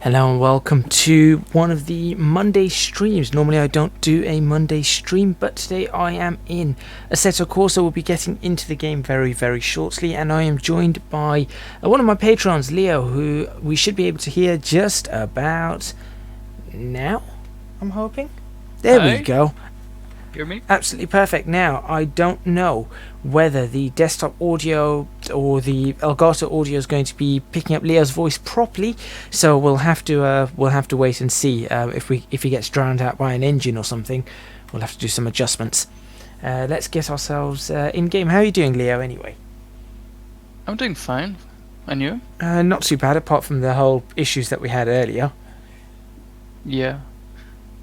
Hello and welcome to one of the Monday streams. Normally I don't do a Monday stream, but today I am in Assetto Corsa. We'll be getting into the game very, very shortly, and I am joined by one of my patrons, Leo, who we should be able to hear just about now, I'm hoping. There we Hi. go. Hear me? Absolutely perfect. Now, I don't know whether the desktop audio or the Elgato audio is going to be picking up Leo's voice properly, so we'll have to wait and see if he gets drowned out by an engine or something. We'll have to do some adjustments. Let's get ourselves in game. How are you doing, Leo? Anyway, I'm doing fine. And you? not too bad, apart from the whole issues that we had earlier. Yeah.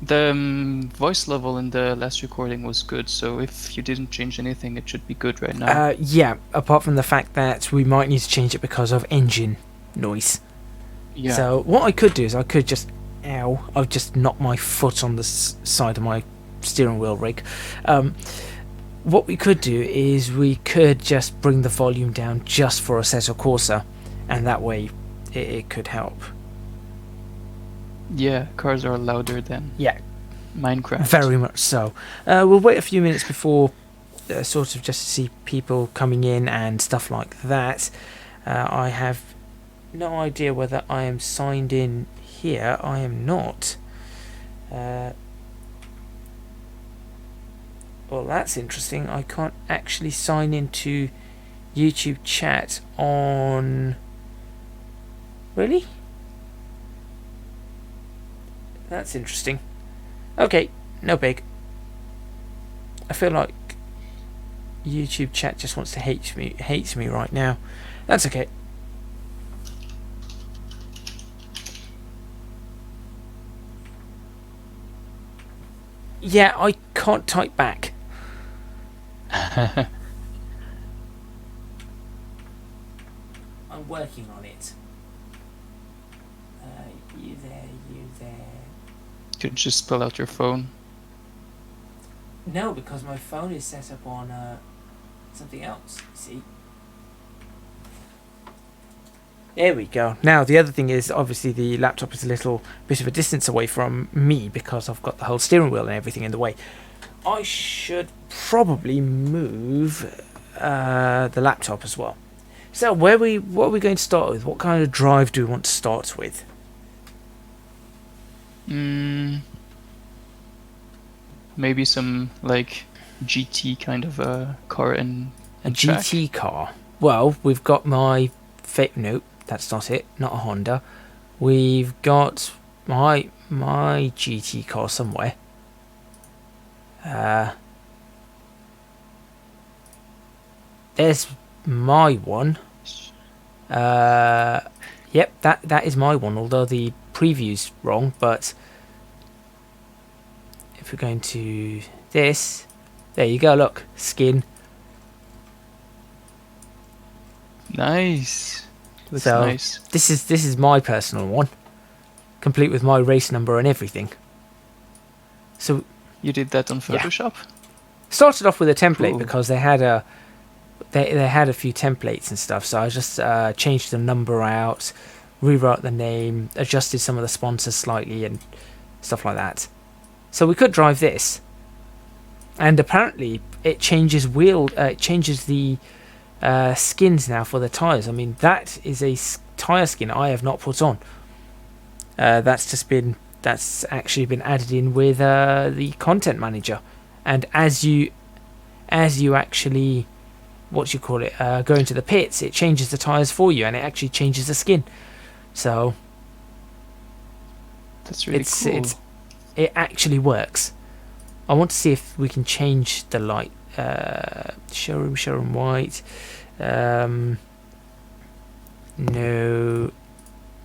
The voice level in the last recording was good, so if you didn't change anything, it should be good right now. Yeah, apart from the fact that we might need to change it because of engine noise. Yeah. So what I could do is I could just, I've just knocked my foot on the side of my steering wheel rig. What we could do is we could just bring the volume down just for Assetto Corsa, and that way it could help. Yeah, cars are louder than Yeah, Minecraft. very much so. We'll wait a few minutes before sort of just to see people coming in and stuff like that. I have no idea whether I am signed in here. I am not. Well, that's interesting. I can't actually sign into YouTube chat on... Really? That's interesting. Okay, no big. I feel like YouTube chat just wants to hates me right now. That's okay. Yeah, I can't type back. I'm working on it. You there, you there. You can just pull out your phone. No, because my phone is set up on something else, you see. There we go. Now, the other thing is, obviously, the laptop is a little bit of a distance away from me because I've got the whole steering wheel and everything in the way. I should probably move the laptop as well. So, what are we going to start with? What kind of drive do we want to start with? Maybe some, like, GT kind of a car and A track. GT car. Well, we've got my... Nope, that's not it. Not a Honda. We've got my GT car somewhere. There's my one. Yep, that is my one, although the preview's wrong, but if we're going to this, there you go, look, skin. Nice. Looks So nice. this is my personal one, complete with my race number and everything. So You did that on Yeah. Photoshop? started off with a template Cool. because they had a few templates and stuff, so I just changed the number out, rewrote the name, adjusted some of the sponsors slightly and stuff like that. So we could drive this, and apparently it changes the skins now for the tires. I mean, that is a tire skin I have not put on. That's actually been added in with the content manager, and as you actually go into the pits, it changes the tires for you, and it actually changes the skin. So That's really cool. it actually works. I want to see if we can change the light. Showroom white. No.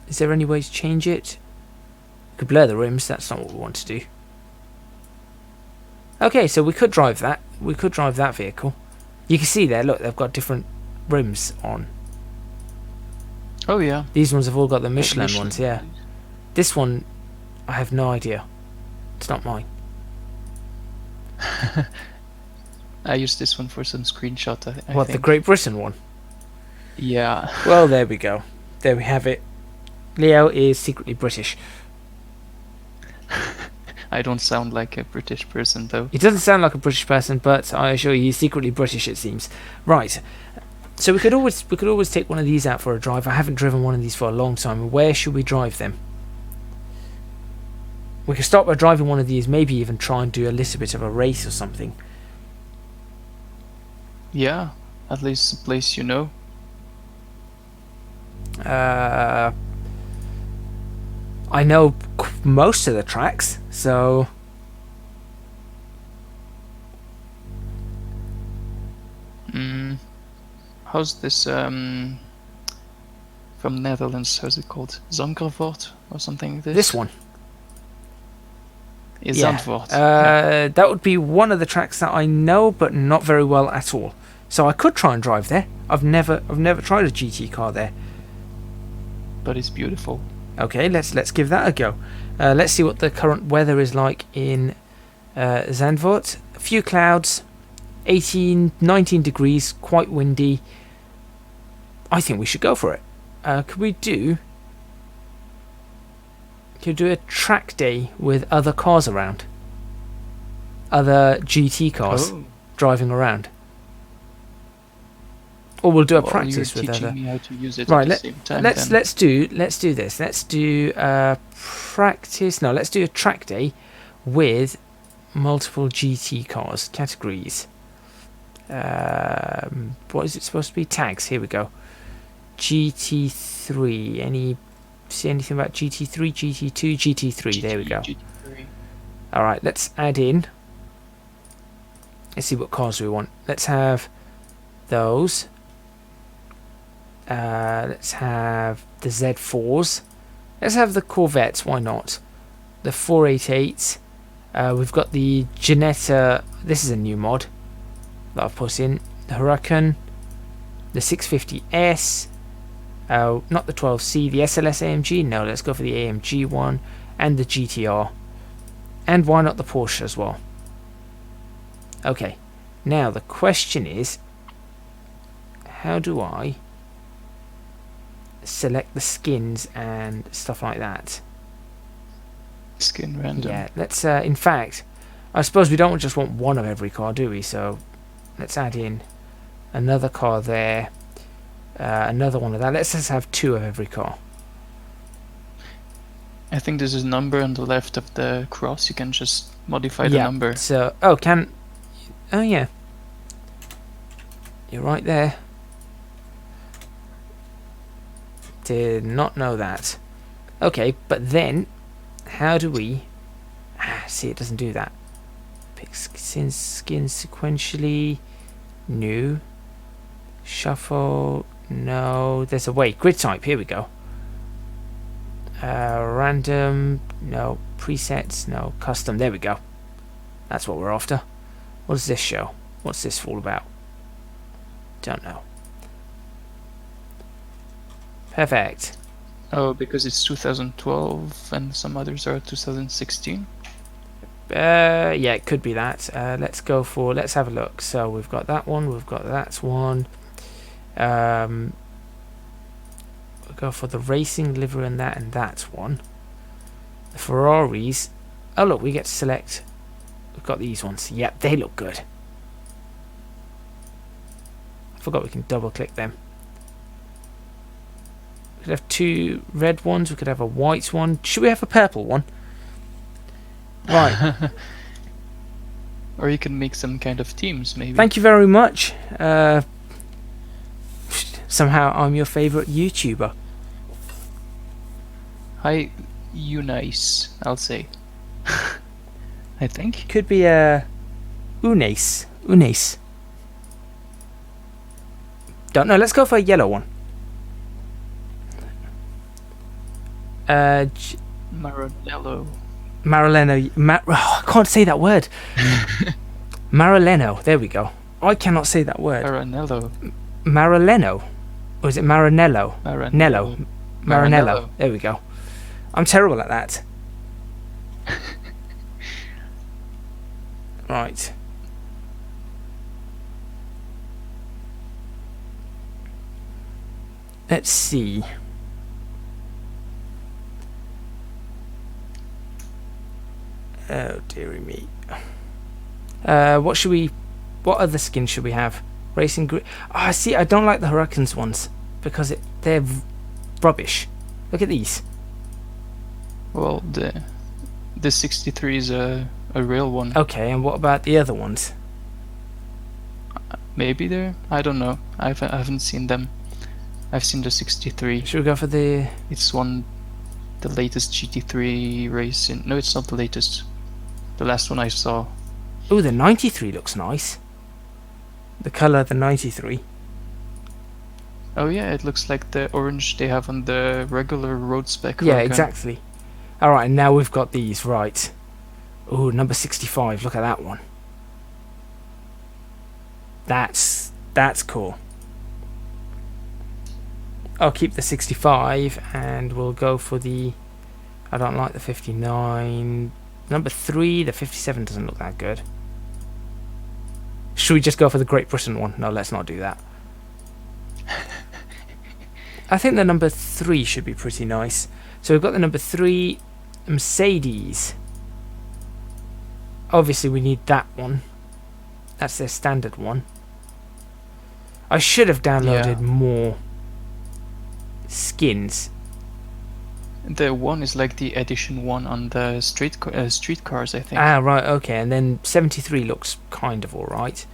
Is there any way to change it? Could blur the rims. That's not what we want to do. Okay, so we could drive that. We could drive that vehicle. You can see there. Look, they've got different rims on. Oh, yeah. These ones have all got the Like Michelin ones. Yeah. This one, I have no idea. It's not mine. I used this one for some screenshot, I What, think. the Great Britain one? Yeah. Well, there we go. There we have it. Leo is secretly British. I don't sound like a British person though. He doesn't sound like a British person, but I assure you, he's secretly British. It seems. Right. So we could always take one of these out for a drive. I haven't driven one of these for a long time. Where should we drive them? We could start by driving one of these. Maybe even try and do a little bit of a race or something. Yeah, at least a place you know. I know most of the tracks, so How's this from Netherlands? How's it called? Zonkervoort or something like this? this one. Is Yeah. Zandvoort. That would be one of the tracks that I know, but not very well at all. So I could try and drive there. I've never tried a GT car there. But it's beautiful. Okay, let's give that a go. Let's see what the current weather is like in Zandvoort. A few clouds, 19 degrees, quite windy. I think we should go for it. Could we do a track day with other cars around? Other GT cars driving around. Or we'll do a practice you're with teaching other. me how to use it Right, at the same time. let's do this. Let's do practice. No, let's do a track day with multiple GT cars categories. What is it supposed to be? Tags. Here we go. GT3. See anything about GT3, GT2, GT3? There we go. GT3. All right, let's add in. Let's see what cars we want. Let's have those. Let's have the Z4s. Let's have the Corvettes. Why not? The 488s. We've got the Ginetta. This is a new mod that I've put in. The Huracan. The 650S. Not the 12C. The SLS AMG. No, let's go for the AMG one. And the GTR. And why not the Porsche as well? Okay. Now the question is, how do I select the skins and stuff like that? Skin random. Yeah, let's in fact, I suppose we don't just want one of every car, do we? So let's add in another car there, another one of that. Let's just have two of every car. I think there's a number on the left of the cross. You can just modify the number. So oh yeah, you're right there. Did not know that. Okay, but then how do we see? It doesn't do that. Pick skin sequentially. New. Shuffle. No, there's a way. Grid type. Here we go. Random. No. Presets. No. Custom. There we go. That's what we're after. What does this show? What's this all about? Don't know. Perfect. Oh, because it's 2012 and some others are 2016. Yeah, it could be that. Let's have a look. So we've got that one, we've got that one. We'll go for the racing livery and that one. The Ferraris. Oh look, we get to select. We've got these ones. Yep, they look good. I forgot we can double click them. We could have two red ones, we could have a white one. Should we have a purple one? Right. Or you can make some kind of teams, maybe. Thank you very much. Somehow I'm your favourite YouTuber. Hi, you nice, I'll say. I think. Could be a Unace. Don't know. Let's go for a yellow one. Maranello. Marileno. I can't say that word. Marileno. There we go. I cannot say that word. Maranello. Marileno. Or is it Maranello? Nello. Maranello. There we go. I'm terrible at that. Right. Let's see. Oh dearie me. What should we? What other skins should we have? Racing green. Oh, see, I don't like the Hurricanes ones because they're rubbish. Look at these. Well, the 63 is a real one. Okay, and what about the other ones? Maybe they're. I don't know. I haven't seen them. I've seen the 63. Should we go for the? It's the latest GT3 race. No, it's not the latest. The last one I saw. Oh, the 93 looks nice. The color of the 93. Oh yeah, it looks like the orange they have on the regular road spec. Yeah, Huracan. exactly. All right, and now we've got these right. Oh, number 65. Look at that one. That's cool. I'll keep the 65 and we'll go for the... I don't like the 59. Number 3, the 57 doesn't look that good. Should we just go for the Great Britain one? No, let's not do that. I think the number 3 should be pretty nice. So we've got the number 3 Mercedes. Obviously we need that one. That's their standard one. I should have downloaded more skins. The one is like the edition one on the street cars, I think. Ah, right, okay. And then 73 looks kind of alright.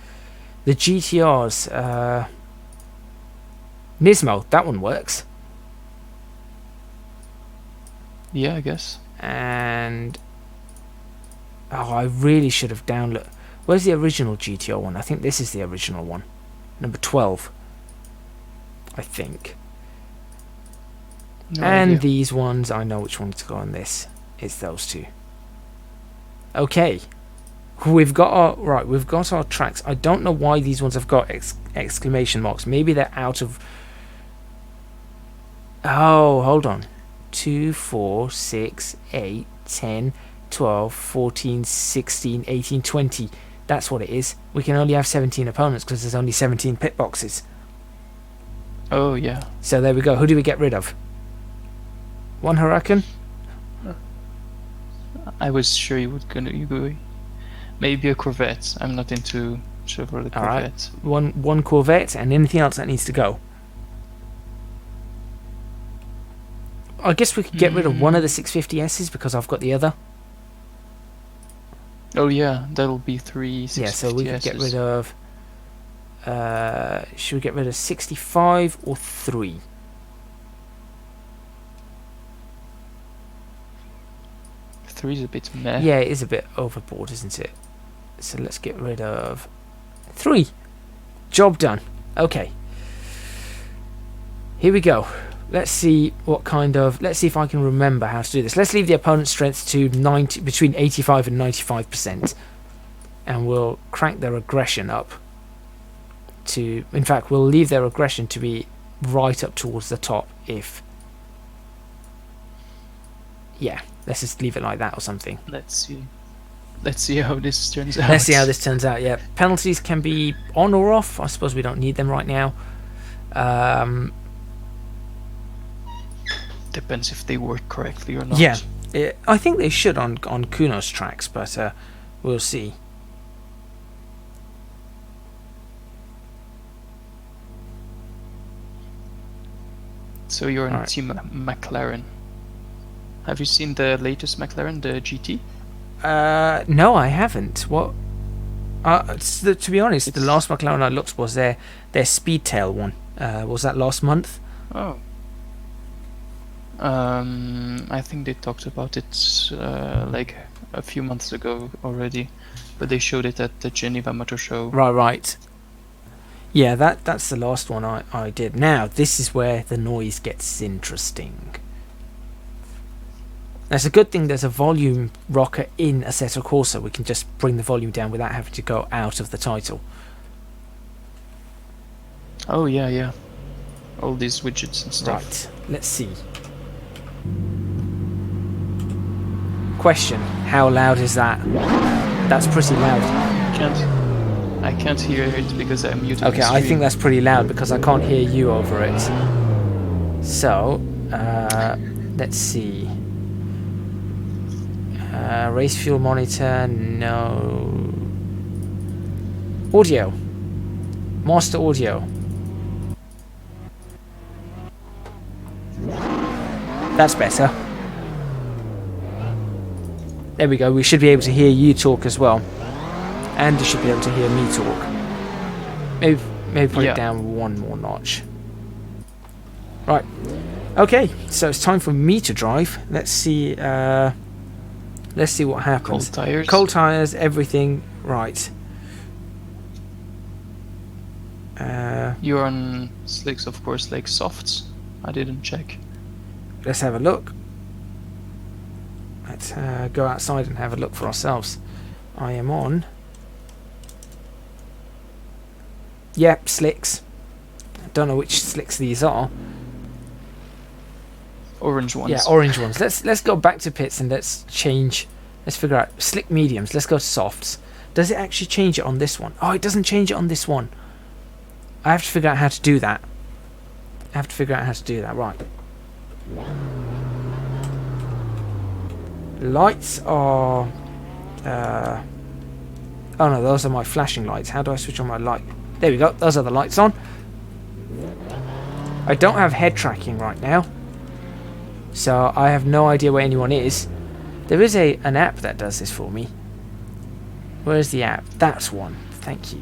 The GTRs, Nismo, that one works. Yeah, I guess. And oh, I really should have downloaded. Where's the original GTR one? I think this is the original one. Number 12. I think. No and idea. these ones, I know which one to go on this. It's those two. Okay. We've got our tracks. I don't know why these ones have got exclamation marks. Maybe they're out of... Oh, hold on. 2, 4, 6, 8, 10, 12, 14, 16, 18, 20. That's what it is. We can only have 17 opponents because there's only 17 pit boxes. Oh, yeah. So there we go. Who do we get rid of? One Huracan? I was sure you would go. Maybe a Corvette. I'm not into Chevrolet Corvette. Right. One Corvette and anything else that needs to go. I guess we could get rid of one of the 650Ss because I've got the other. Oh yeah, that'll be 3 650Ss. Yeah, so we could get rid of... should we get rid of 65 or 3? Three's a bit meh. Yeah, it is a bit overboard, isn't it? So let's get rid of 3. Job done. Okay. Here we go. Let's see let's see if I can remember how to do this. Let's leave the opponent's strength to between 85 and 95%. And we'll crank their aggression up to... In fact, we'll leave their aggression to be right up towards the top if... Yeah, let's just leave it like that or something. Let's see how this turns out. Let's see how this turns out, yeah. Penalties can be on or off. I suppose we don't need them right now. Depends if they work correctly or not. Yeah, I think they should on Kuno's tracks, but we'll see. So you're in Alright. Team McLaren. Have you seen the latest McLaren, the GT? No, I haven't. What? To be honest, the last McLaren I looked was their Speedtail one. Was that last month? Oh. I think they talked about it like a few months ago already, but they showed it at the Geneva Motor Show. Right. Yeah, that's the last one I did. Now, this is where the noise gets interesting. That's a good thing there's a volume rocker in Assetto Corsa. We can just bring the volume down without having to go out of the title. Oh yeah, yeah. All these widgets and stuff. Right, let's see. Question, how loud is that? That's pretty loud. I can't hear it because I'm muted. Okay, I think that's pretty loud because I can't hear you over it. So, let's see. Race fuel monitor, no. Audio. Master audio. That's better. There we go. We should be able to hear you talk as well. And you should be able to hear me talk. Maybe put it down one more notch. Right. Okay, so it's time for me to drive. Let's see what happens. Cold tires. Cold tires, everything right. You're on slicks, of course, like softs. I didn't check. Let's have a look. Let's go outside and have a look for ourselves. I am on. Yep, slicks. I don't know which slicks these are. Orange ones. Yeah, orange ones. Let's go back to pits and let's change. Let's figure out slick mediums. Let's go to softs. Does it actually change it on this one? Oh, it doesn't change it on this one. I have to figure out how to do that. Right. Lights are... oh no, those are my flashing lights. How do I switch on my light? There we go. Those are the lights on. I don't have head tracking right now, so I have no idea where anyone is. There is an app that does this for me. Where's the app? That's one. Thank you.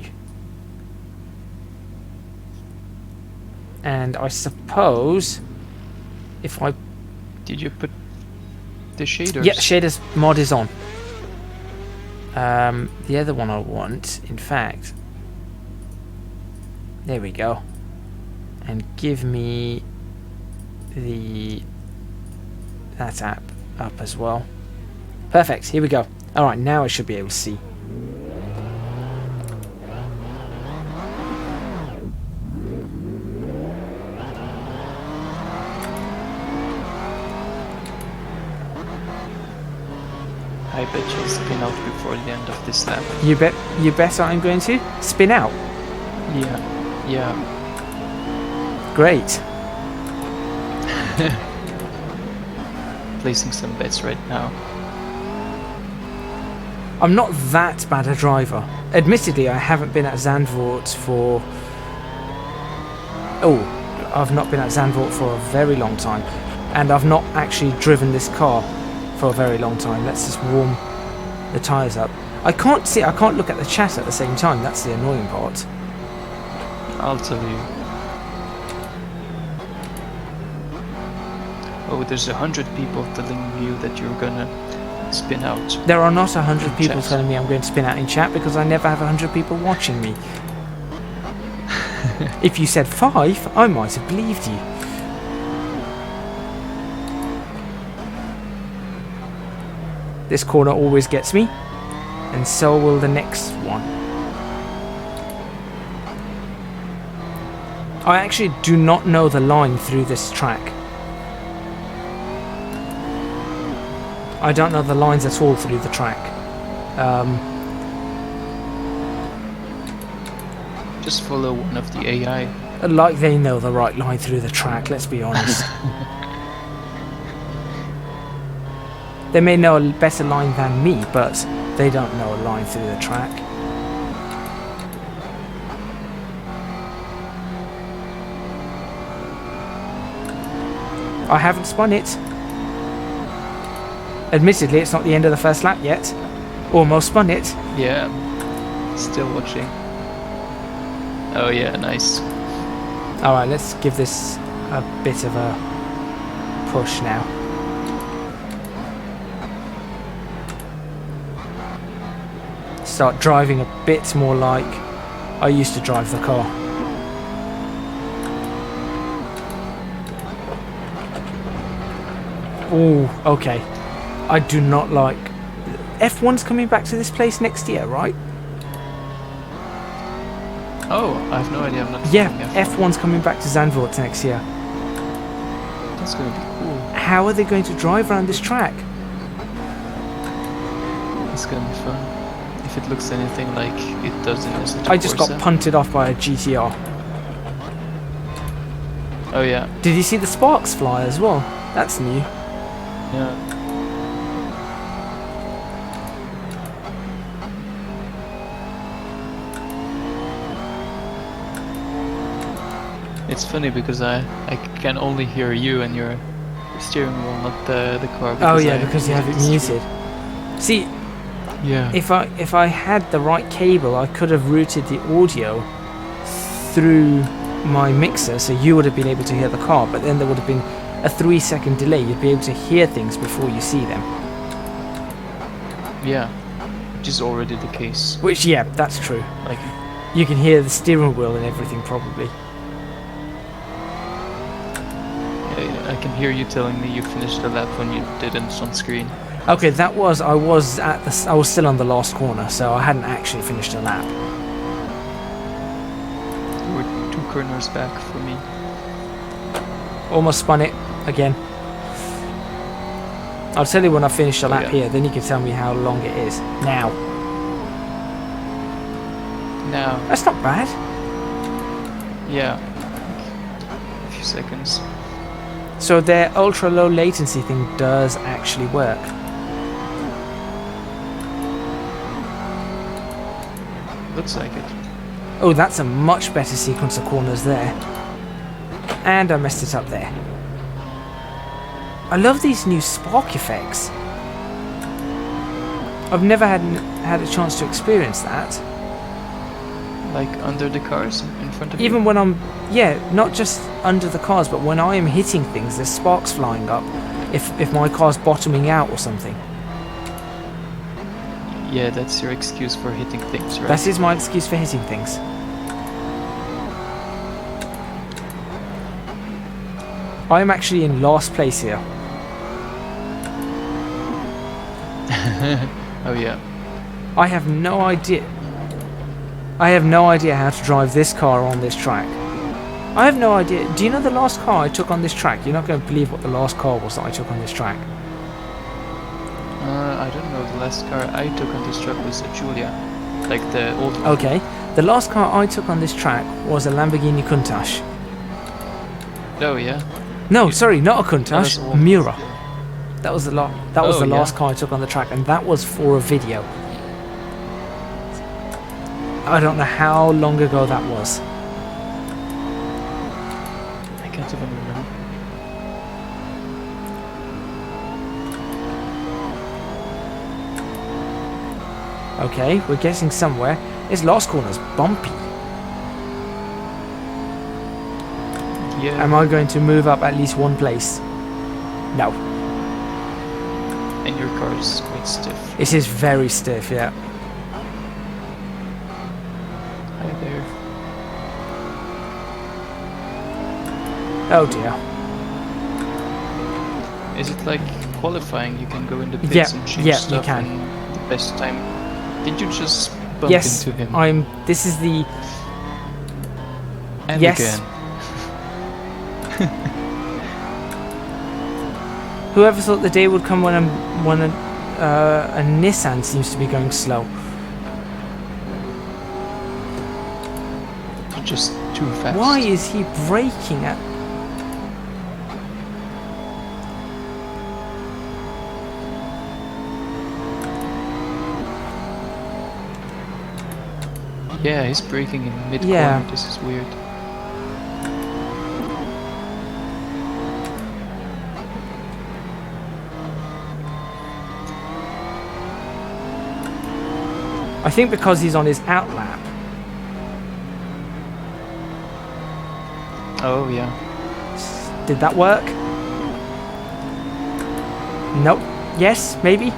And I suppose if I... Did you put the shaders? Yeah, shaders mod is on. The other one I want, in fact... There we go. And give me that app up as well. Perfect, here we go. Alright, now I should be able to see. I bet you'll spin out before the end of this lap. You bet I'm going to spin out. Yeah. Great. Placing some bets right now. I'm not that bad a driver. Admittedly, I haven't been at Zandvoort for... Oh, I've not been at Zandvoort for a very long time. And I've not actually driven this car for a very long time. Let's just warm the tyres up. I can't look at the chat at the same time. That's the annoying part. I'll tell you. Oh, there's 100 people telling you that you're gonna spin out. There are not 100 people Chat. telling me I'm going to spin out in chat because I never have 100 people watching me. If you said 5, I might have believed you. This corner always gets me, and so will the next one. I actually do not know the line through this track. I don't know the lines at all through the track. Just follow one of the AI. Like they know the right line through the track, let's be honest. They may know a better line than me, but they don't know a line through the track. I haven't spun it. Admittedly, it's not the end of the first lap yet. Almost spun it. Yeah. Still watching. Oh yeah, nice. Alright, let's give this a bit of a push now. Start driving a bit more like I used to drive the car. Ooh, okay. I do not like... F1's coming back to this place next year, right? Oh, I have no idea. I'm not. Yeah, following F1's coming back to Zandvoort next year. That's gonna be cool. How are they going to drive around this track? It's gonna be fun. If it looks anything like it does in Assetto I just got Corsa. punted off by a GTR. Oh yeah. Did you see the sparks fly as well? That's new. Yeah. It's funny because I can only hear you and your steering wheel, not the car. Oh yeah, I because you have it muted. See, Yeah. if I had the right cable, I could have routed the audio through my mixer, so you would have been able to hear the car. But then there would have been a 3-second delay. You'd be able to hear things before you see them. Yeah. Which is already the case. Which, yeah, that's true. Like, You can hear the steering wheel and everything, probably. I can hear you telling me you finished the lap when you didn't on screen. Okay, I was still on the last corner, so I hadn't actually finished a lap. You were 2 corners back for me. Almost spun it again. I'll tell you when I finish the lap yeah. here, then you can tell me how long it is. Now. Now. That's not bad. Yeah. A few seconds. So their ultra low latency thing does actually work. Looks like it. Oh, that's a much better sequence of corners there. And I messed it up there. I love these new spark effects. I've never had a chance to experience that. Like under the cars in front of you? Even when I'm, not just under the cars, but when I am hitting things, there's sparks flying up. If my car's bottoming out or something. Yeah, that's your excuse for hitting things, right? That is my excuse for hitting things. I am actually in last place here. Oh yeah. I have no idea. I have no idea how to drive this car on this track. I have no idea. Do you know the last car I took on this track? You're not going to believe what the last car was that I took on this track. I don't know. The last car I took on this truck was a Giulia, like the old one. Okay. The last car I took on this track was a Lamborghini Countach. Oh yeah. No, sorry, not a Countach. Oh, a Miura. That was the yeah. last car I took on the track, and that was for a video. I don't know how long ago that was. I can't even remember. Okay, we're getting somewhere. This last corner's bumpy. Yeah. Am I going to move up at least one place? No. And your car is quite stiff. It is very stiff, yeah. Hi there. Oh dear. Is it like qualifying? You can go in the pits and change stuff. You can. And the best time. Did you just bump Yes, into him? this is the... And yes. again. Whoever thought the day would come when a Nissan seems to be going slow. You're just too fast. Why is he braking at... Yeah, he's braking in mid-corner. Yeah. This is weird. I think because he's on his outlap. Oh yeah. Did that work? Nope. Yes, maybe.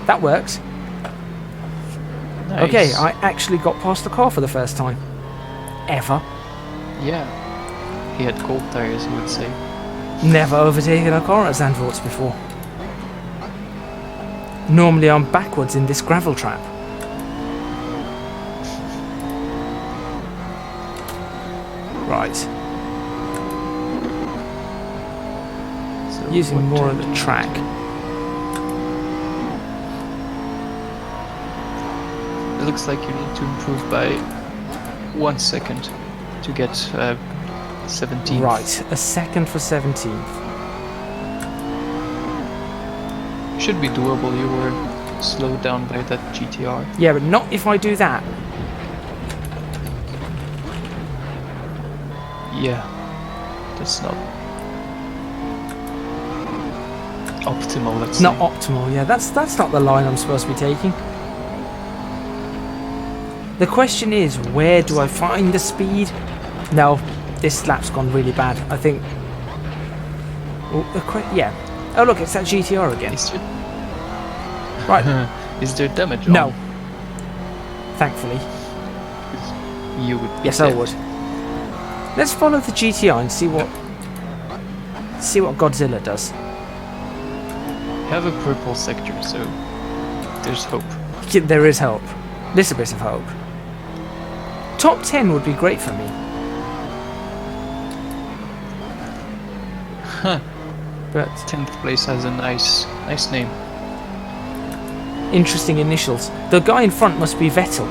That works. Nice. Okay, I actually got past the car for the first time. Ever. Yeah. He had cold tires, you would say. Never overtaken a car at Zandvoorts before. Normally I'm backwards in this gravel trap. Right. So Using what more of do the we track. do? It looks like you need to improve by 1 second to get 17. Right, a second for 17th. Should be doable. You were slowed down by that GTR. Yeah, but not if I do that. Yeah, that's not optimal, let's Not say. optimal, yeah. That's not the line I'm supposed to be taking. The question is, where do I find the speed? No, this lap's gone really bad. I think... Oh, yeah. Oh, look, it's that GTR again. Is there, Right. is there damage No. on? Thankfully. You would be Yes, I dead. would. Let's follow the GTR and see what Godzilla does. Have a purple sector, so there's hope. Yeah, there is hope. Little bit of hope. Top 10 would be great for me. Huh. But 10th place has a nice name. interesting initials. The guy in front must be Vettel.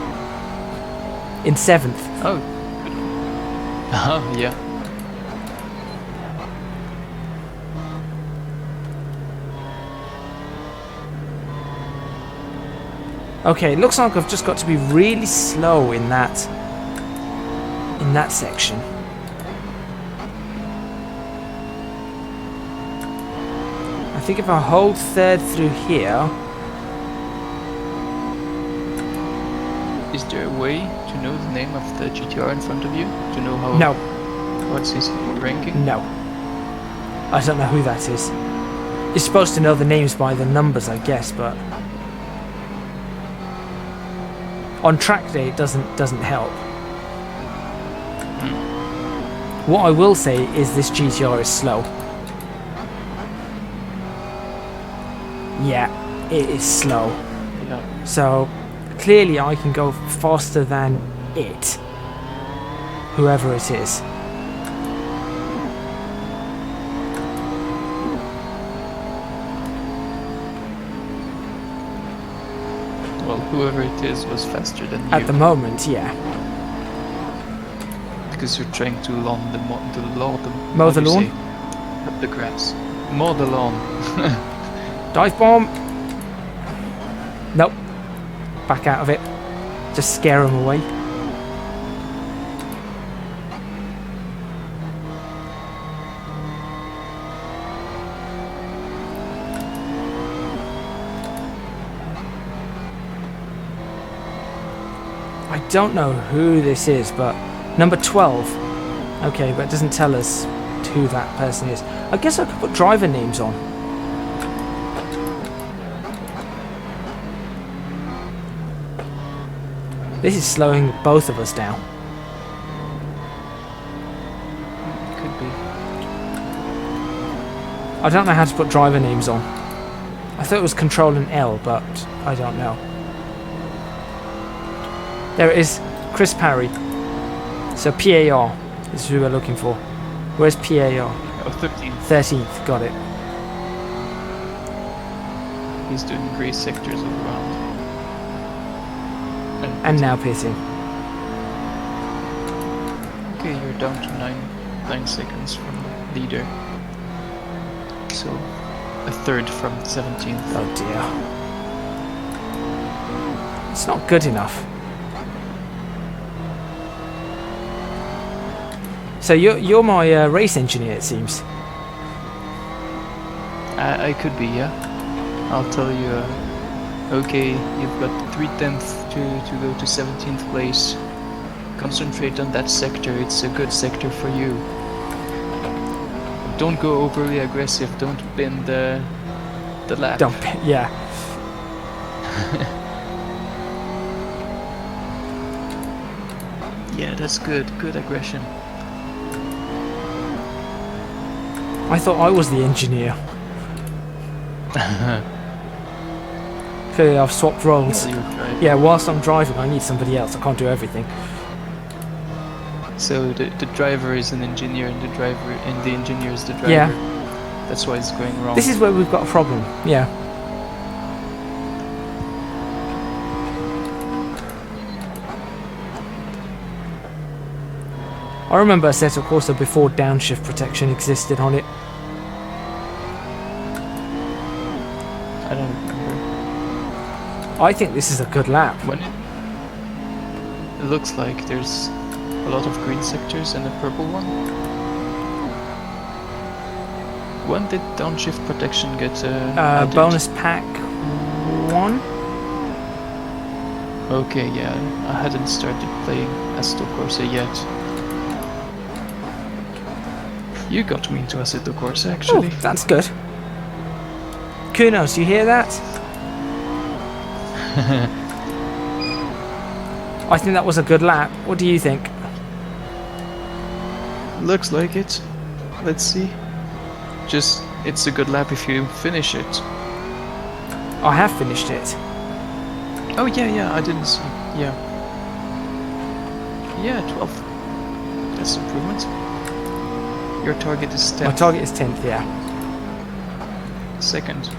In 7th. Oh. Yeah. Okay, it looks like I've just got to be really slow in that section. I think if I hold third through here, Is there a way to know the name of the GTR in front of you? To know how? no, What's his ranking? no. I don't know who that is. You're supposed to know the names by the numbers, I guess, but on track day it doesn't help. What I will say is this GTR is slow. Yeah, it is slow. Yeah. So clearly I can go faster than it, whoever it is. Well, whoever it is was faster than you. At the moment, yeah. Because you're trying to lawn the lawn. Mow the lawn? Cut the grass. Mow the lawn. Dive bomb! Nope. Back out of it. Just scare them away. I don't know who this is, but number 12. Okay, but it doesn't tell us who that person is. I guess I could put driver names on. This is slowing both of us down. Could be. I don't know how to put driver names on. I thought it was Control and L, but I don't know. There it is, Chris Parry. So PAR is who we're looking for. Where's PAR? Oh, 13th. 13th, got it. He's doing grey sectors all around. And now pitting. Okay, you're down to 9 seconds from leader. So a third from 17th. Oh dear. It's not good enough. So you're my race engineer, it seems. I could be, yeah. I'll tell you. Okay, you've got 3/10 to go to 17th place. Concentrate on that sector. It's a good sector for you. Don't go overly aggressive. Don't bend the lap. Dump it, yeah. Yeah, that's good. Good aggression. I thought I was the engineer. Clearly I've swapped roles. Well, you're driving. Yeah, whilst I'm driving I need somebody else. I can't do everything. So the driver is an engineer, and the engineer is the driver. Yeah. That's why it's going wrong. This is where we've got a problem, yeah. I remember Assetto Corsa before downshift protection existed on it. I don't remember. I think this is a good lap. When it looks like there's a lot of green sectors and a purple one. When did downshift protection get added? Bonus pack 1? Okay, yeah, I hadn't started playing Assetto Corsa yet. You got me into Assetto Corsa, actually. Oh, that's good. Kunos, you hear that? I think that was a good lap. What do you think? Looks like it. Let's see. Just, it's a good lap if you finish it. I have finished it. Oh yeah, I didn't see. Yeah. Yeah, 12. That's improvement. Your target is 10th. My target is 10th, yeah. Second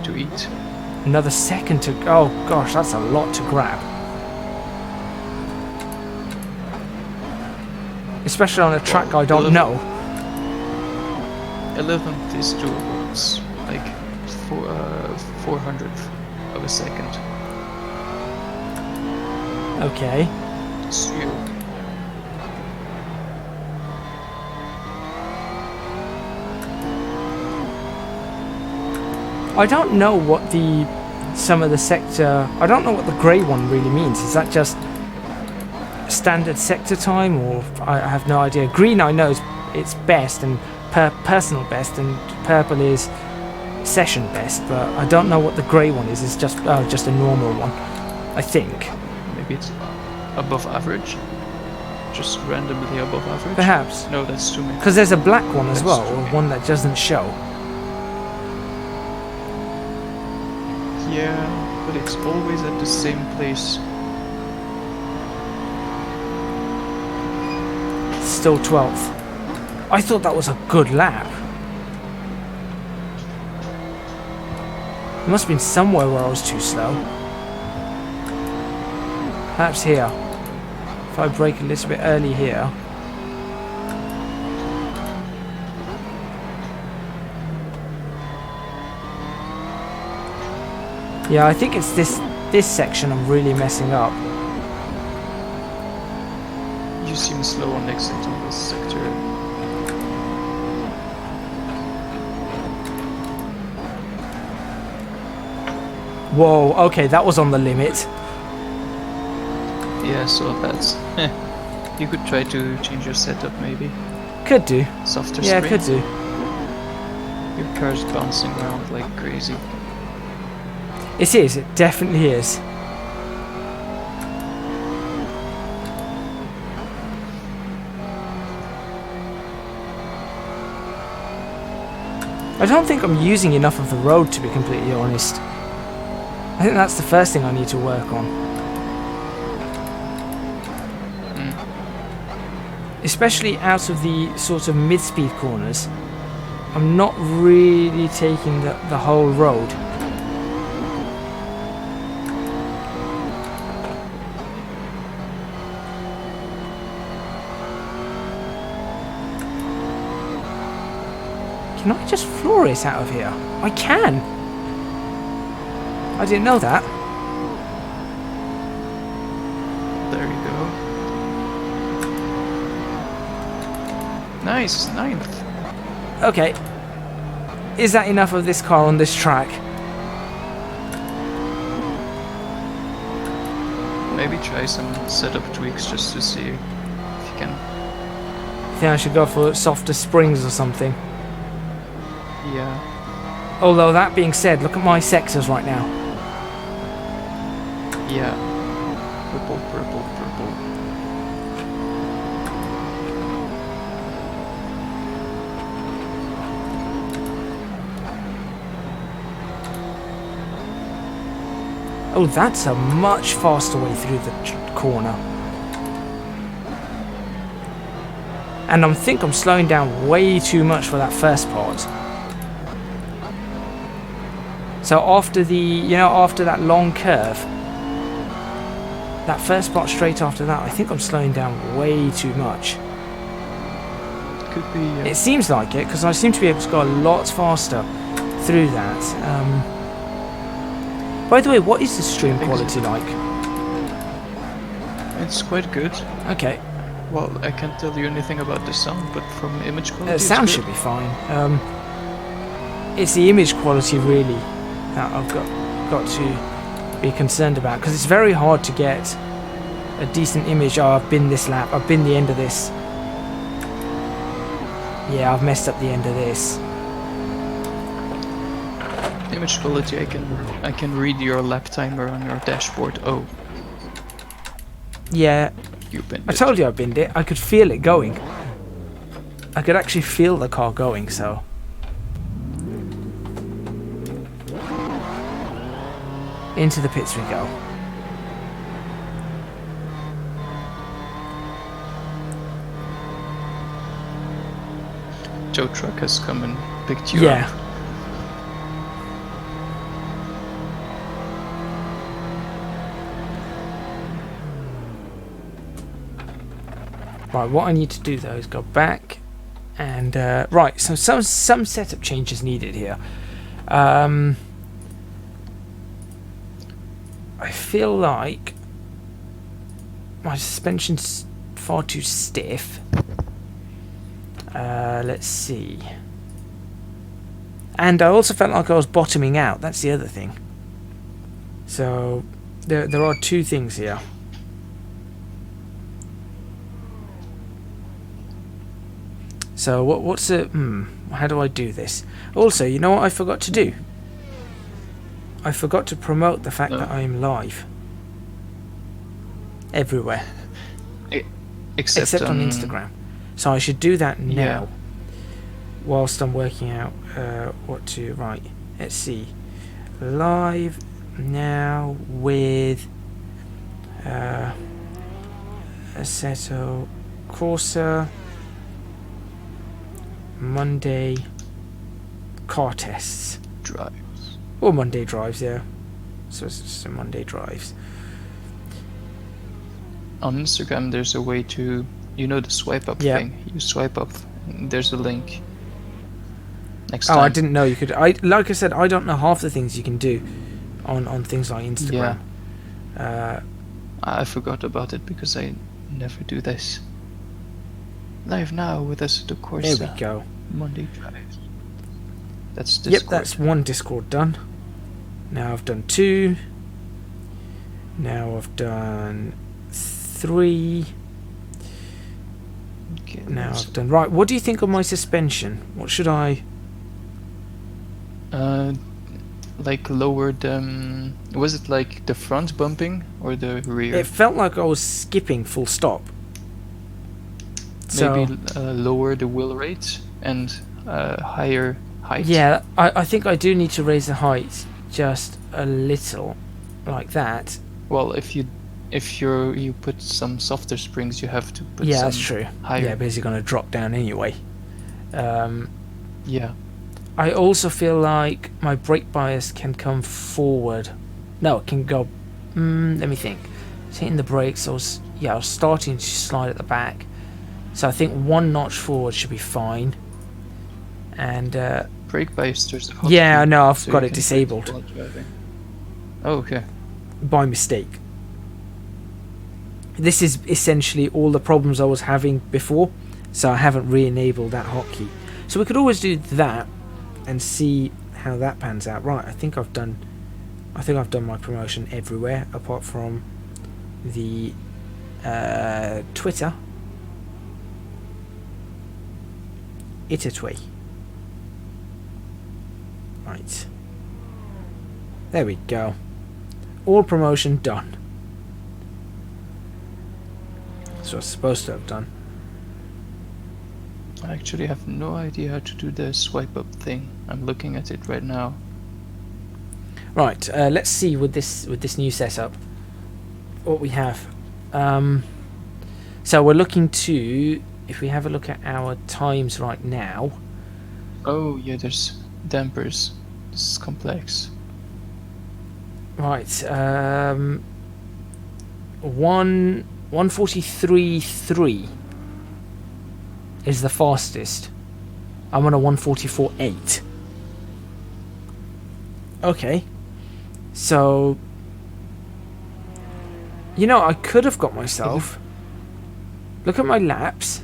to eat. Another second to... Oh gosh, that's a lot to grab. Especially on a track I don't know. 11th is doable. It's like 400th of a second. Okay. So I don't know what some of the sector... I don't know what the grey one really means. Is that just standard sector time, or I have no idea. Green I know it's best and personal best, and purple is session best, but I don't know what the grey one is. It's just a normal one, I think. maybe it's above average. Just randomly above average. Perhaps. No, that's too many. Because there's a black one as That's well, too or many. one that doesn't show. Yeah, but it's always at the same place. Still 12th. I thought that was a good lap. It must have been somewhere where I was too slow. Perhaps here. If I brake a little bit early here. Yeah, I think it's this section I'm really messing up. You seem slow on exit on this sector. Whoa, okay, that was on the limit. Yeah, so that's... You could try to change your setup maybe. Could do. Softer Yeah, spring. could do. Your car's bouncing around like crazy. It is, it definitely is. I don't think I'm using enough of the road, to be completely honest. I think that's the first thing I need to work on. Especially out of the sort of mid-speed corners. I'm not really taking the whole road. Can I just floor it out of here? I can! I didn't know that. There you go. Nice, 9th. Okay. Is that enough of this car on this track? Maybe try some setup tweaks just to see if you can. I think I should go for softer springs or something. Yeah. Although that being said, look at my sectors right now. Yeah. Purple, purple, purple. Oh, that's a much faster way through the corner. And I think I'm slowing down way too much for that first part. So after after that long curve, that first part straight after that, I think I'm slowing down way too much. Could be. It seems like it, because I seem to be able to go a lot faster through that. By the way, what is the stream think quality like? It's quite good. Okay. Well, I can't tell you anything about the sound, but from image quality, The it's sound good. should be fine. It's the image quality really that I've got to be concerned about, because it's very hard to get a decent image. Oh, I've been this lap, I've been the end of this. Yeah, I've messed up the end of this. Image quality, I can read your lap timer on your dashboard. Oh, Yeah, you binned I it. told you I binned it. I could feel it going. I could actually feel the car going, so. Into the pits we go. Tow truck has come and picked you Yeah. up. Right, what I need to do though is go back and right. So some setup changes needed here. I feel like my suspension's far too stiff. Let's see. And I also felt like I was bottoming out. That's the other thing. So there are two things here. So what's a how do I do this? Also, you know what I forgot to do? I forgot to promote the fact No. that I am live everywhere except on Instagram. So I should do that now. Yeah. Whilst I'm working out what to write. Let's see. Live now with Assetto Corsa Monday car tests. Drives. Or Monday drives, yeah. So it's just Monday drives. On Instagram, there's a way to, you know, the swipe up Yeah. thing. You swipe up. There's a link. Next Oh, time. I didn't know you could. Like I said, I don't know half the things you can do on things like Instagram. I forgot about it because I never do this. Live now with Assetto Corsa. There we go. Monday drives. That's Discord. Yep, that's one Discord done. Now I've done 2. Now I've done 3. Okay, Now let's- I've done... Right, what do you think of my suspension? What should I... like lowered. Was it like the front bumping or the rear? It felt like I was skipping full stop. So, Maybe lower the wheel rate and higher height. yeah, I think I do need to raise the height just a little, like that. Well, if you put some softer springs, you have to put Yeah, some that's true. higher. Yeah, because you're going to drop down anyway. Yeah. I also feel like my brake bias can come forward. No, it can go... let me think. It's hitting the brakes. I was starting to slide at the back. So I think 1 notch forward should be fine. And Brake bias. There's a hotkey, yeah, I know, I've so got you it can disabled while driving. Oh, okay. by mistake. This is essentially all the problems I was having before, so I haven't re-enabled that hotkey. So we could always do that and see how that pans out. Right, I think I've done my promotion everywhere apart from the Twitter. Itatway. Right. There we go. All promotion done. That's what I was supposed to have done. I actually have no idea how to do the swipe up thing. I'm looking at it right now. Right, let's see with this new setup what we have. So we're looking to, if we have a look at our times right now. Oh yeah, there's dampers. This is complex. Right, 1:43.3 is the fastest. I'm on a 1:44.8. Okay. So, you know, I could have got myself... Look at my laps.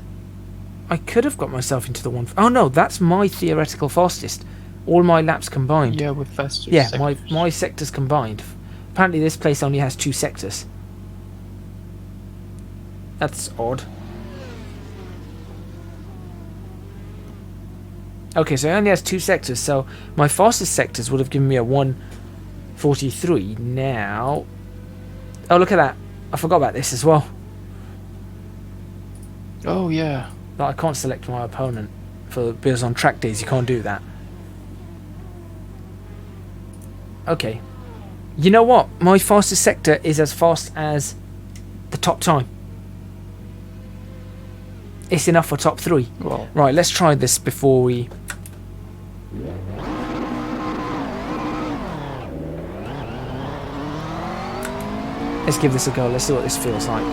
I could have got myself into the one... Oh no, that's my theoretical fastest. All my laps combined. Yeah, with faster Yeah, sectors. my sectors combined. Apparently this place only has 2 sectors. That's odd. Okay, so it only has 2 sectors, so my fastest sectors would have given me a 1:43. Now... Oh, look at that. I forgot about this as well. Oh, yeah. But I can't select my opponent. Because on track days you can't do that. Okay. You know what? My fastest sector is as fast as the top time. It's enough for top 3. Well, Right, let's try this before we... Let's give this a go. Let's see what this feels like.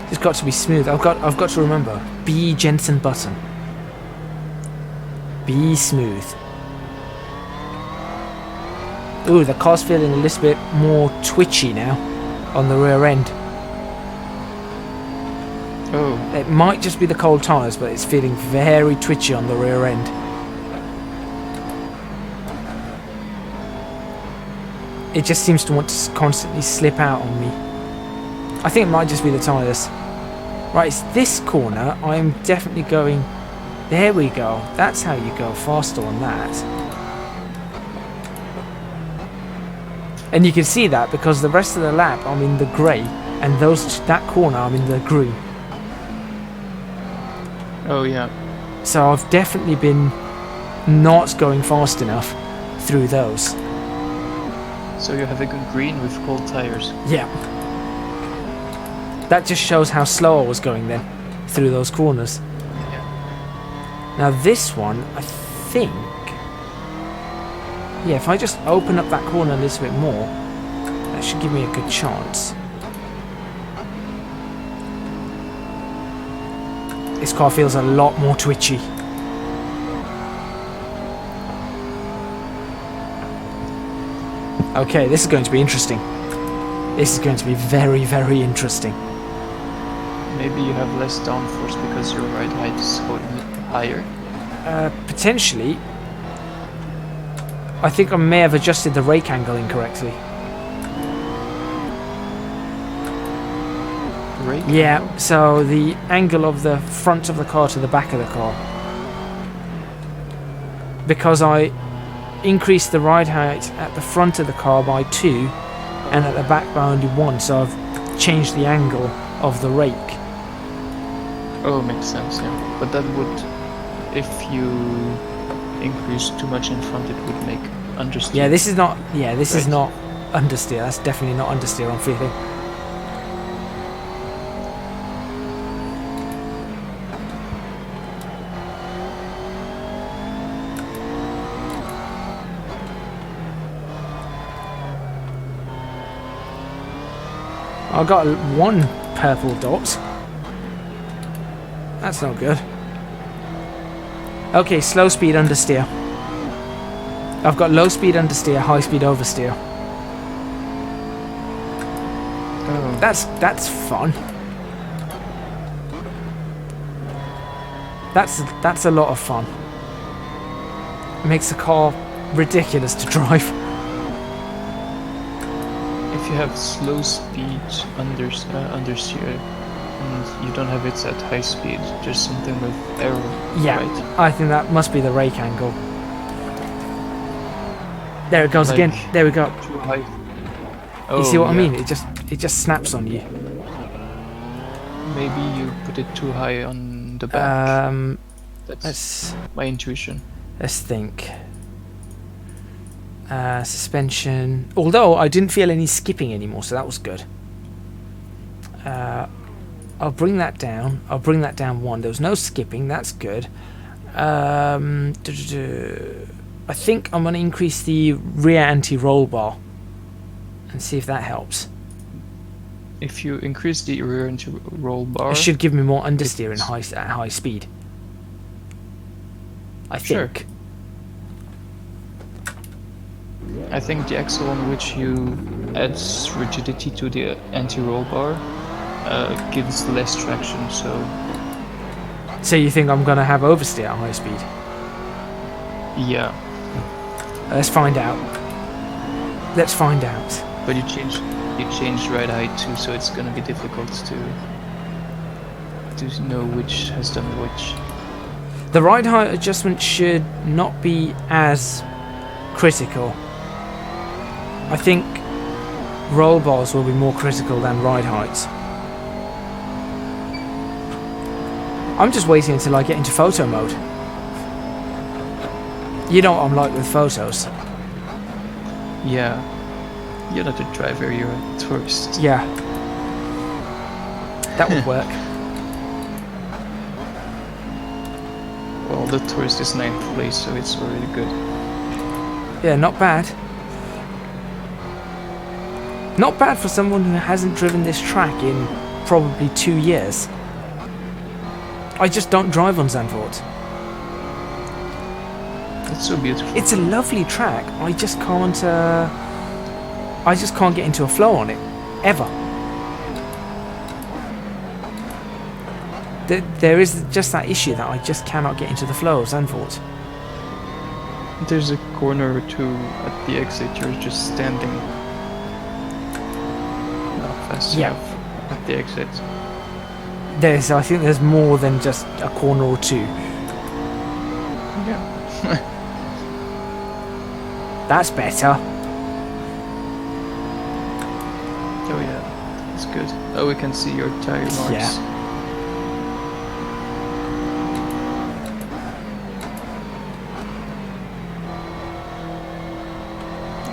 It's got to be smooth. I've got to remember. Be Jensen Button. Be smooth. Ooh, the car's feeling a little bit more twitchy now on the rear end. oh, It might just be the cold tyres, but it's feeling very twitchy on the rear end. It just seems to want to constantly slip out on me. I think it might just be the tyres. Right, it's this corner. I'm definitely going... There we go. That's how you go faster on that. And you can see that because the rest of the lap I'm in the grey, and that corner I'm in the green. oh, yeah. So I've definitely been not going fast enough through those. So you have a good green with cold tires. Yeah. That just shows how slow I was going then through those corners. Yeah. Now this one, I think... Yeah, if I just open up that corner a little bit more, that should give me a good chance. This car feels a lot more twitchy. Okay, this is going to be interesting. This is going to be very, very interesting. Maybe you have less downforce because your ride height is going higher. Potentially. I think I may have adjusted the rake angle incorrectly. Rake? Yeah, so the angle of the front of the car to the back of the car. Because I increased the ride height at the front of the car by 2 and at the back by only 1, so I've changed the angle of the rake. Oh, makes sense, yeah. But that would, if you increase too much in front, it would make understeer. Yeah, this is not. Yeah, this is Right. not understeer. That's definitely not understeer. I'm feeling. I got 1 purple dot. That's not good. Okay, slow speed understeer. I've got low speed understeer, high speed oversteer. Oh, That's fun. That's a lot of fun. Makes the car ridiculous to drive. if you have slow speed understeer and you don't have it at high speed, just something with error. Yeah, Right? I think that must be the rake angle. There it goes Like, again. There we go. Too high. You see what I yeah. mean? It just snaps on you. Maybe you put it too high on the back. That's Let's my intuition. think. Suspension. Although I didn't feel any skipping anymore, so that was good. I'll bring that down. I'll bring that down 1. There was no skipping. That's good. I think I'm going to increase the rear anti-roll bar and see if that helps. if you increase the rear end to roll bar, It should give me more understeer at high speed. I Sure. think. I think the axle on which you add rigidity to the anti-roll bar gives less traction, so So you think I'm gonna have oversteer at high speed? yeah. Let's find out. Let's find out. But you change ride height too, so it's gonna be difficult to know which has done which. The ride height adjustment should not be as critical. I think roll bars will be more critical than ride heights. I'm just waiting until I get into photo mode. You know what I'm like with photos. Yeah. You're not a driver, you're a tourist. Yeah. That would work. Well, the tourist is 9th place, so it's already good. Yeah, not bad. Not bad for someone who hasn't driven this track in probably 2 years. I just don't drive on Zandvoort. It's so beautiful. It's a lovely track. I just can't get into a flow on it. Ever. There is just that issue that I just cannot get into the flow of Zandvoort. There's a corner or two at the exit, you're just standing. Not fast Yeah. enough at the exit. I think there's more than just a corner or two. Yeah. That's better. Oh yeah, that's good. Oh, we can see your tire marks. Yeah.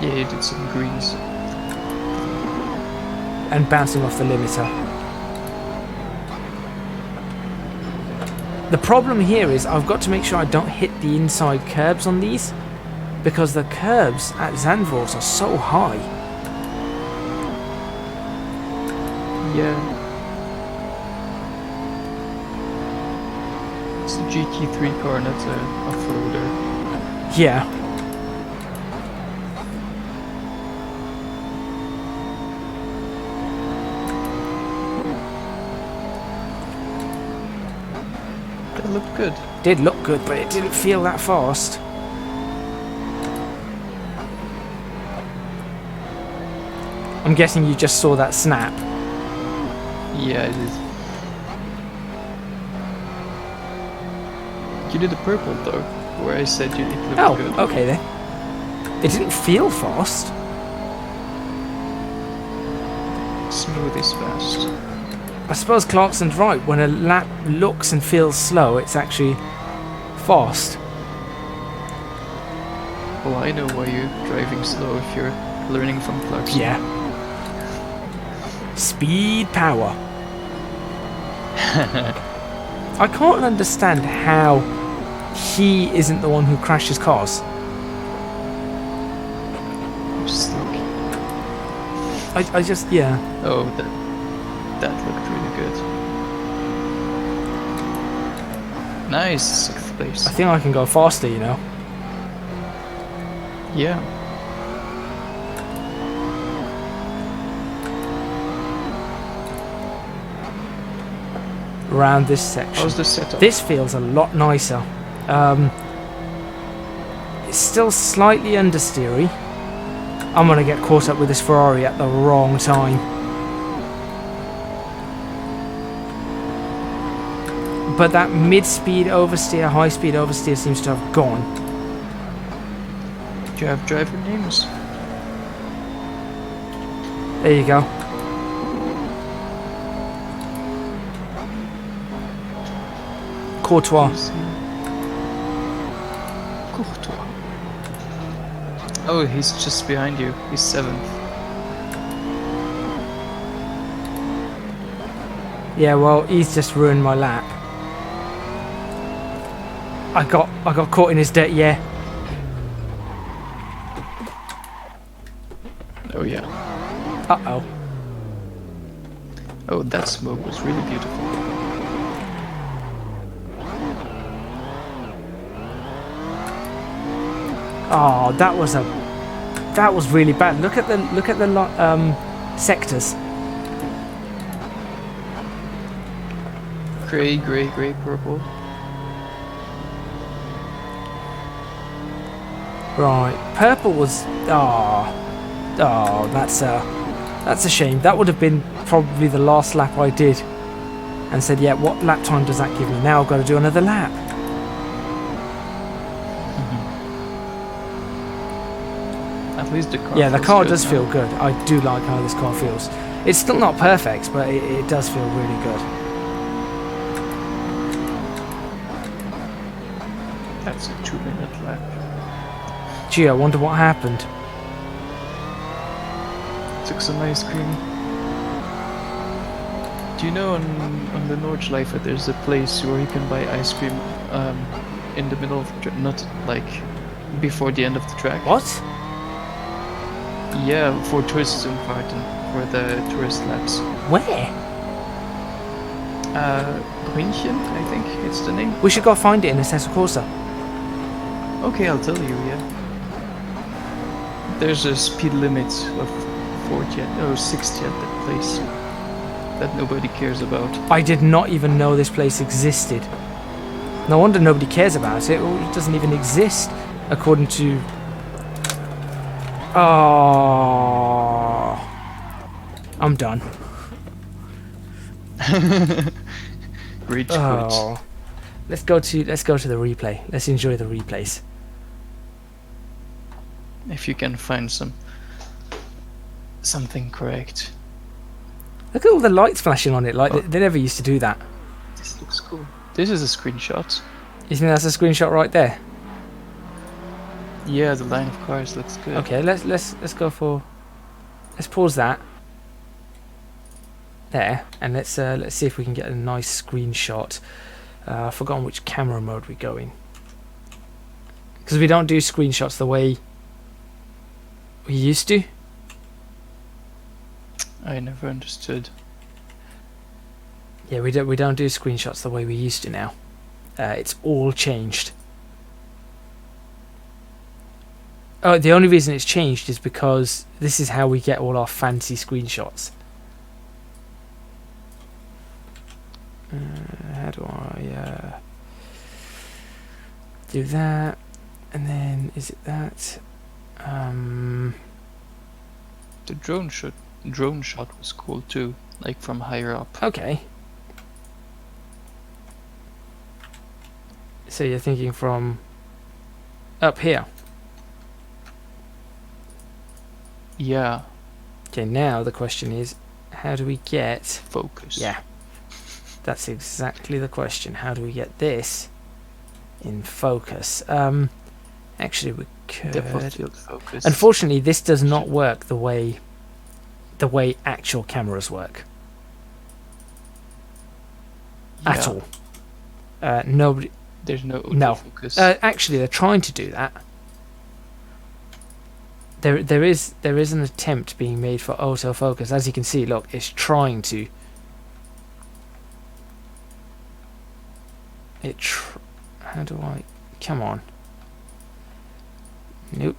Yeah, you did some greens. And bouncing off the limiter. The problem here is I've got to make sure I don't hit the inside curbs on these, because the curbs at Zandvoort are so high. Yeah. It's a GT3 car, not a off-roader. Yeah. That looked good. Did look good, but it didn't feel that fast. I'm guessing you just saw that snap. Yeah, it is. You did the purple though, where I said it looked Oh, good. okay then. It didn't feel fast. Smooth is fast. I suppose Clarkson's right. When a lap looks and feels slow, it's actually fast. Well, I know why you're driving slow if you're learning from Clarkson. Yeah. Speed power. I can't understand how he isn't the one who crashes cars. Just lucky. I just, yeah. Oh, that looked really good. Nice, 6th place. I think I can go faster, you know. Yeah. Around this section. How's the setup? This feels a lot nicer. It's still slightly understeery. I'm gonna get caught up with this Ferrari at the wrong time. But that mid-speed oversteer, high-speed oversteer seems to have gone. Do you have driver names? There you go. Courtois. Courtois. Oh, he's just behind you. He's 7th. Yeah, well, he's just ruined my lap. I got caught in his dirt, yeah. Oh yeah. Uh-oh. Oh, that smoke was really beautiful. Oh, that was really bad. Look at the sectors. Gray, gray, gray, purple. Right, purple was that's a shame. That would have been probably the last lap I did, and said, yeah, what lap time does that give me? Now I've got to do another lap. At least the car. Yeah, the feels car good does now. feel good. I do like how this car feels. It's still not perfect, but it does feel really good. That's a 2-minute lap. Gee, I wonder what happened. Took some ice cream. Do you know on the Nordschleife there's a place where you can buy ice cream in the middle of the not like before the end of the track? What? Yeah, for Touristenfahrten, for the tourist laps. Where? Brünchen, I think it's the name. We should go find it in Assetto Corsa. Okay, I'll tell you, yeah. There's a speed limit of 60 at that place that nobody cares about. I did not even know this place existed. No wonder nobody cares about it. It doesn't even exist, according to... Oh, I'm done. Rage quit. Oh, let's go to the replay. Let's enjoy the replays. If you can find something correct. Look at all the lights flashing on it. Like they never used to do that. This looks cool. This is a screenshot. You think that's a screenshot right there? Yeah, the line of cars looks good. Okay, let's go for. Let's pause that. There, and let's see if we can get a nice screenshot. I've forgotten which camera mode we go in, because we don't do screenshots the way we used to. I never understood. Yeah, we don't do screenshots the way we used to now. It's all changed. Oh, the only reason it's changed is because this is how we get all our fancy screenshots. How do I do that? And then is it that? The drone shot was cool too, like from higher up. Okay. So you're thinking from up here. Yeah. Okay, now the question is, how do we get... Focus. Yeah. That's exactly the question. How do we get this in focus? Actually, we could... Depth of field focus. Unfortunately, this does not work the way actual cameras work. At Yeah. all. Nobody... There's no No. autofocus. Actually, they're trying to do that. There is an attempt being made for autofocus. As you can see, look, it's trying to. How do I? Come on. Nope.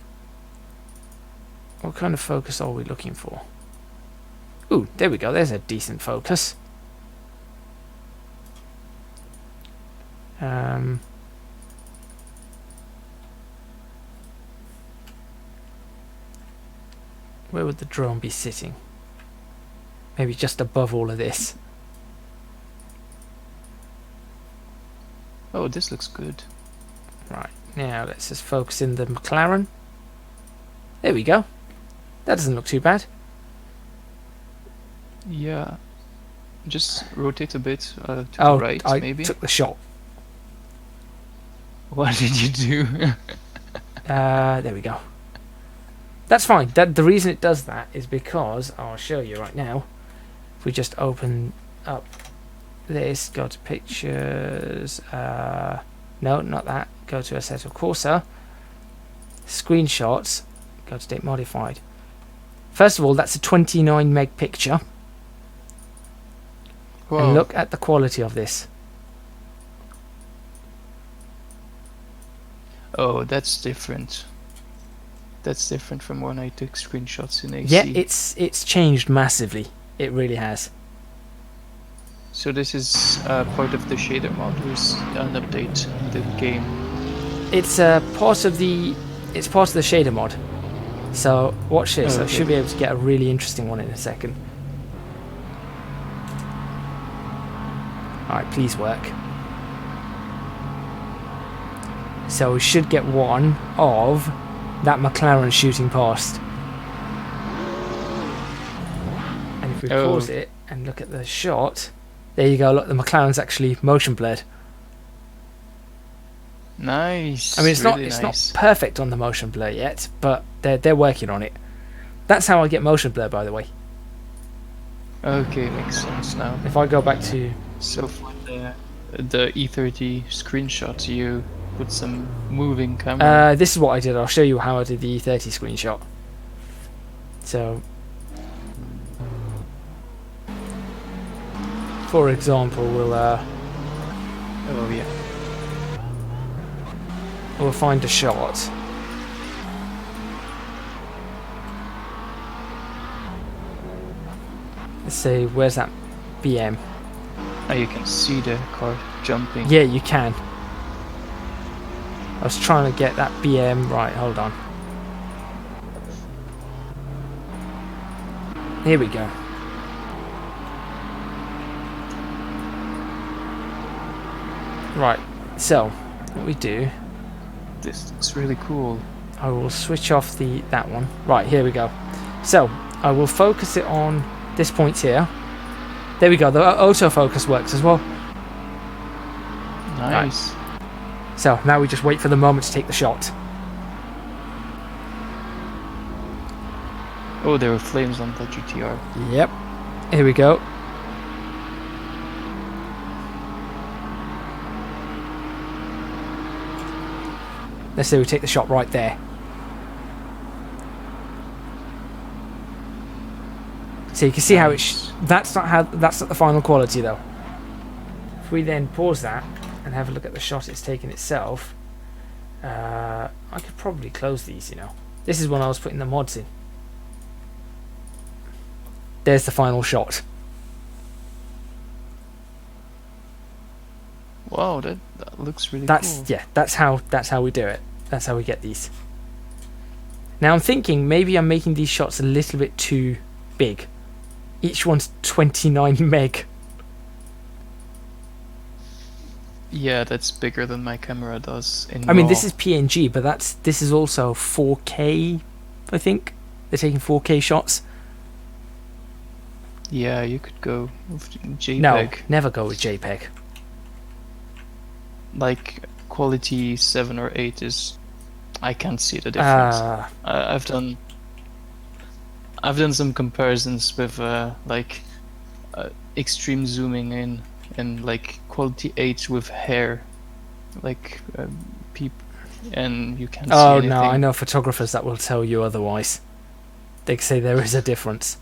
What kind of focus are we looking for? Ooh, there we go. There's a decent focus. Where would the drone be sitting? Maybe just above all of this. Oh, this looks good. Right, now let's just focus in the McLaren. There we go. That doesn't look too bad. Yeah. Just rotate a bit to Oh, the right, I maybe. took the shot. What did you do? There we go. That's fine. The reason it does that is because, I'll show you right now. If we just open up this, go to pictures, no, not that, go to Assetto Corsa, screenshots, go to date modified. First of all, that's a 29 meg picture. And Whoa. look at the quality of this. Oh, that's different. That's different from when I took screenshots in Yeah, AC. it's changed massively. It really has. So this is part of the shader mod, or is an update in the game? It's part of the shader mod. So watch this. Oh, I okay. should be able to get a really interesting one in a second. Alright, please work. So we should get one of that McLaren shooting past. And if we pause it and look at the shot, there you go. Look, the McLaren's actually motion blurred. Nice. I mean, it's really not nice. perfect on the motion blur yet, but they're working on it. That's how I get motion blur, by the way. Okay, makes sense now. If I go back to So for the E30 screenshot, you put some moving camera. this is what I did. I'll show you how I did the E30 screenshot. So, for example, Oh yeah. we'll find a shot. Let's say, where's that BM? Now you can see the car jumping. Yeah, you can. I was trying to get that BM right. Hold on. Here we go. Right. So, what we do, This looks really cool. I will switch off that one. Right, here we go. So, I will focus it on this point here. There we go. The autofocus works as well. Nice. So now we just wait for the moment to take the shot. Oh, there were flames on the GTR. Yep. Here we go. Let's say we take the shot right there. So you can see how that's not the final quality though. If we then pause that and have a look at the shot it's taken itself, I could probably close these, you know. This is when I was putting the mods in. There's the final shot. Wow, that looks really cool. Yeah, that's how we do it. That's how we get these. Now I'm thinking maybe I'm making these shots a little bit too big. Each one's 29 meg. Yeah, that's bigger than my camera does. I mean, this is PNG, but this is also 4K, I think. They're taking 4K shots. Yeah, you could go with JPEG. No, never go with JPEG. Like quality 7 or 8 is... I can't see the difference. I've done some comparisons with extreme zooming in and like quality 8 with hair, like peep, and you can't see anything. Oh no, I know photographers that will tell you otherwise. They say there is a difference.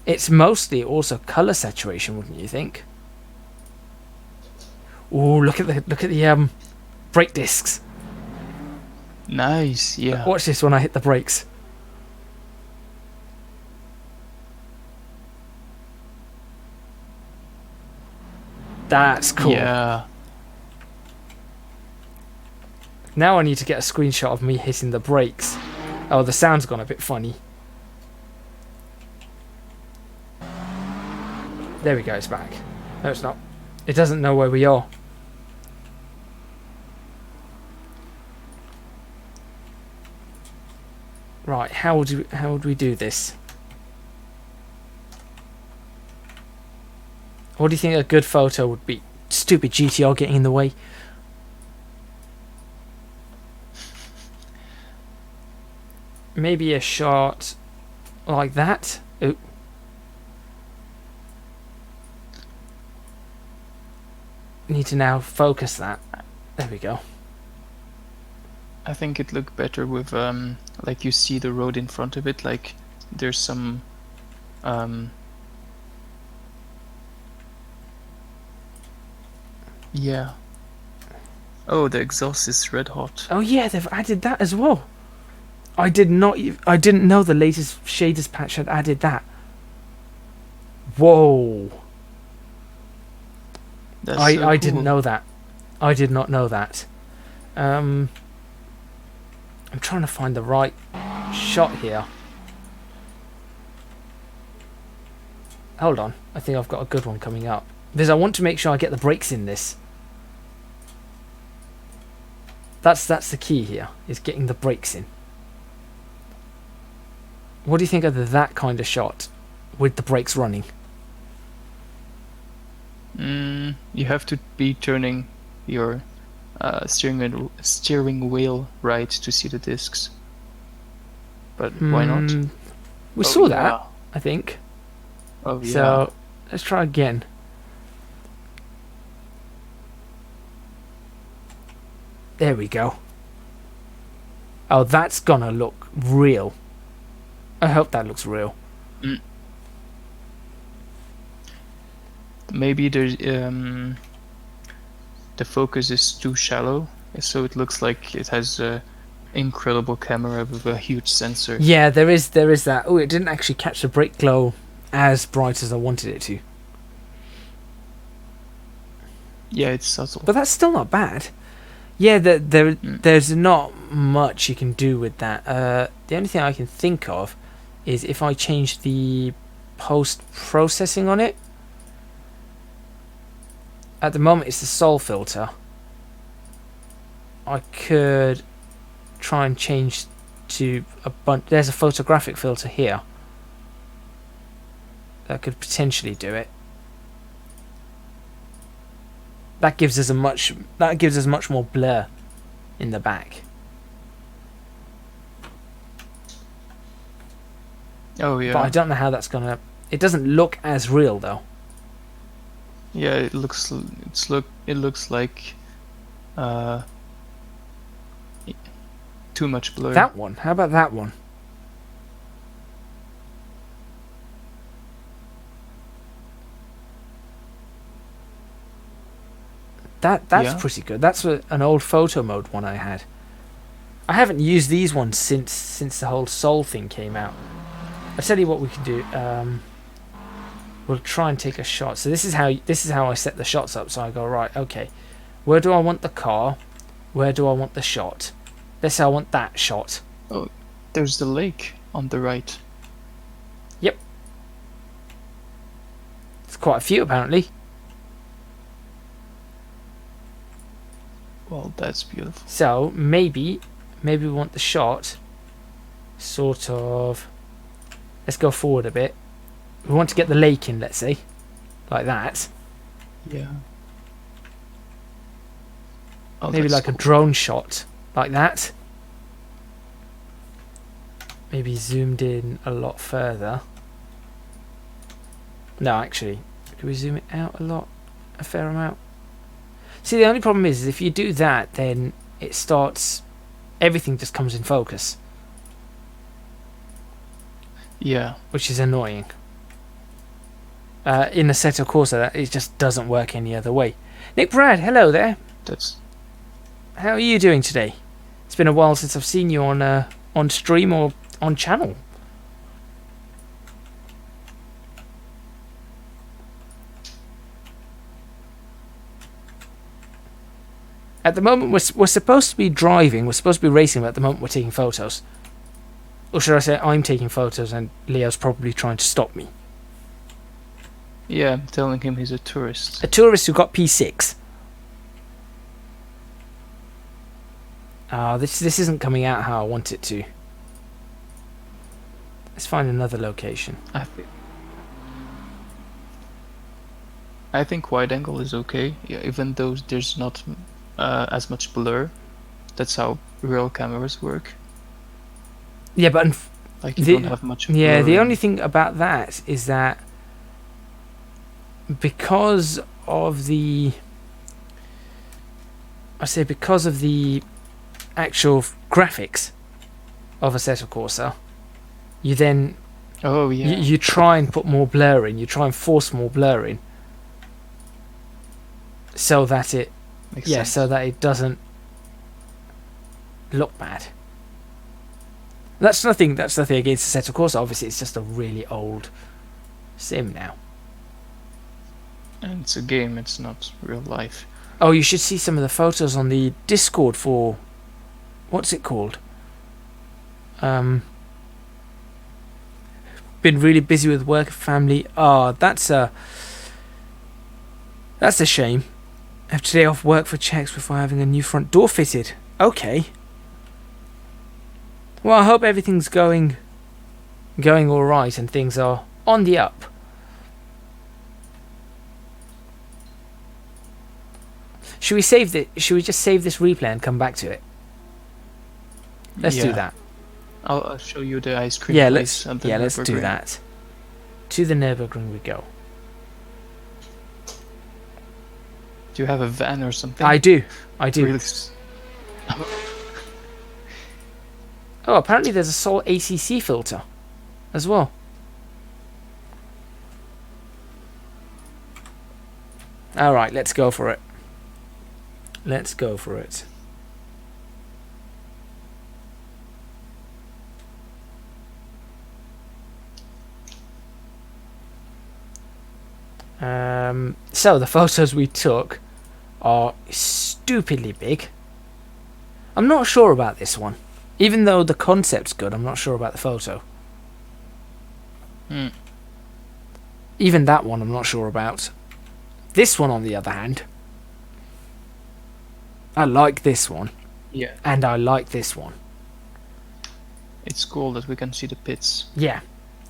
It's mostly also color saturation, wouldn't you think? Oh, look at the brake discs. Nice, yeah. Watch this when I hit the brakes. That's cool. Yeah. Now I need to get a screenshot of me hitting the brakes. Oh, the sound's gone a bit funny. There we go, it's back. No, it's not. It doesn't know where we are. Right, how would we do this? What do you think a good photo would be? Stupid GTR getting in the way. Maybe a shot like that. Ooh. Need to now focus that. There we go. I think it looked better with like you see the road in front of it, like there's some Yeah. Oh, the exhaust is red hot. Oh yeah, they've added that as well. I didn't know the latest shaders patch had added that. Whoa. That's so I cool. didn't know that. I did not know that. I'm trying to find the right shot here. Hold on. I think I've got a good one coming up. Because I want to make sure I get the brakes in this. That's the key here, is getting the brakes in. What do you think of that kind of shot with the brakes running? You have to be turning your steering wheel right to see the discs. But why not? We Oh, saw yeah. that, I think. Oh yeah. So let's try again. There we go. Oh, that's gonna look real. I hope that looks real. Maybe there's the focus is too shallow, so it looks like it has a incredible camera with a huge sensor. Yeah, there is that. Oh, it didn't actually catch the brake glow as bright as I wanted it to. Yeah, it's subtle. But that's still not bad. Yeah, there's not much you can do with that. The only thing I can think of is if I change the post-processing on it. At the moment, it's the sol filter. I could try and change to a bunch. There's a photographic filter here. That could potentially do it. That gives us much more blur in the back. Oh yeah. But I don't know how that's gonna. It doesn't look as real though. Yeah, it looks like too much blur. That one. How about that one? That's Yeah. pretty good. That's an old photo mode one I had. I haven't used these ones since the whole Soul thing came out. I'll tell you what we can do. We'll try and take a shot. So this is how I set the shots up. So I go, right, okay, where do I want the car? Where do I want the shot? Let's say I want that shot. Oh, there's the lake on the right. Yep. It's quite a few apparently. Well, that's beautiful. So maybe we want the shot sort of. Let's go forward a bit. We want to get the lake in, let's say, like that. Yeah. Oh, Maybe that's like a cool. drone shot, like that. Maybe zoomed in a lot further. No, actually, do we zoom it out a fair amount? See, the only problem is if you do that, then it starts. Everything just comes in focus, Yeah. which is annoying. In Assetto Corsa, it just doesn't work any other way. Nick Brad, hello there. That's. How are you doing today? It's been a while since I've seen you on stream or on channel. At the moment, we're supposed to be driving. We're supposed to be racing, but at the moment we're taking photos. Or should I say, I'm taking photos, and Leo's probably trying to stop me. Yeah, I'm telling him he's a tourist. A tourist who got P6. This isn't coming out how I want it to. Let's find another location. I think wide angle is okay. Yeah, even though there's not as much blur. That's how real cameras work. Yeah, but Like you don't have much. yeah, the blur. only thing about that is that because of the actual graphics of Assetto Corsa, you then Oh yeah. you try and put more blur in. You try and force more blur in. so that it Makes yeah, sense. so that it doesn't look bad. That's nothing against Assetto Corsa. Obviously, it's just a really old sim now. And it's a game, it's not real life. Oh, you should see some of the photos on the Discord for what's it called? Been really busy with work and family. Oh, that's a shame. Have today off work for checks before having a new front door fitted. Okay. Well, I hope everything's going all right and things are on the up. Should we save it? Should we just save this replay and come back to it? Let's do that. I'll show you the ice cream Yeah, place. let's do that. To the Nürburgring we go. Do you have a van or something? I do. Really? Oh, apparently there's a Sol ACC filter as well. All right, let's go for it. Let's go for it. So the photos we took are stupidly big. I'm not sure about this one. Even though the concept's good, I'm not sure about the photo. Even that one I'm not sure about. This one, on the other hand, I like this one. Yeah. And I like this one. It's cool that we can see the pits. Yeah.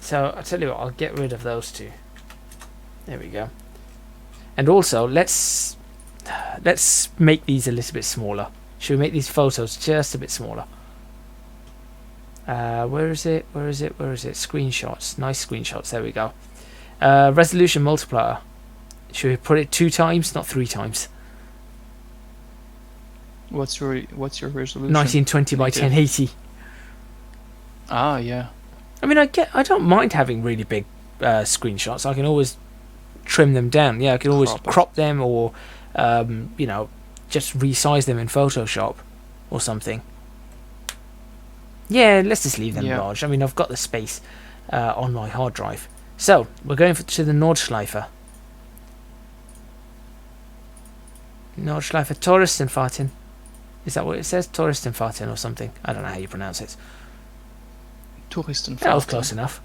So, I'll tell you what, I'll get rid of those two. There we go. And also, let's make these a little bit smaller. Should we make these photos just a bit smaller? Where is it? Screenshots. Nice screenshots. There we go. Resolution multiplier. Should we put it 2 times, not 3 times? What's your resolution? 1920 by 1080. Ah, yeah. I mean, I don't mind having really big screenshots. I can always trim them down. Yeah, I can always crop them or, just resize them in Photoshop or something. Yeah, let's just leave them large. I mean, I've got the space on my hard drive. So, we're going to the Nordschleife. Nordschleife Touristenfahrten. Is that what it says? Touristenfahrten or something. I don't know how you pronounce it. Touristenfahrten. That was close enough.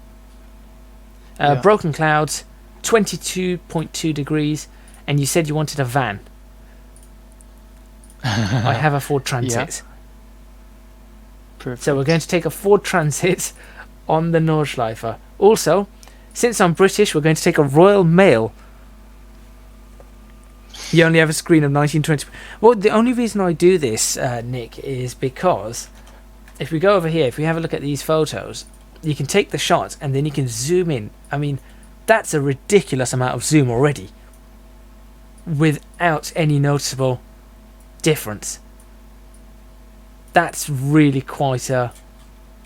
Broken clouds, 22.2 degrees, and you said you wanted a van. I have a Ford Transit. Perfect. So we're going to take a Ford Transit on the Nordschleife. Also, since I'm British, we're going to take a Royal Mail. You only have a screen of 1920. Well, the only reason I do this, Nick, is because if we go over here, if we have a look at these photos, you can take the shots and then you can zoom in. I mean, that's a ridiculous amount of zoom already without any noticeable difference. That's really quite a...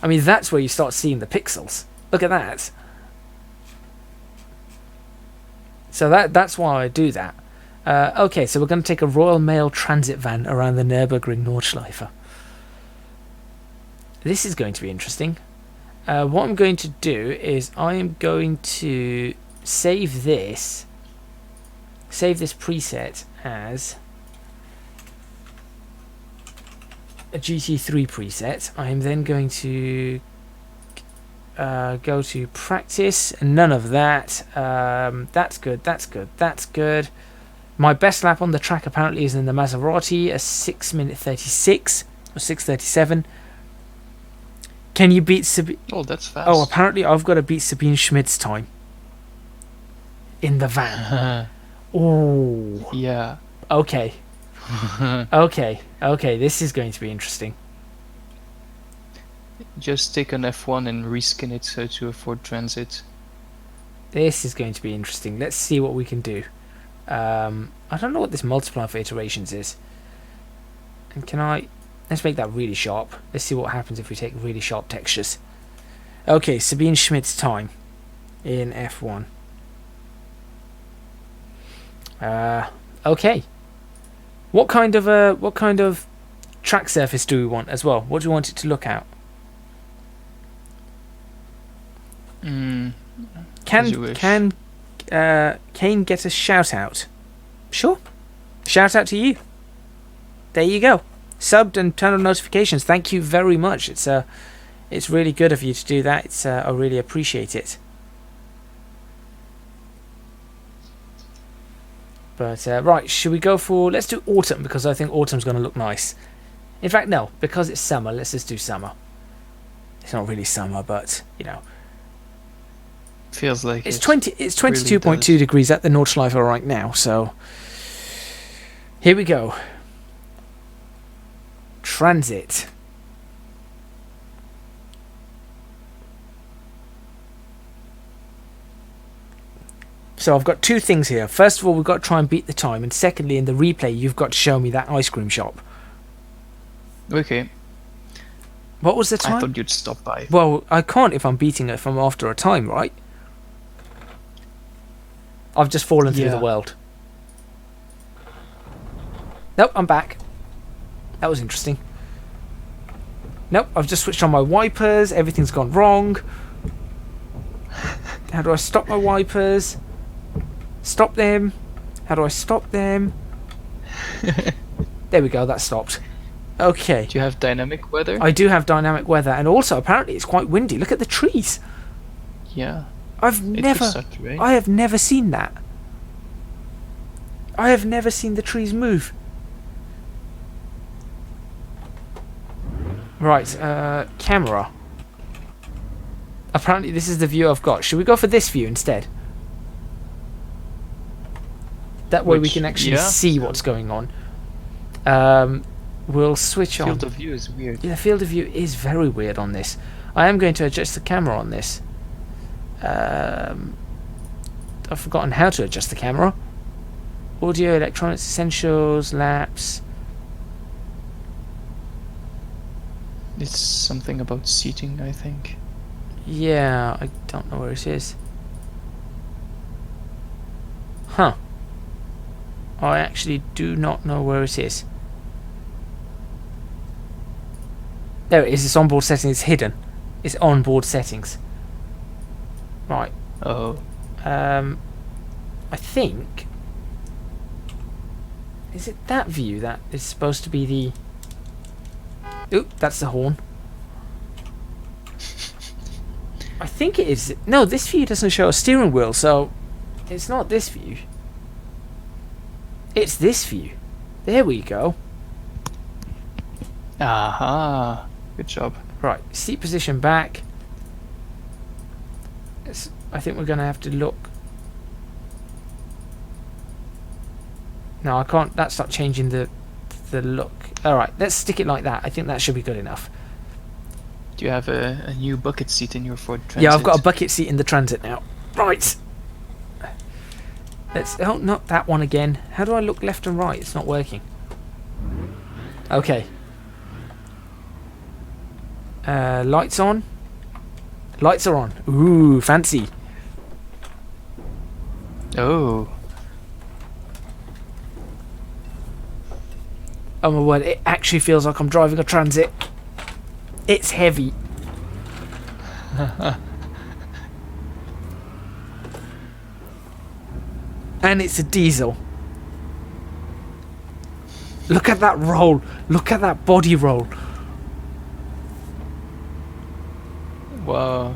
I mean, that's where you start seeing the pixels. Look at that. So that's why I do that. Okay, so we're going to take a Royal Mail transit van around the Nürburgring Nordschleife. This is going to be interesting. What I'm going to do is I am going to save this preset as a GT3 preset. I am then going to go to practice. None of that. That's good. My best lap on the track apparently is in the Maserati, a 6:36 or 6:37. Can you beat Sabine? Oh, that's fast. Oh, apparently I've got to beat Sabine Schmidt's time in the van. Oh. Yeah. Okay. Okay. This is going to be interesting. Just take an F1 and reskin it to a Ford Transit. This is going to be interesting. Let's see what we can do. I don't know what this multiplier for iterations is. And let's make that really sharp. Let's see what happens if we take really sharp textures. Okay, Sabine Schmidt's time in F1. Okay. What kind of track surface do we want as well? What do you want it to look at? As you wish. Can Kane get a shout out? Sure. Shout out to you. There you go. Subbed and turn on notifications. Thank you very much. It's really good of you to do that. I really appreciate it. But right, should we go for? Let's do autumn because I think autumn's going to look nice. In fact, no, because it's summer. Let's just do summer. It's not really summer, but you know. Feels like it's 22.2 really degrees at the Nordschleife right now. So here we go. Transit. So I've got two things here. First of all, we've got to try and beat the time, and secondly, in the replay, you've got to show me that ice cream shop. Okay. What was the time? I thought you'd stop by. Well, I can't if I'm beating it from after a time, right? I've just fallen through the world. Nope, I'm back. That was interesting. Nope, I've just switched on my wipers. Everything's gone wrong. How do I stop my wipers? Stop them. How do I stop them? There we go, that stopped. Okay. Do you have dynamic weather? I do have dynamic weather, and also apparently it's quite windy. Look at the trees. Yeah. I have never seen that. I have never seen the trees move. Right, camera. Apparently this is the view I've got. Should we go for this view instead? That way we can actually see what's going on. We'll switch on. Field of view is weird. Yeah, field of view is very weird on this. I am going to adjust the camera on this. I've forgotten how to adjust the camera. Audio, electronics, essentials, laps. It's something about seating, I think. Yeah, I don't know where it is. Huh. I actually do not know where it is. There it is. It's onboard settings. It's hidden. It's onboard settings. Right. Oh. I think. Is it that view that is supposed to be the? Oop, that's the horn. I think it is. No, this view doesn't show a steering wheel, so it's not this view. It's this view. There we go. Aha. Good job. Right, seat position back. I think we're going to have to look. No, I can't. That's not changing the look. All right, let's stick it like that. I think that should be good enough. Do you have a new bucket seat in your Ford Transit? Yeah, I've got a bucket seat in the Transit now. Right. Let's. Oh, not that one again. How do I look left and right? It's not working. Okay. Lights on. Lights are on. Ooh, fancy. Oh. Oh my word, it actually feels like I'm driving a Transit. It's heavy. And it's a diesel. Look at that roll. Look at that body roll. Wow.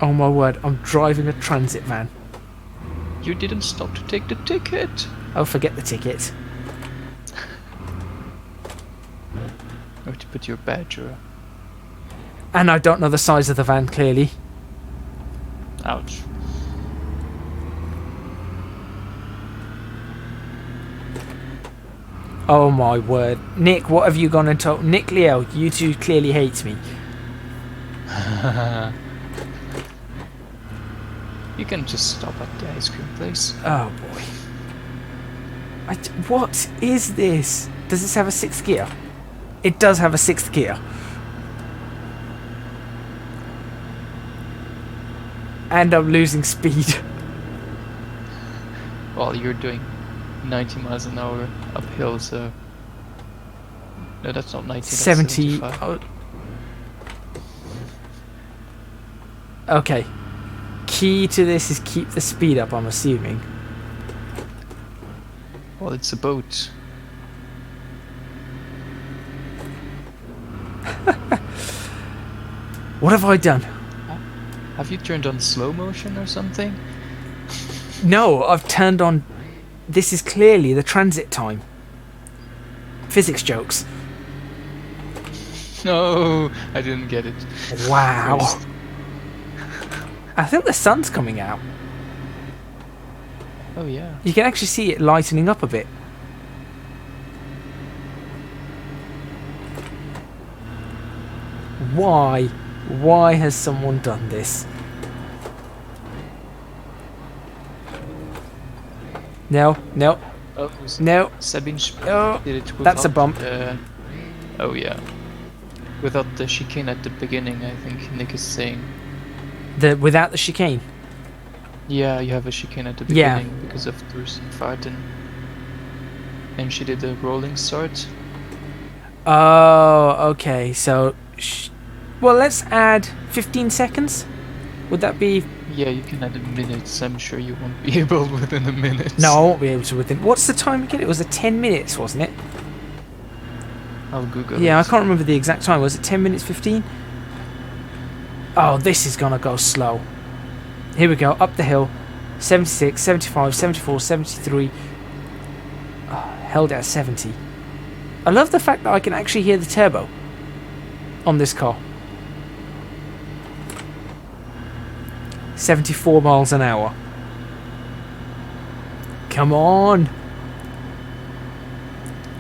Oh my word, I'm driving a Transit van. You didn't stop to take the ticket. Oh, forget the ticket. Or to put your badge or... And I don't know the size of the van, clearly. Ouch. Oh my word. Nick, what have you gone and told? Nick Leo, you two clearly hate me. You can just stop at the ice cream place. Oh boy. What is this? Does this have a 6th gear? It does have a 6th gear. And I'm losing speed. Well, you're doing 90 miles an hour uphill, so... No, that's not 90, that's 70. 75. Oh. Okay. Key to this is keep the speed up, I'm assuming. Well, it's a boat. What have I done? Have you turned on slow motion or something? No, I've turned on... This is clearly the transit time. Physics jokes. No, I didn't get it. Wow. First. I think the sun's coming out. Oh yeah. You can actually see it lightening up a bit. Why? Why has someone done this? No, no, Oh, no. Sabine Oh, did it without, that's a bump. Oh yeah. Without the chicane at the beginning, I think Nick is saying. Without the chicane. Yeah, you have a chicane at the Yeah. beginning because of Dursenfahrten. And she did a rolling start. Oh, okay. So, well, let's add 15 seconds. Would that be? Yeah, you can add a minute. I'm sure you won't be able within a minute. No, I won't be able to within. What's the time again? It was 10 minutes, wasn't it? I'll Google Yeah, I it. can't remember the exact time. Was it 10 minutes 15? Oh, this is gonna go slow. Here we go, up the hill. 76, 75, 74, 73. Oh, held at 70. I love the fact that I can actually hear the turbo on this car. 74 miles an hour. Come on.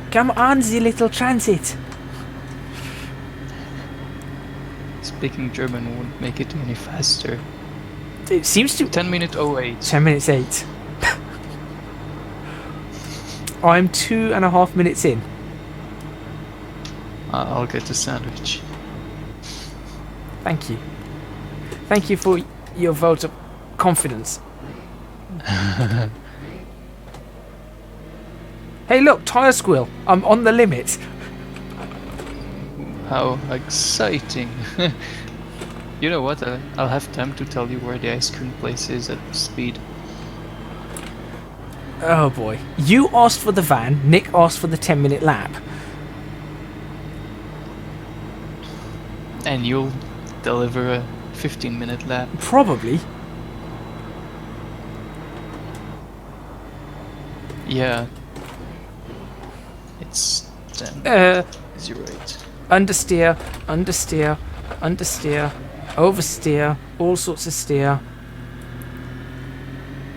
Come on, the little transit. Speaking German won't make it any faster. It seems to... 10 minute 08. 10 minutes 8. I'm 2.5 minutes in. I'll get a sandwich. Thank you. Thank you for your vote of confidence. Hey look, tyre squeal. I'm on the limit. How exciting. You know what? I'll have time to tell you where the ice cream place is at speed. Oh boy. You asked for the van, Nick asked for the 10-minute lap. And you'll deliver a 15-minute lap. Probably. Yeah. It's 10. 08. Understeer, understeer, understeer, oversteer, all sorts of steer.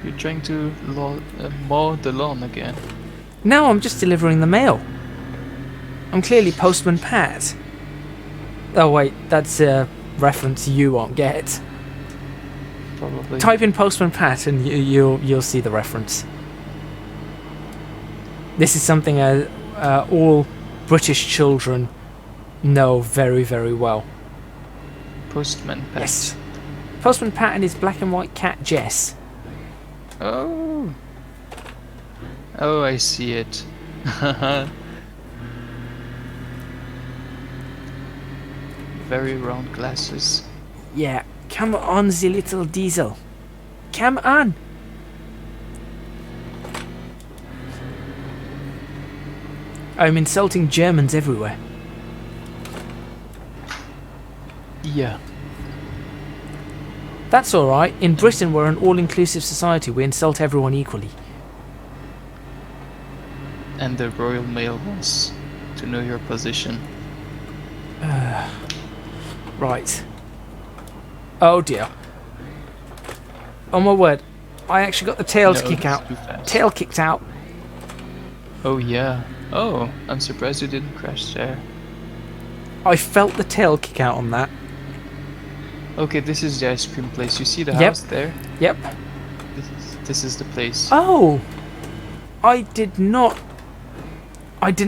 You're trying to mow the lawn again. No, I'm just delivering the mail. I'm clearly Postman Pat. Oh wait, that's a reference you won't get. Probably. Type in Postman Pat and you'll see the reference. This is something all British children know very, very well. Postman Pat. Yes. Postman Pat and his black and white cat Jess. Oh. Oh, I see it. Very round glasses. Yeah, come on, the little diesel. Come on. I'm insulting Germans everywhere. Yeah. That's alright. In Britain, we're an all-inclusive society. We insult everyone equally. And the Royal Mail wants to know your position. Right. Oh dear. Oh my word. I actually got the tail to No, kick that's out. too fast. Tail kicked out. Oh yeah. Oh, I'm surprised you didn't crash there. I felt the tail kick out on that. Okay, this is the ice cream place. You see the Yep. house there? Yep. This is the place. Oh! I didn't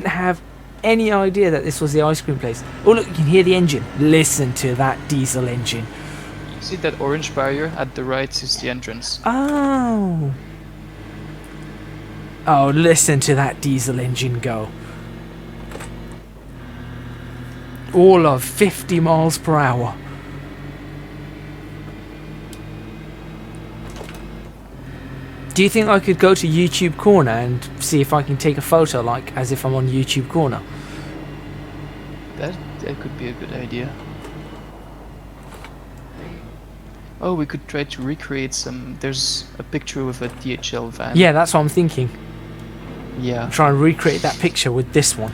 have any idea that this was the ice cream place. Oh look, you can hear the engine. Listen to that diesel engine. You see that orange barrier at the right is the entrance. Oh. Oh, listen to that diesel engine go. All of 50 miles per hour. Do you think I could go to YouTube Corner and see if I can take a photo like as if I'm on YouTube Corner? That could be a good idea. Oh, we could try to recreate some. There's a picture with a DHL van. Yeah, that's what I'm thinking. Yeah. Try and recreate that picture with this one.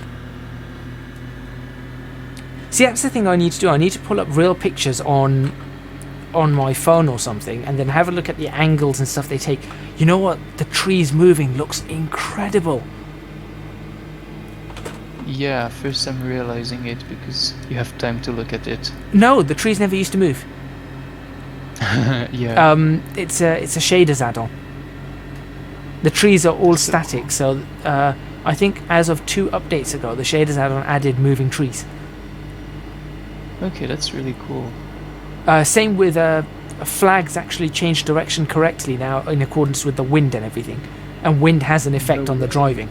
See, that's the thing I need to do. I need to pull up real pictures on my phone or something, and then have a look at the angles and stuff they take. You know what? The trees moving looks incredible. Yeah, first I'm realizing it because you have time to look at it. No, the trees never used to move. Yeah. It's a shaders add-on. The trees are all static, so I think as of 2 updates ago, the shaders add-on added moving trees. Okay, that's really cool. Same with flags actually change direction correctly now in accordance with the wind and everything, and wind has an effect on the driving.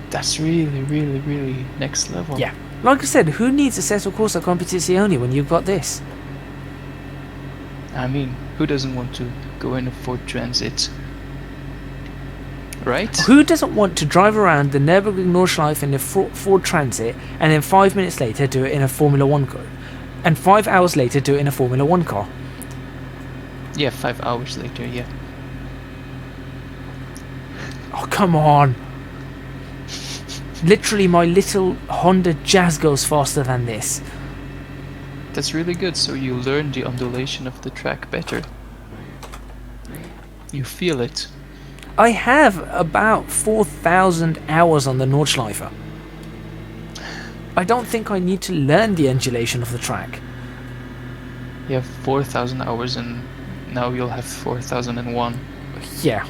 That's really, really, really next level. Yeah, like I said, who needs Assetto Corsa Competizione when you've got this? I mean, who doesn't want to go in a Ford Transit? Right? Who doesn't want to drive around the Nürburgring Nordschleife in a Ford Transit and then 5 minutes later do it in a Formula 1 car? And 5 hours later do it in a Formula 1 car? Yeah, 5 hours later, yeah. Oh, come on. Literally, my little Honda Jazz goes faster than this. That's really good, so you learn the undulation of the track better. You feel it. I have about 4,000 hours on the Nordschleife. I don't think I need to learn the undulation of the track. You have 4,000 hours and now you'll have 4,001. Yeah.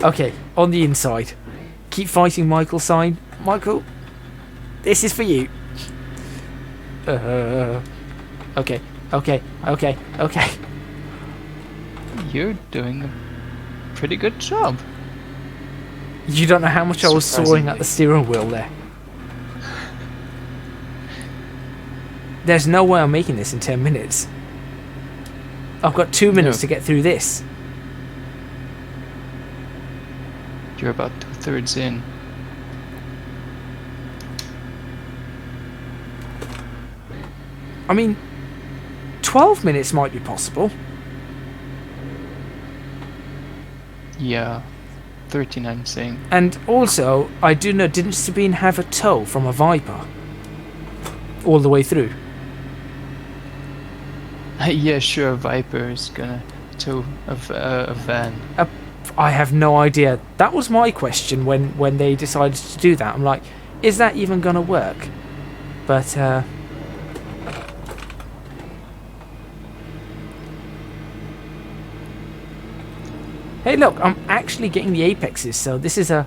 Okay, on the inside. Keep fighting Michael sign. Michael, this is for you. Okay. You're doing a pretty good job. You don't know how much I was sawing at the steering wheel there. There's no way I'm making this in 10 minutes. I've got 2 minutes to get through this. You're about 2/3 in. I mean, 12 minutes might be possible. Yeah, 13 I'm saying. And also, I do know, didn't Sabine have a tow from a Viper? All the way through? Yeah, sure, Viper is gonna tow a van. I have no idea. That was my question when they decided to do that. I'm like, is that even gonna work? But, hey, look, I'm actually getting the apexes, so this is a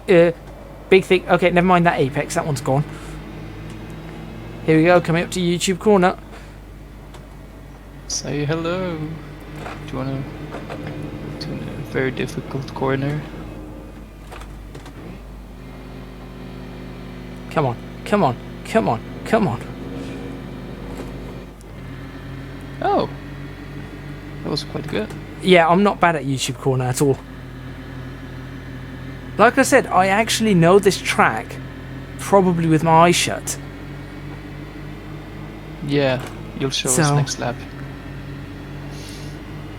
big thing. Okay, never mind that apex, that one's gone. Here we go, coming up to YouTube Corner. Say hello. Do you wanna go to a very difficult corner? Come on, come on, come on, come on. Oh, that was quite good. Yeah, I'm not bad at YouTube Corner at all. Like I said, I actually know this track probably with my eyes shut. Yeah, you'll show us So- next lap.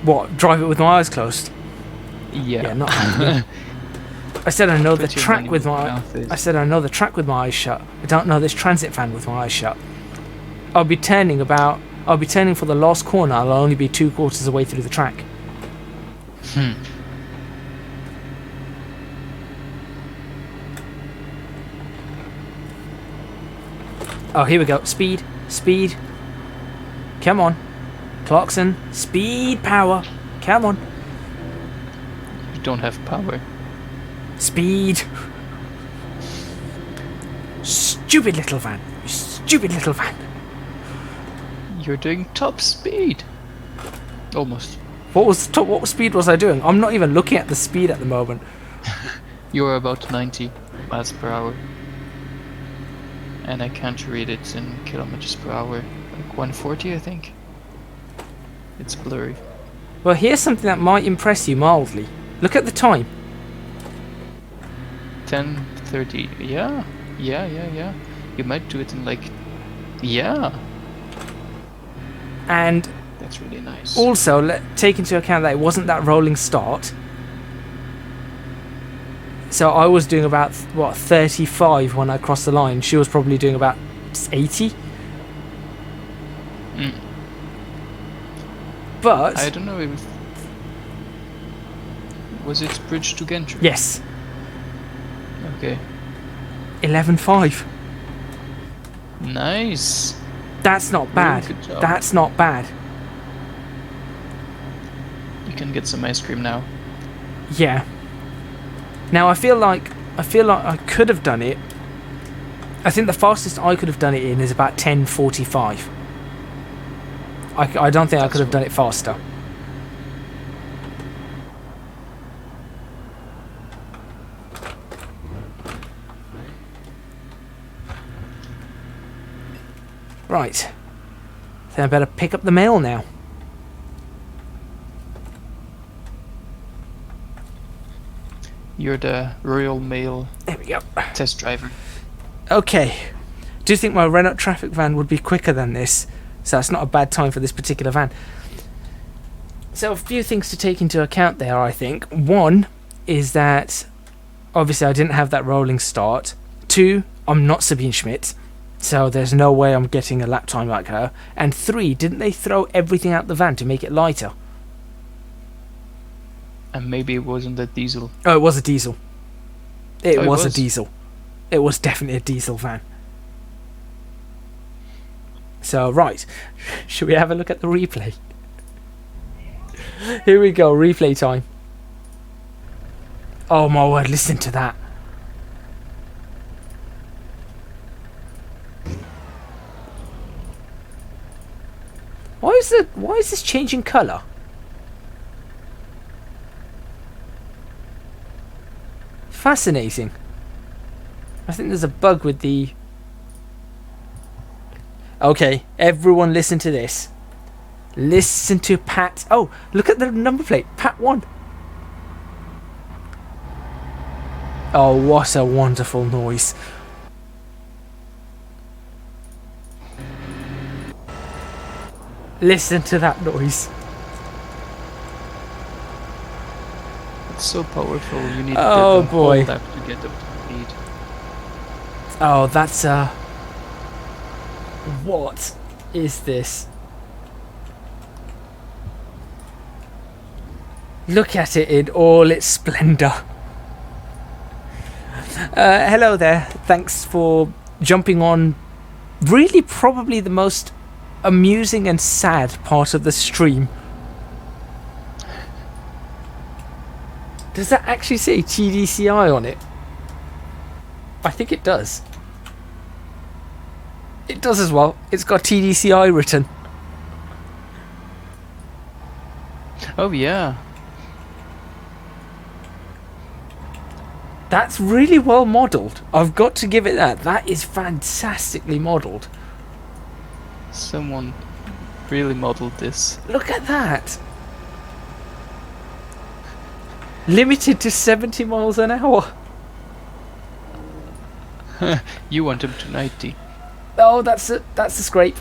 What, drive it with my eyes closed? Yeah. Yeah, not happening. I said I know the Put your track money with where your my... mouth is. I said I know the track with my eyes shut. I don't know this transit van with my eyes shut. I'll be turning for the last corner. I'll only be 2/4 away through the track. Oh, here we go. Speed. Speed. Come on. Clarkson. Speed power. Come on. You don't have power. Speed. Stupid little van. Stupid little van. You're doing top speed. Almost. What speed was I doing? I'm not even looking at the speed at the moment. You're about 90 miles per hour. And I can't read it in kilometers per hour. Like 140, I think. It's blurry. Well, here's something that might impress you mildly. Look at the time. 10:30. Yeah. You might do it in like... Yeah. And That's really nice. also, take into account that it wasn't that rolling start. So I was doing about, 35 when I crossed the line. She was probably doing about 80. Mm. But... I don't know if... Was it bridge to Gantry? Yes. Okay. 11.5. Nice. That's not bad. Really good job. That's not bad. You can get some ice cream now. Yeah. Now I feel like I could have done it. I think the fastest I could have done it in is about 10:45. I don't think I could have done it faster. Right. Then I better pick up the mail now. You're the Royal Mail There we go. test driver. Okay. Do you think my Renault traffic van would be quicker than this? So that's not a bad time for this particular van. So a few things to take into account there, I think. One is that obviously I didn't have that rolling start. Two, I'm not Sabine Schmidt, so there's no way I'm getting a lap time like her. And three, didn't they throw everything out the van to make it lighter? And maybe it wasn't a diesel. Oh, it was a diesel. It Oh, it was a was? diesel. It was definitely a diesel van. So, right. Should we have a look at the replay? Here we go, replay time. Oh my word, listen to that. Why is this changing colour? Fascinating. I think there's a bug with the... Okay, everyone listen to this. Listen to Pat... Oh, look at the number plate. Pat 1. Oh, what a wonderful noise. Listen to that noise. It's so powerful. You need Oh, the boy. whole lap to get up to speed. Oh, that's what is this? Look at it in all its splendour. Hello there. Thanks for jumping on really probably the most amusing and sad part of the stream. Does that actually say TDCI on it? I think it does. It does as well. It's got TDCI written. Oh yeah. That's really well modelled. I've got to give it that. That is fantastically modelled. Someone really modeled this. Look at that. Limited to 70 miles an hour. You want him to 90. Oh, that's a scrape.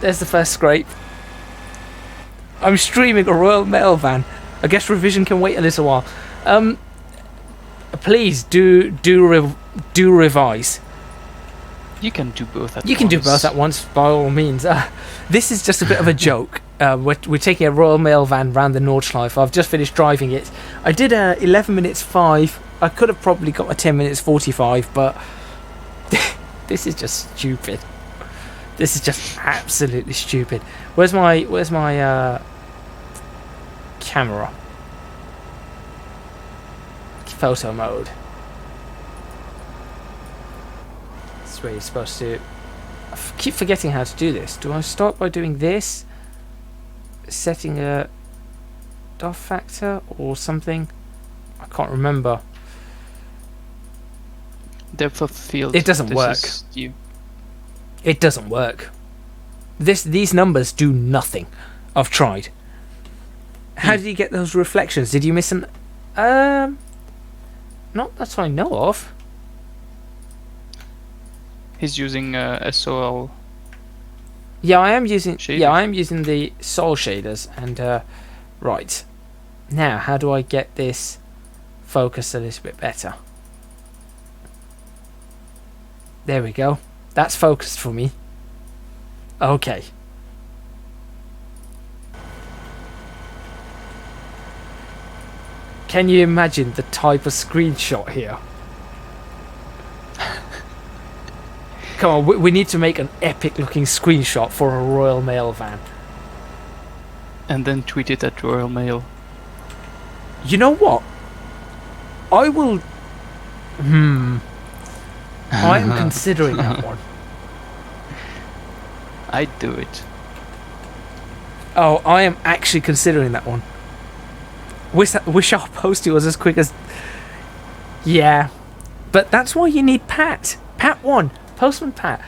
There's the first scrape. I'm streaming a Royal Mail van. I guess revision can wait a little while. Please do revise. You can do both at once. You can do both at once, by all means. This is just a bit of a joke. We're taking a Royal Mail van round the Nordschleife. I've just finished driving it. I did 11 minutes 5. I could have probably got a 10 minutes 45, but this is just stupid. This is just absolutely stupid. Where's my camera? Photo mode. That's where you're supposed to... keep forgetting how to do this. Do I start by doing this? Setting a dot factor or something? I can't remember. Depth of field. It doesn't This work. is you. It doesn't work. These numbers do nothing. I've tried. How did you get those reflections? Did you miss an... Not that I know of. He's using SOL. Yeah, I am using... Shaders. Yeah, I am using the Sol shaders. And, right. Now, how do I get this focused a little bit better? There we go. That's focused for me. Okay. Can you imagine the type of screenshot here? Come on, we need to make an epic looking screenshot for a Royal Mail van. And then tweet it at Royal Mail. You know what? I will... I am considering that one. I'd do it. Oh, I am actually considering that one. Wish our posting was as quick as... Yeah. But that's why you need Pat. Pat 1. Postman Pat.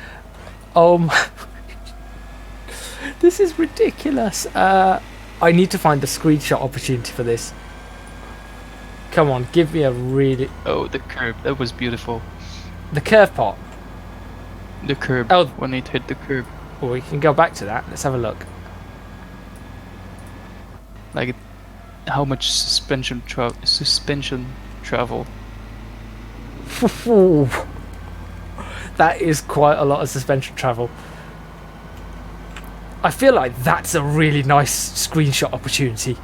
This is ridiculous. I need to find the screenshot opportunity for this. Come on, give me a really... Oh, the curb. That was beautiful. The curve part. The curb. Oh. When it hit the curb. Well, we can go back to that. Let's have a look. Like, how much suspension travel? That is quite a lot of suspension travel. I feel like that's a really nice screenshot opportunity.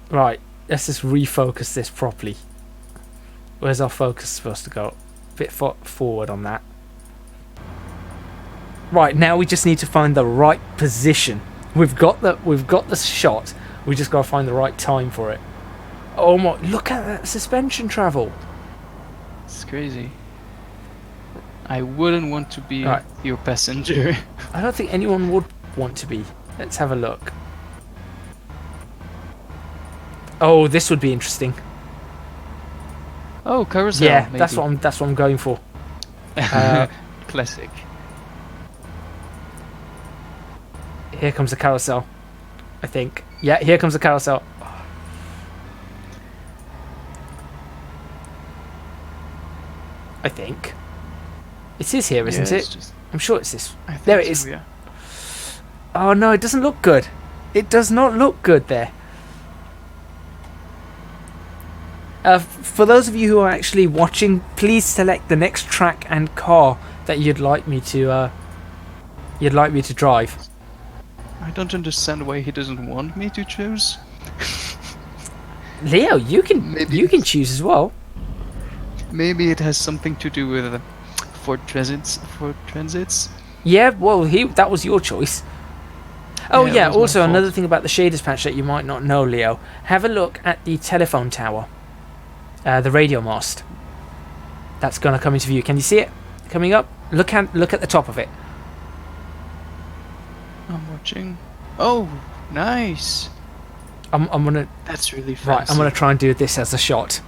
Right, let's just refocus this properly. Where's our focus supposed to go? A bit forward on that. Right, now we just need to find the right position. We've got the shot. We just got to find the right time for it. Oh my, look at that suspension travel. It's crazy. I wouldn't want to be Right. your passenger. I don't think anyone would want to be. Let's have a look. Oh, this would be interesting. Oh, carousel. Yeah, maybe. that's what I'm going for. Classic. Here comes the carousel, I think. Yeah, here comes the carousel. I think. It is here, isn't Yeah, it? it's just- I'm sure it's this. I think There it so, is. Yeah. Oh no, it doesn't look good. It does not look good there. For those of you who are actually watching, please select the next track and car that you'd like me to drive. I don't understand why he doesn't want me to choose. Leo, you can Maybe choose as well. Maybe it has something to do with Ford Transits. Yeah, well, that was your choice. Oh Yeah, yeah, it was my also fault. another thing about the shaders patch that you might not know, Leo. Have a look at the telephone tower. The radio mast. That's going to come into view. Can you see it coming up? Look at the top of it. I'm watching. Oh, nice. I'm gonna That's really fancy. right. I'm gonna try and do this as a shot.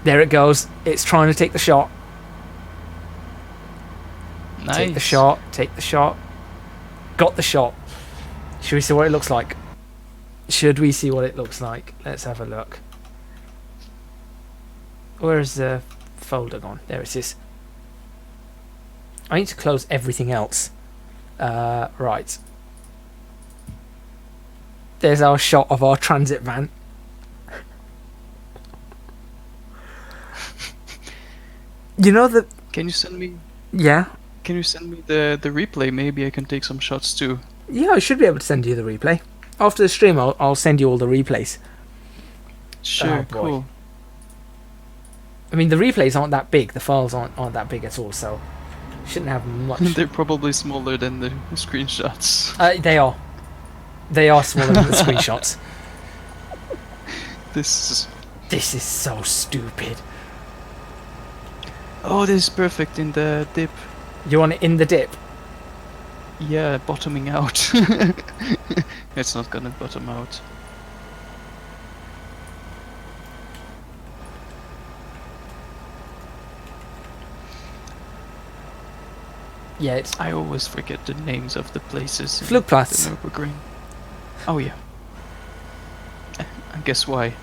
There it goes. It's trying to take the shot. Nice. Take the shot. Take the shot. Got the shot. Should we see what it looks like? Should we see what it looks like? Let's have a look. Where's the folder gone? There it is. I need to close everything else. Right. There's our shot of our transit van. You know the... Can you send me? Yeah? Can you send me the replay? Maybe I can take some shots too. Yeah, I should be able to send you the replay. After the stream, I'll send you all the replays. Sure, Oh, boy. cool. I mean, the replays aren't that big. The files aren't that big at all, so... Shouldn't have much... They're probably smaller than the screenshots. They are. They are smaller than the screenshots. This This is so stupid. Oh, this is perfect in the dip. You want it in the dip? Yeah, bottoming out. It's not gonna bottom out. Yeah, it's I always forget the names of the places in the Flugplatz. Nürburgring. Oh yeah. I guess why.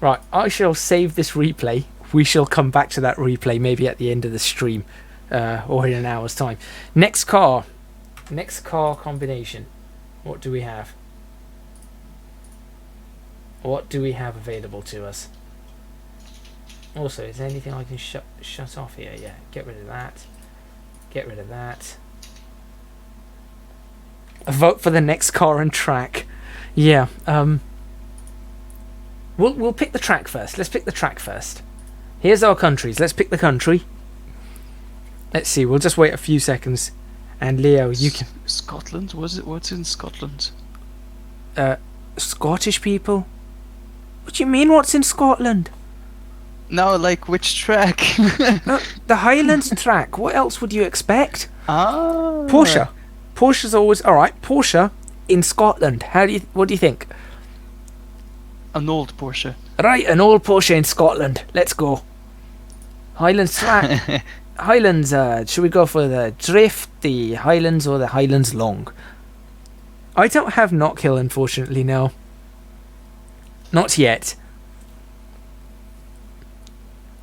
Right, I shall save this replay. We shall come back to that replay maybe at the end of the stream, or in an hour's time. Next car combination. What do we have? What do we have available to us? Also, is there anything I can shut off here? Yeah, get rid of that. Get rid of that. A vote for the next car and track. Yeah. We'll pick the track first. Let's pick the track first. Here's our countries. Let's pick the country. Let's see. We'll just wait a few seconds. And Leo, you can. Scotland? What's in Scotland? Scottish people. What do you mean? What's in Scotland? No, like which track? The Highlands track. What else would you expect? Ah. Porsche. Porsche's always all right. Porsche in Scotland. What do you think? An old Porsche. Right, an old Porsche in Scotland. Let's go. Highlands track. Highlands. Should we go for the drift, the Highlands, or the Highlands long? I don't have Knockhill, unfortunately. No. Not yet.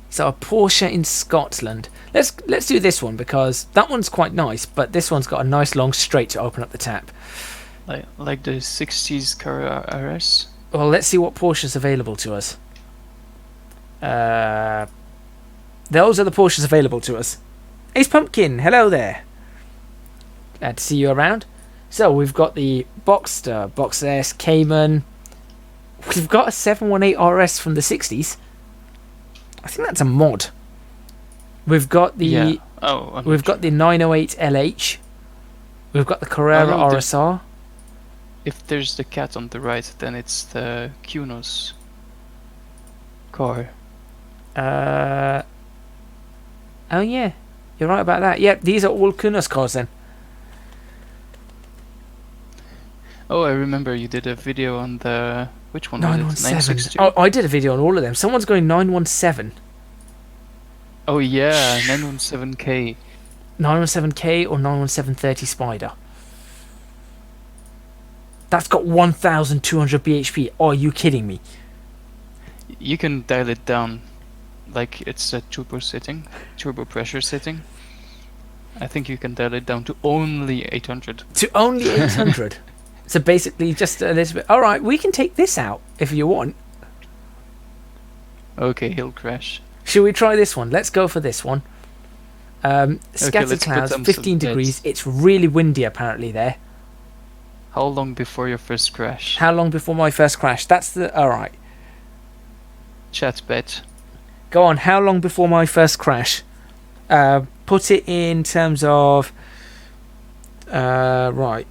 So a Porsche in Scotland. Let's do this one because that one's quite nice, but this one's got a nice long straight to open up the tap. Like the 60s car RS. Well, let's see what Porsche's available to us. Those are the Porsches available to us. Ace Pumpkin, hello there. Glad to see you around. So we've got the Boxster, Box S, Cayman. We've got a 718 RS from the 60s. I think that's a mod. We've got the we've got the 908 LH. We've got the Carrera RSR. If there's the cat on the right, then it's the Kunos car. Oh yeah, you're right about that. Yep, these are all Kunos cars then. Oh, I remember you did a video on the which one was it? 917. Oh, I did a video on all of them. Someone's going 917. Oh yeah, 917K. 917K or 91730 Spider. That's got 1,200 bhp. Oh, are you kidding me? You can dial it down, like it's a turbo pressure setting. I think you can dial it down to only 800. To only 800. So basically just a little bit. Alright, we can take this out if you want. Okay, he'll crash. Should we try this one? Let's go for this one. Scattered clouds, 15 degrees. It's really windy apparently there. How long before your first crash? How long before my first crash? That's the... Alright. Chat bet. Go on, how long before my first crash? Put it in terms of... right,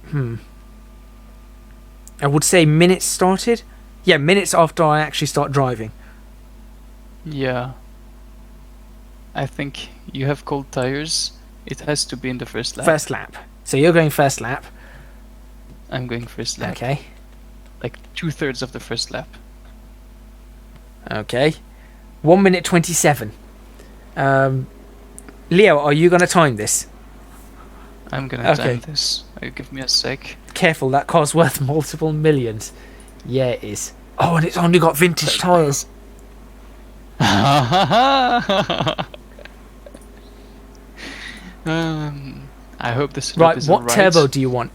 I would say minutes started. Yeah, minutes after I actually start driving. Yeah. I think you have cold tires. It has to be in the first lap. First lap. So you're going first lap. I'm going first lap. Okay. Like 2/3 of the first lap. Okay. 1 minute 27. Leo, are you going to time this? I'm gonna time this. Give me a sec. Careful, that car's worth multiple millions. Yeah, it is. Oh, and it's only got vintage tyres. I hope this right. is What turbo do you want?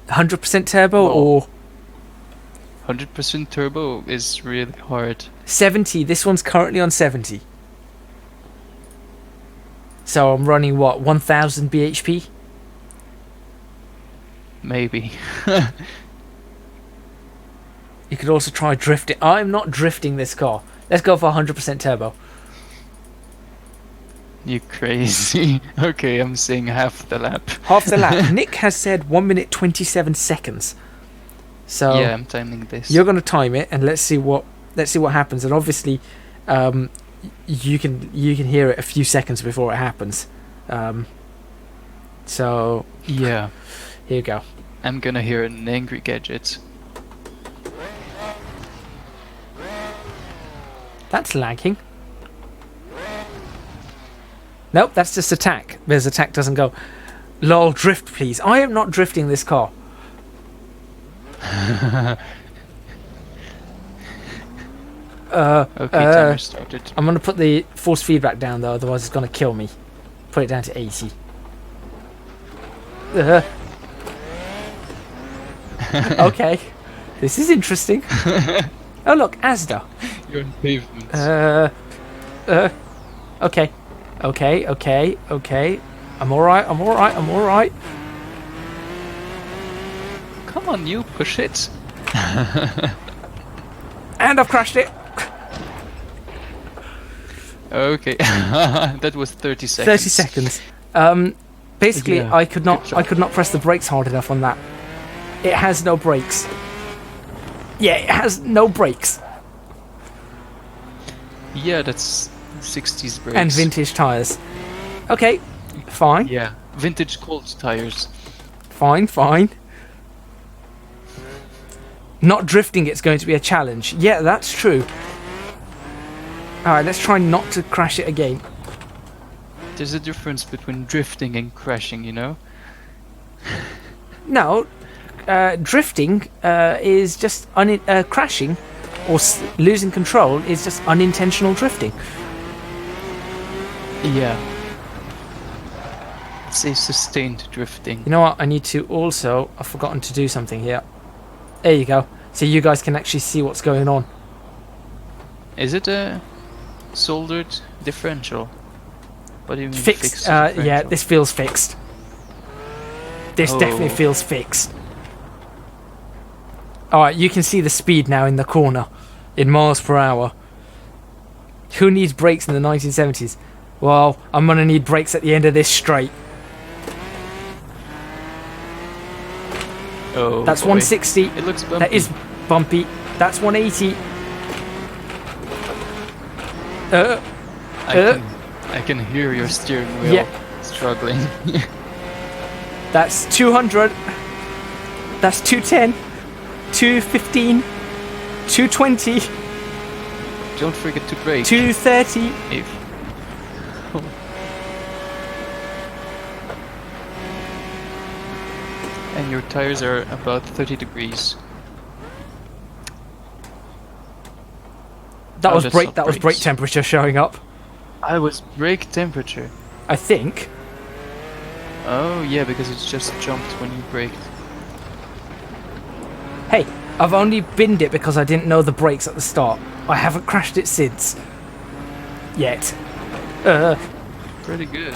100% turbo or 100% turbo is really hard. 70? This one's currently on 70. So I'm running what, 1000 bhp? Maybe. You could also try drifting. I'm not drifting this car. Let's go for 100% turbo. You crazy. Okay, I'm saying half the lap. Half the lap. Nick has said 1 minute 27 seconds. So yeah, I'm timing this. You're going to time it, and let's see what happens. And obviously, you can hear it a few seconds before it happens. So So Yeah. here you go. I'm gonna hear an angry gadget. That's lagging. Nope, that's just attack. Because attack doesn't go. Lol, drift please. I am not drifting this car. Okay, timer started. I'm going to put the force feedback down though, otherwise it's going to kill me. Put it down to 80. Okay. This is interesting. Oh look, Asda. You're on pavement. Okay. Okay. I'm alright. Come on, you push it. And I've crashed it. Okay, that was 30 seconds. 30 seconds. Basically, Yeah, I could good job. not press the brakes hard enough on that. It has no brakes. Yeah, it has no brakes. Yeah, that's 60s brakes. And vintage tires. Okay, fine. Yeah, vintage cold tires. Fine. Not drifting it's going to be a challenge. Yeah, that's true. Alright, let's try not to crash it again. There's a difference between drifting and crashing, you know? No, drifting is just crashing or losing control is just unintentional drifting. Yeah. It's a sustained drifting. You know what? I need to also... I've forgotten to do something here. There you go. So you guys can actually see what's going on. Is it a soldered differential? What do you mean Fixed. differential? Yeah, this feels fixed. This definitely Oh. feels fixed. Alright, you can see the speed now in the corner. In miles per hour. Who needs brakes in the 1970s? Well, I'm going to need brakes at the end of this straight. Oh, That's boy. 160. It looks bumpy. That is bumpy. That's 180. I can hear your steering wheel Yeah. struggling. That's 200. That's 210. 215. 220. Don't forget to brake. 230. If- And your tires are about 30 degrees. That Oh, was that's brake. not That was brake brakes. temperature showing up. I was brake temperature. I think. Oh yeah, because it's just jumped when you braked. Hey, I've only binned it because I didn't know the brakes at the start. I haven't crashed it since. Yet. Pretty good.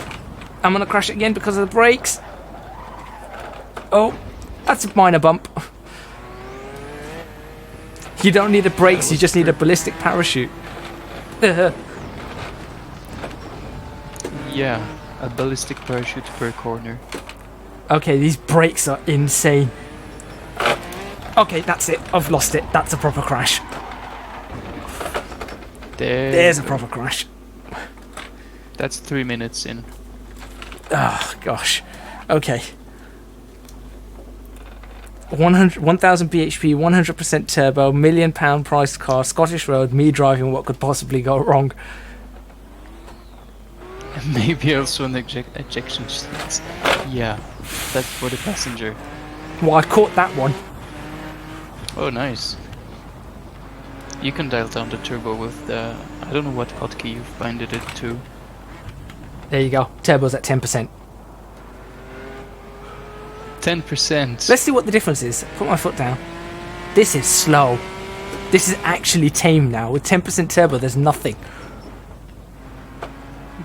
I'm gonna crash it again because of the brakes. Oh, that's a minor bump. You don't need the brakes, you just need a ballistic parachute. Yeah, a ballistic parachute per corner. Okay, these brakes are insane. Okay, that's it. I've lost it. That's a proper crash. There's a proper crash. That's 3 minutes in. Oh, gosh. Okay. 1000 bhp, 100% turbo, £1 million priced car, Scottish road, me driving, what could possibly go wrong? Maybe also an ejection seat. Yeah, that's for the passenger. Well, I caught that one. Oh, nice. You can dial down the turbo with the... I don't know what hotkey you've binded it to. There you go. Turbo's at 10%. 10%. Let's see what the difference is. Put my foot down. This is slow. This is actually tame now. With 10% turbo, there's nothing.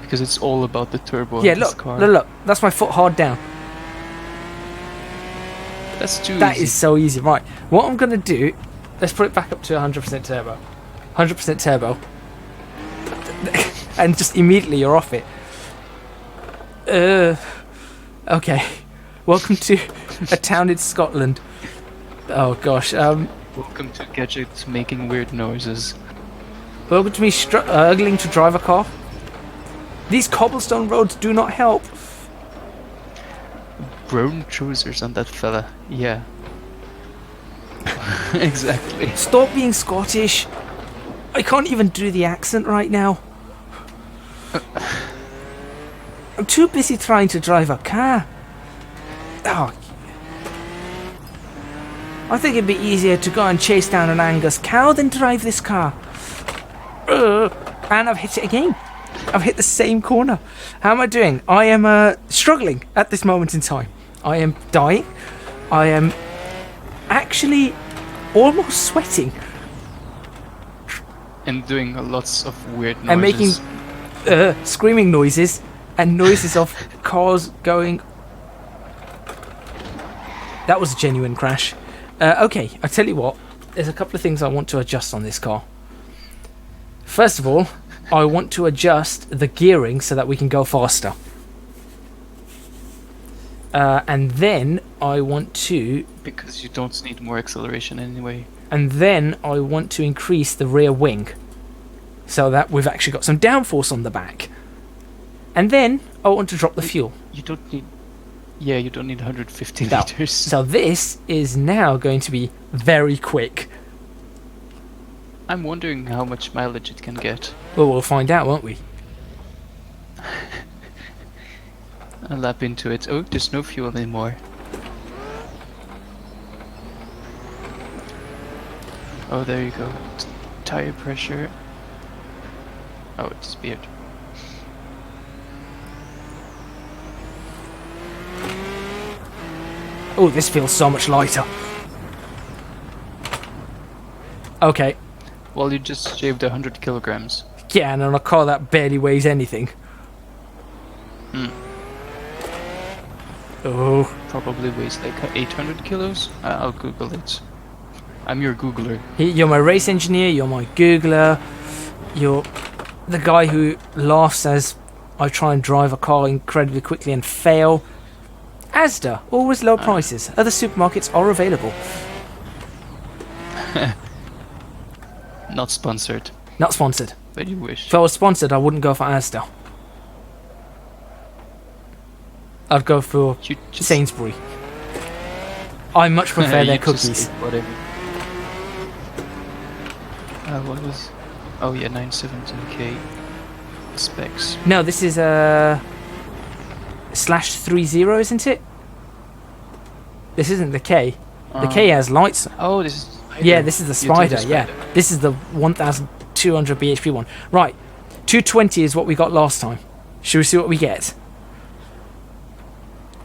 Because it's all about the turbo Yeah, in this look, car. look. That's my foot hard down. That's too That easy. is so easy. Right, what I'm going to do... Let's put it back up to 100% turbo. 100% turbo. And just immediately you're off it. Okay. Welcome to a town in Scotland. Oh gosh. Welcome to Gadget making weird noises. Welcome to me struggling to drive a car. These cobblestone roads do not help. brown trousers on that fella. Yeah. Exactly. Stop being Scottish. I can't even do the accent right now. I'm too busy trying to drive a car. Oh. I think it'd be easier to go and chase down an Angus cow than drive this car. And I've hit it again. I've hit the same corner. How am I doing? I am struggling at this moment in time. I am dying. I am actually almost sweating. And doing lots of weird noises. And making screaming noises and noises of cars going. That was a genuine crash. Okay, I tell you what. There's a couple of things I want to adjust on this car. First of all, I want to adjust the gearing so that we can go faster. And then I want to... Because you don't need more acceleration anyway. And then I want to increase the rear wing. So that we've actually got some downforce on the back. And then I want to drop the fuel. You don't need... Yeah, you don't need 150 No. liters. So this is now going to be very quick. I'm wondering how much mileage it can get. Well, we'll find out, won't we? A lap into it. Oh, there's no fuel anymore. Oh, there you go. Tire pressure. Oh, it disappeared. Oh, this feels so much lighter. Okay. Well, you just shaved 100 kilograms. Yeah, and on a car that barely weighs anything. Oh. Probably weighs like 800 kilos. I'll Google it. I'm your Googler. You're my race engineer, you're my Googler, you're the guy who laughs as I try and drive a car incredibly quickly and fail. Asda, always low prices. Other supermarkets are available. Not sponsored, Not sponsored. but you wish. If I was sponsored, I wouldn't go for Asda. I'd go for You just Sainsbury. I much prefer their you just cookies. say whatever. What was? Oh yeah, 917k specs. No, this is /30, isn't it? This isn't the K. The K has lights. Oh, this is. Yeah, this is the You do Spider. Yeah, this is the 1200 bhp one. Right, 220 is what we got last time. Should we see what we get?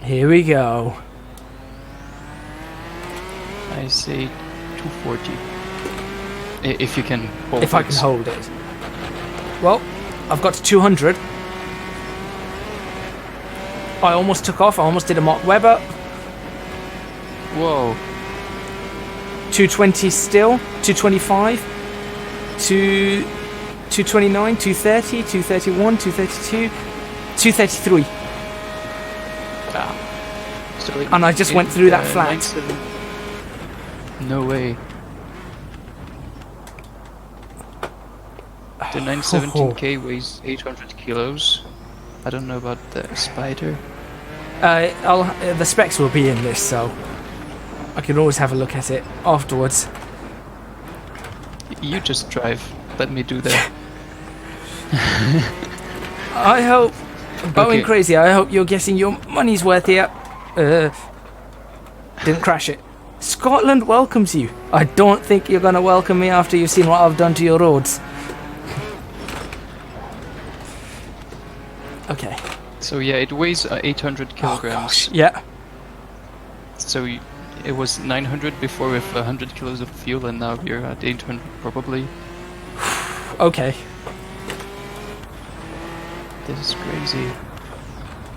Here we go. I say 240. If you can hold If I can hold it. Well, I've got to 200. I almost took off. I almost did a Mark Webber. Whoa. 220 still. 225. 229. 230. 231. 232. 233. Ah. So And I just went through that flat. 97 No way. The 917k weighs 800 kilos. I don't know about the Spider. The specs will be in this, so I can always have a look at it afterwards. You just drive. Let me do that. I hope, Boeing Okay. Crazy, I hope you're getting your money's worth here. Didn't crash it. Scotland welcomes you. I don't think you're going to welcome me after you've seen what I've done to your roads. Okay. So yeah, it weighs 800 kilograms. Yeah. So it was 900 before with 100 kilos of fuel, and now we're at 800 probably. Okay. This is crazy.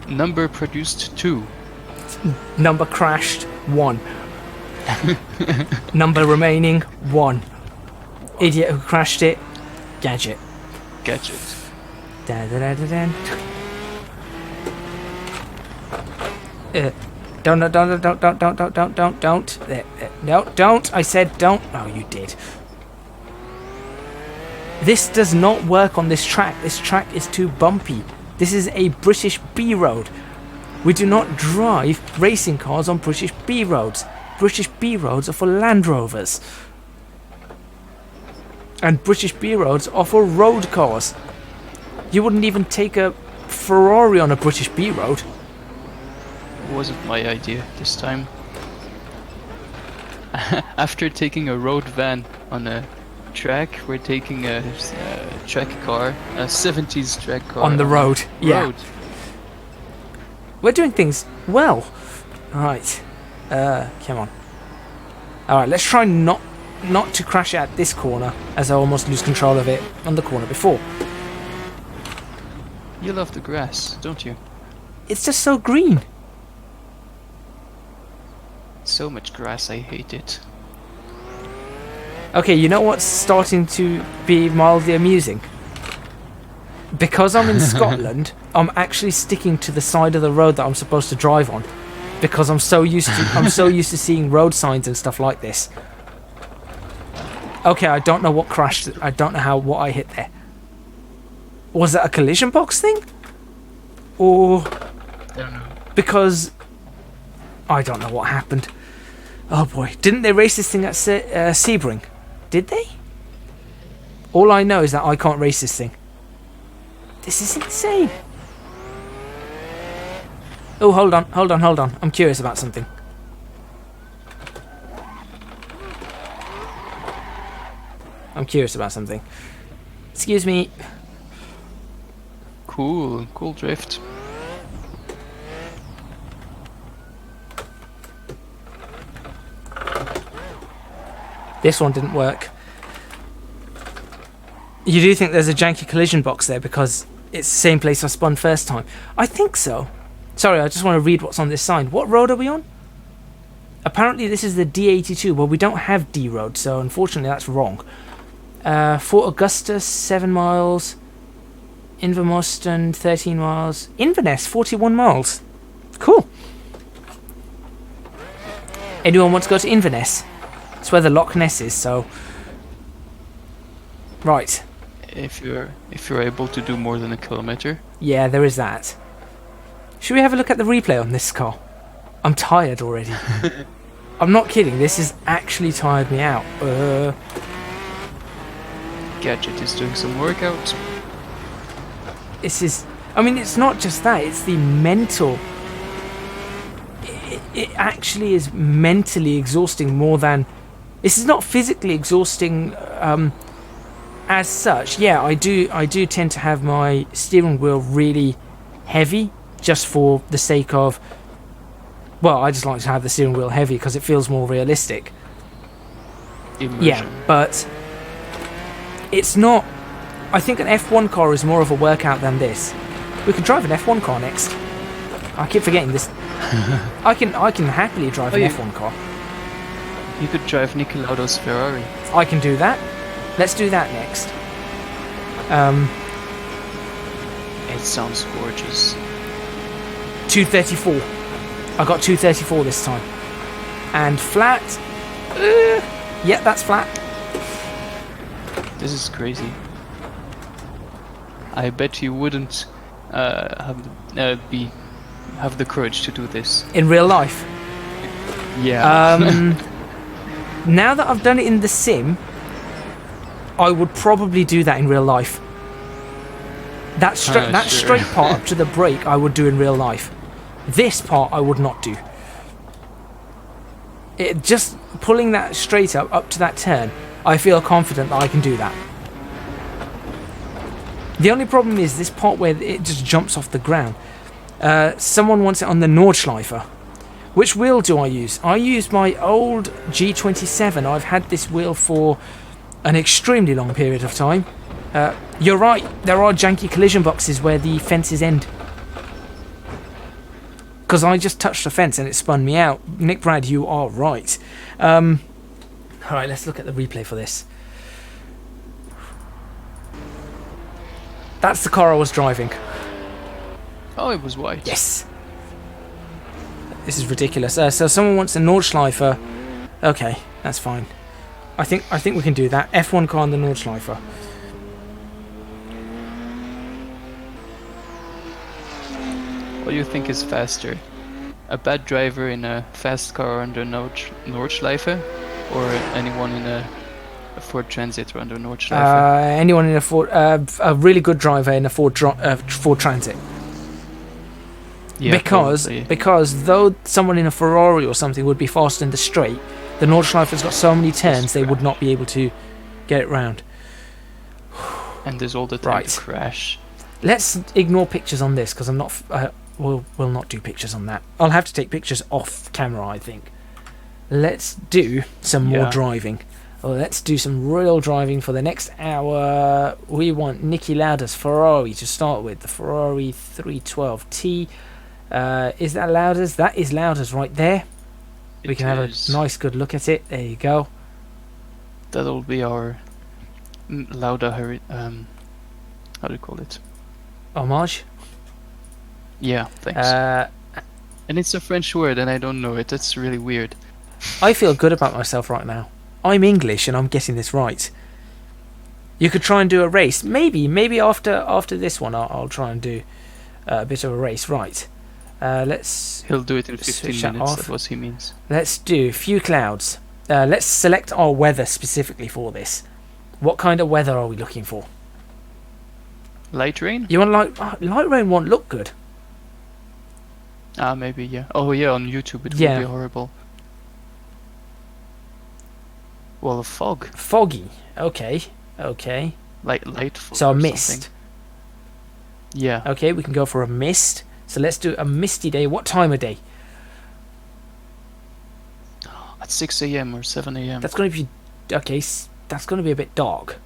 Number produced 2. Number crashed 1. Number remaining 1. Idiot who crashed it. Gadget. Gadget. Da, da, da, da, da. Don't. No, don't. I said don't. Oh, you did. This does not work on this track. This track is too bumpy. This is a British B road. We do not drive racing cars on British B roads. British B roads are for Land Rovers. And British B roads are for road cars. You wouldn't even take a Ferrari on a British B road. It wasn't my idea this time. After taking a road van on a track, we're taking a track car, a 70s track car. On the road, yeah. Road. We're doing things well. Right. Come on. Alright, let's try not to crash at this corner, as I almost lose control of it on the corner before. You love the grass, don't you? It's just so green. So much grass, I hate it. Okay, you know what's starting to be mildly amusing? Because I'm in Scotland, I'm actually sticking to the side of the road that I'm supposed to drive on. Because I'm so used to seeing road signs and stuff like this. Okay, I don't know what crashed. I don't know what I hit there. Was that a collision box thing? Or I don't know. because I don't know what happened. Oh boy, didn't they race this thing at Sebring? Did they? All I know is that I can't race this thing. This is insane. Oh, hold on. I'm curious about something. Excuse me. Cool drift. This one didn't work. You do think there's a janky collision box there because it's the same place I spun first time? I think so. Sorry, I just want to read what's on this sign. What road are we on? Apparently this is the D82. Well, we don't have D road, so unfortunately that's wrong. Fort Augusta, 7 miles. Invermoston, 13 miles. Inverness, 41 miles. Cool. Anyone want to go to Inverness? It's where the Loch Ness is, so... Right. If you're able to do more than a kilometer. Yeah, there is that. Should we have a look at the replay on this car? I'm tired already. I'm not kidding, this has actually tired me out. Gadget is doing some workout. This is... I mean, it's not just that, it's the mental... It actually is mentally exhausting more than... This is not physically exhausting as such. Yeah, I do tend to have my steering wheel really heavy just for the sake of... Well, I just like to have the steering wheel heavy because it feels more realistic. Immersion. Yeah, but it's not... I think an F1 car is more of a workout than this. We could drive an F1 car next. I keep forgetting this. I can happily drive an F1 car. You could drive Niki Lauda's Ferrari. I can do that. Let's do that next. It sounds gorgeous. 234. I got 234 this time. And flat. Yeah, that's flat. This is crazy. I bet you wouldn't have the courage to do this. In real life. Yeah. Now that I've done it in the sim, I would probably do that in real life. That straight part up to the brake I would do in real life. This part I would not do. Just pulling that straight up to that turn, I feel confident that I can do that. The only problem is this part where it just jumps off the ground. Someone wants it on the Nordschleifer. Which wheel do I use? I use my old G27. I've had this wheel for an extremely long period of time. You're right, there are janky collision boxes where the fences end. Because I just touched the fence and it spun me out. Nick Brad, you are right. Alright, let's look at the replay for this. That's the car I was driving. Oh, it was white. Yes. This is ridiculous. So someone wants a Nordschleifer. Okay, that's fine. I think we can do that. F1 car on the Nordschleifer. What do you think is faster? A bad driver in a fast car under Nordschleife, or anyone in a Ford Transit or under Nordschleife? Anyone in a Ford, a really good driver in a Ford Transit. Yeah, because probably. because though someone in a Ferrari or something would be faster in the straight, the Nordschleife's got so many turns they would not be able to get it round. And there's all the time Right. to crash. Let's ignore pictures on this because I'm not. We'll not do pictures on that. I'll have to take pictures off camera, I think. Let's do some more Yeah. driving. Let's do some real driving for the next hour. We want Niki Lauda's Ferrari to start with. The Ferrari 312T. Is that Lauda's? That is Lauda's right there. We can have a nice good look at it. There you go. That'll be our Lauda, how do you call it? Homage. Yeah, thanks. And it's a French word and I don't know it. That's really weird. I feel good about myself right now. I'm English and I'm getting this right. You could try and do a race. Maybe after this one I'll try and do a bit of a race. Right. Let's He'll do it in 15 switch that minutes. off. That's what he means. Let's do a few clouds. Let's select our weather specifically for this. What kind of weather are we looking for? Light rain? You want light rain won't look good. Maybe, yeah. Oh, yeah, on YouTube it Yeah. would be horrible. Well, fog. Foggy. Okay. Light fog. So a or mist. something. Yeah. Okay, we can go for a mist. So let's do a misty day. What time of day? At 6 a.m. or 7 a.m. That's going to be okay. That's going to be a bit dark.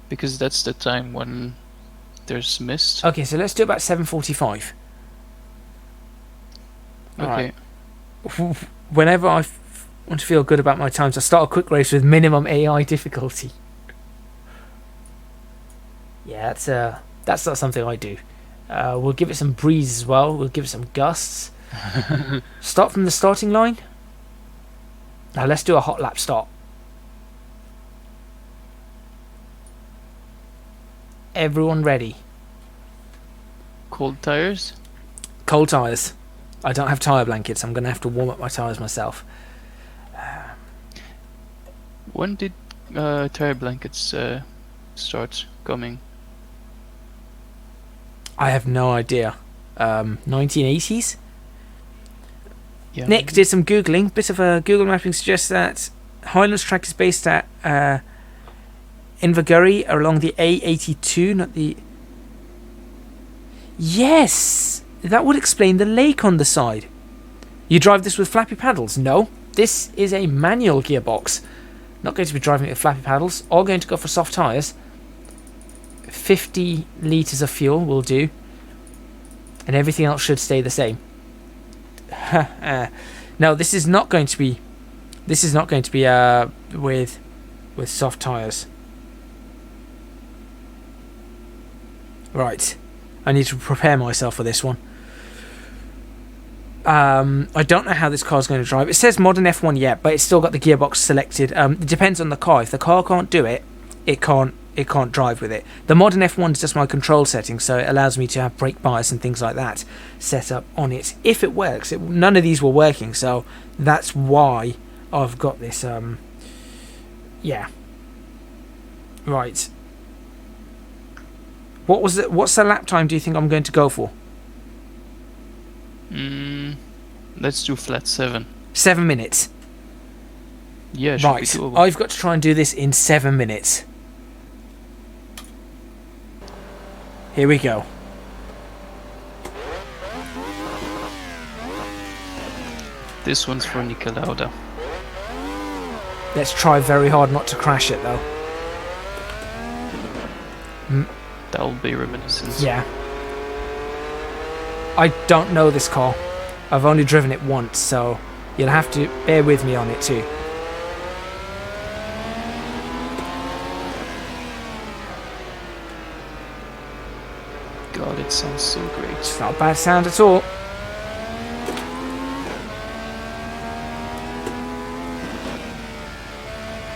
Because that's the time when there's mist. Okay, so let's do about 7:45. Okay. Alright. Whenever I want to feel good about my times, I start a quick race with minimum AI difficulty. Yeah, that's not something I do. We'll give it some breeze as well. We'll give it some gusts. Start from the starting line. Now let's do a hot lap start. Everyone ready? Cold tires? Cold tyres. I don't have tyre blankets. I'm going to have to warm up my tyres myself. When did tire blankets start coming? I have no idea. 1980s? Yeah. Nick did some Googling. Bit of a Google mapping suggests that Highlands track is based at Invergurry along the A82, not the... Yes! That would explain the lake on the side. You drive this with flappy paddles? No. This is a manual gearbox. Not going to be driving it with flappy paddles. All going to go for soft tyres. 50 litres of fuel will do. And everything else should stay the same. No, this is not going to be... This is not going to be with soft tyres. Right. I need to prepare myself for this one. I don't know how this car is going to drive. It says modern F1 yet, but it's still got the gearbox selected. It depends on the car. If the car can't do it, it can't drive with it. The modern F1 is just my control setting, so it allows me to have brake bias and things like that set up on it. If it works, none of these were working, so that's why I've got this. Yeah. Right. What's the lap time do you think I'm going to go for? Let's do flat 7. 7 minutes. Yeah, should Right. be doable. I've got to try and do this in 7 minutes. Here we go. This one's for Niki Lauda. Let's try very hard not to crash it though. That'll be reminiscence. Yeah. I don't know this car. I've only driven it once, so you'll have to bear with me on it too. God, it sounds so great. It's not a bad sound at all.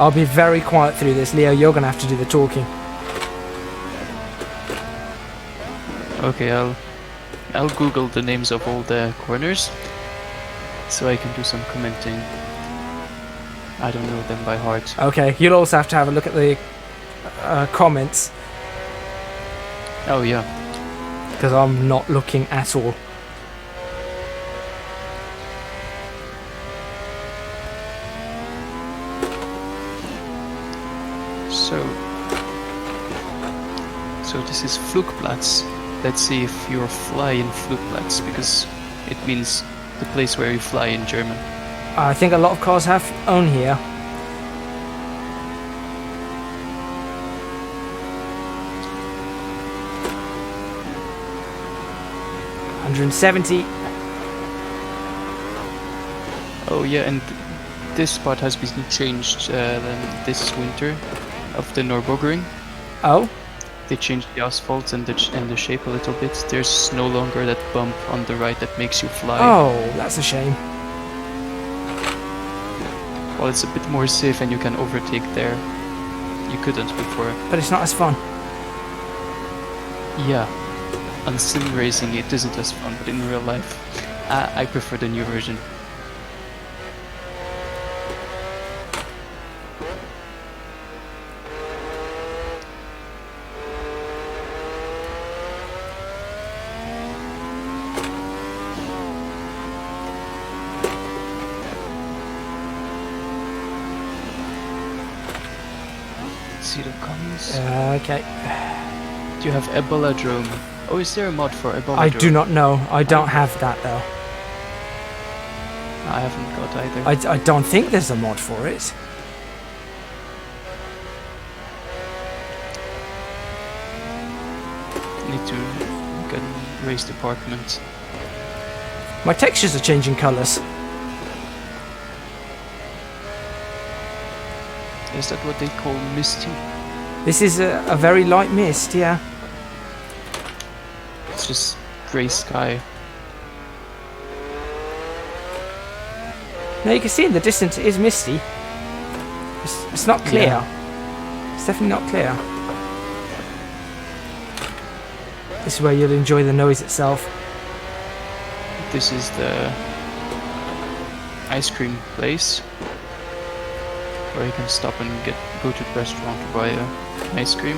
I'll be very quiet through this. Leo, you're going to have to do the talking. Okay, I'll Google the names of all the corners so I can do some commenting. I don't know them by heart. Okay, you'll also have to have a look at the comments, Oh yeah. because I'm not looking at all. So this is Flugplatz. Let's see if you're fly in Flugplatz, because it means the place where you fly in German. I think a lot of cars have own here. $170. Oh yeah, and this part has been changed this winter of the Nürburgring. Oh, They changed the asphalt and the shape a little bit. There's no longer that bump on the right that makes you fly. oh, that's a shame. Well, it's a bit more safe and you can overtake there. You couldn't before. But it's not as fun. Yeah. On sim racing it isn't as fun, but in real life, I prefer the new version. See the comments. Okay. Do you have Ebola Drone? Oh, is there a mod for Ebola I Drone? do not know. I don't have that though. I haven't got either. I don't think there's a mod for it. Need to get a race department. My textures are changing colours. Is that what they call misty? This is a very light mist, yeah. It's just grey sky. Now you can see in the distance it is misty. It's not clear. Yeah. It's definitely not clear. This is where you'll enjoy the noise itself. This is the ice cream place where you can stop and go to the restaurant to buy ice cream.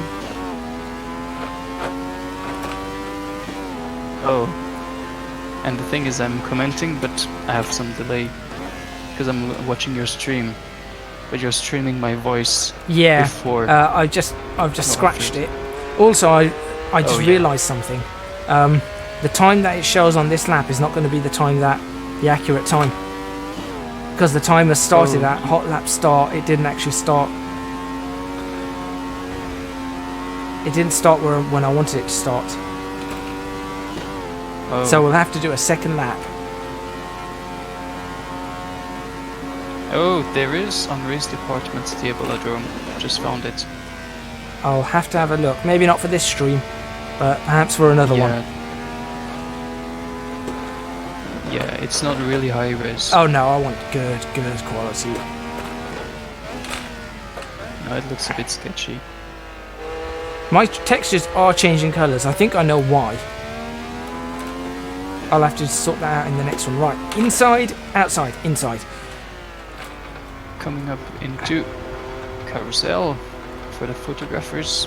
Oh, and the thing is, I'm commenting, but I have some delay because I'm watching your stream, but you're streaming my voice. Yeah. Before. I've just scratched it. Also, I just realised something. The time that it shows on this lap is not going to be the accurate time. Because the timer started at hot lap start, it didn't actually start. It didn't start when I wanted it to start. Oh. So we'll have to do a second lap. Oh, there is on race department the Ebola Drone. Just found it. I'll have to have a look. Maybe not for this stream, but perhaps for another one. Yeah, it's not really high res. Oh no, I want good quality. No, it looks a bit sketchy. My textures are changing colours. I think I know why. I'll have to sort that out in the next one. Right, inside, outside, inside. Coming up into carousel for the photographers.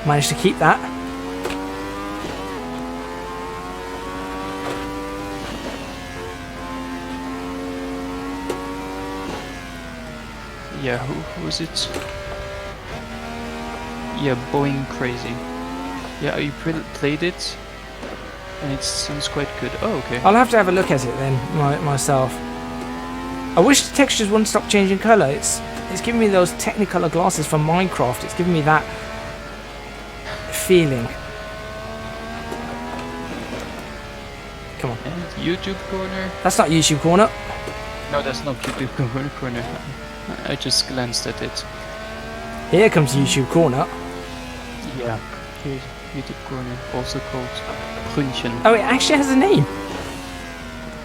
Managed to keep that. Yeah, who was it? Yeah, Boeing Crazy. Yeah, you played it, and it sounds quite good. Oh, okay. I'll have to have a look at it then, myself. I wish the textures wouldn't stop changing colour. It's giving me those Technicolor glasses from Minecraft. It's giving me that feeling. Come on. And YouTube corner. That's not YouTube corner. No, that's not YouTube corner. I just glanced at it. Here comes YouTube corner. Yeah. Here's YouTube corner, also called Brunchen. Oh, it actually has a name.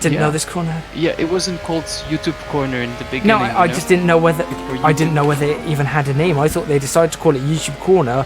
Didn't know this corner. Yeah, it wasn't called YouTube corner in the beginning. No, I just didn't know whether I didn't know whether it even had a name. I thought they decided to call it YouTube corner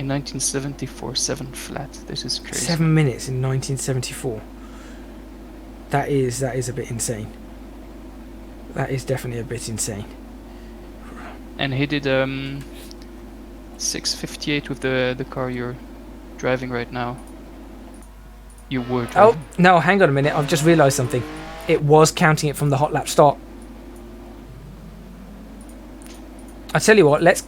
In 1974, 7 flat. This is crazy. 7 minutes in 1974. That is a bit insane. That is definitely a bit insane. And he did 6:58 with the car you're driving right now. You were Oh, driving. no, hang on a minute. I've just realised something. It was counting it from the hot lap start. I tell you what, let's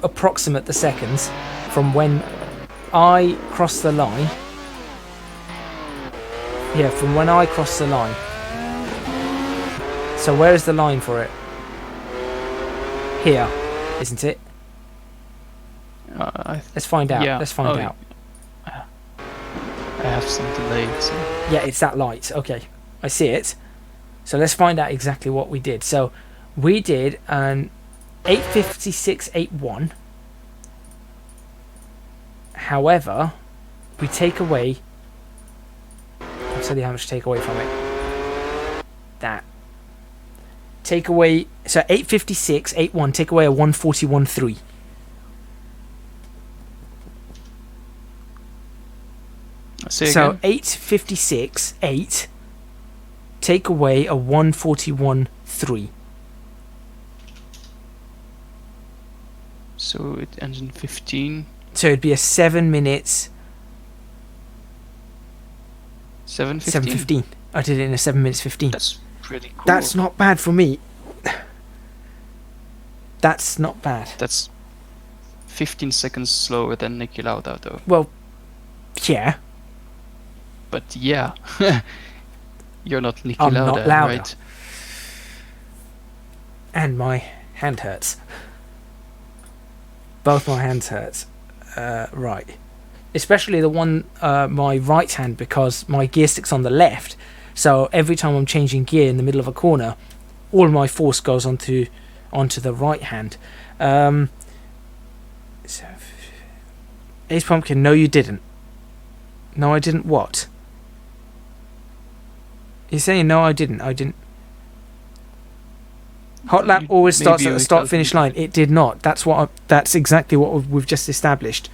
approximate the seconds from when I crossed the line. Yeah, from when I crossed the line. So where is the line for it? Here, isn't it? Let's find out. Yeah. Let's find out. I have some delay, so... Yeah, it's that light. Okay, I see it. So let's find out exactly what we did. So we did an 8:56.81. However, we take away... I'll tell you how much to take away from it. That. Take away... So 8:56.81, take away a 1:41.3. So 8:56.8, take away a 1:41.3. So it ends in 15. So it'd be a 7 minutes. 7:15. 7:15. I did it in a 7 minutes 15. That's pretty cool. That's not bad for me. That's not bad. That's 15 seconds slower than Niki Lauda, though. Well, yeah. But yeah, you're not Niki I'm Lauda, not Lauda. right? And my hand hurts. Both my hands hurt. Right. Especially the one, my right hand, because my gear stick's on the left. So every time I'm changing gear in the middle of a corner, all my force goes onto the right hand. So, Ace Pumpkin, no you didn't. No I didn't what? You're saying no I didn't. Hot lap always starts at the start finish line. It did not. That's exactly what we've just established.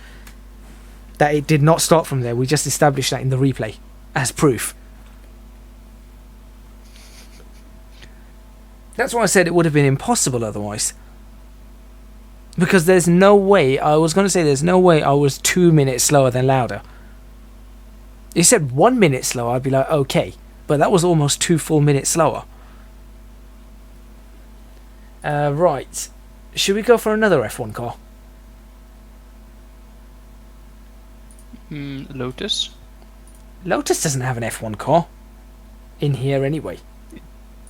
That it did not start from there. We just established that in the replay as proof. That's why I said it would have been impossible otherwise. Because there's no way, I was going to say there's no way I was 2 minutes slower than Lauda. You said 1 minute slower, I'd be like, okay. But that was almost 2 full minutes slower. Right. Should we go for another F1 car? Lotus? Lotus doesn't have an F1 car. In here anyway.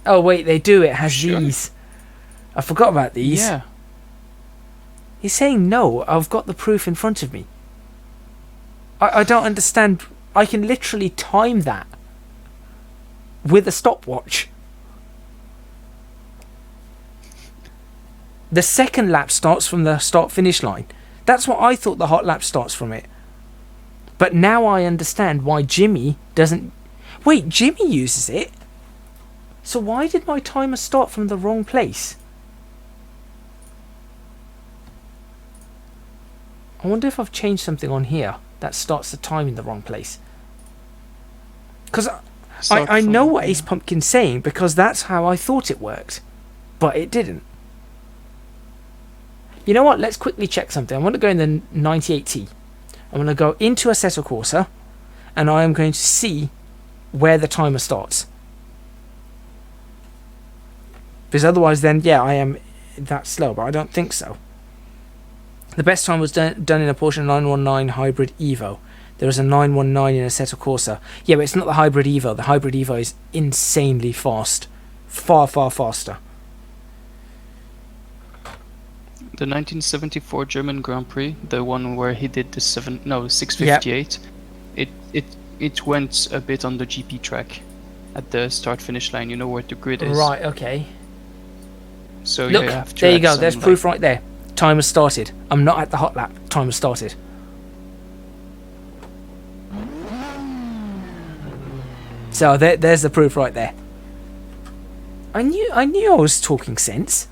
Oh wait, they do. It has these. I forgot about these. Yeah. He's saying no. I've got the proof in front of me. I don't understand. I can literally time that with a stopwatch. The second lap starts from the start-finish line. That's what I thought the hot lap starts from it. But now I understand why Jimmy doesn't... Wait, Jimmy uses it? So why did my timer start from the wrong place? I wonder if I've changed something on here that starts the time in the wrong place. Because I know what Ace Pumpkin's saying, because that's how I thought it worked. But it didn't. You know what? Let's quickly check something. I want to go in the 98T. I'm going to go into Assetto Corsa, and I am going to see where the timer starts. Because otherwise then, yeah, I am that slow, but I don't think so. The best time was done in a Porsche 919 Hybrid Evo. There is a 919 in Assetto Corsa. Yeah, but it's not the Hybrid Evo. The Hybrid Evo is insanely fast. Far, far faster. The 1974 German Grand Prix, the one where he did the 6:58, yep. It went a bit on the GP track at the start-finish line. You know where the grid is. Right, okay. So look, you have to there you go. There's proof right there. Timer started. I'm not at the hot lap. Timer started. So there's the proof right there. I knew I was talking sense.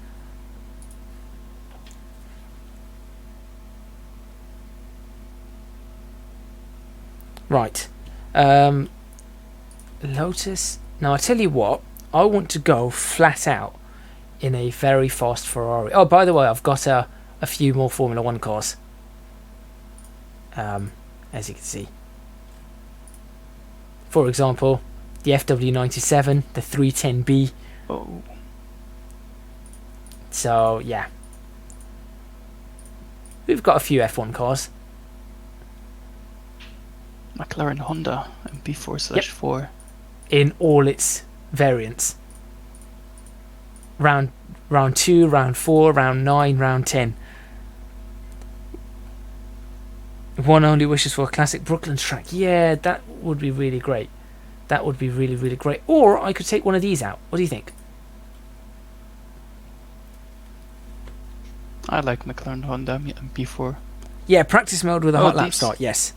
Right. Lotus. Now, I tell you what. I want to go flat out in a very fast Ferrari. Oh, by the way, I've got a few more Formula 1 cars. As you can see. For example, the FW97, the 310B. Oh. So, yeah. We've got a few F1 cars. McLaren Honda MP4/4. In all its variants. Round 2, round 4, round 9, round 10. One only wishes for a classic Brooklands track. Yeah, that would be really great. That would be really, really great. Or I could take one of these out. What do you think? I like McLaren Honda MP4. Yeah, practice mode with a hot lap these- start, yes.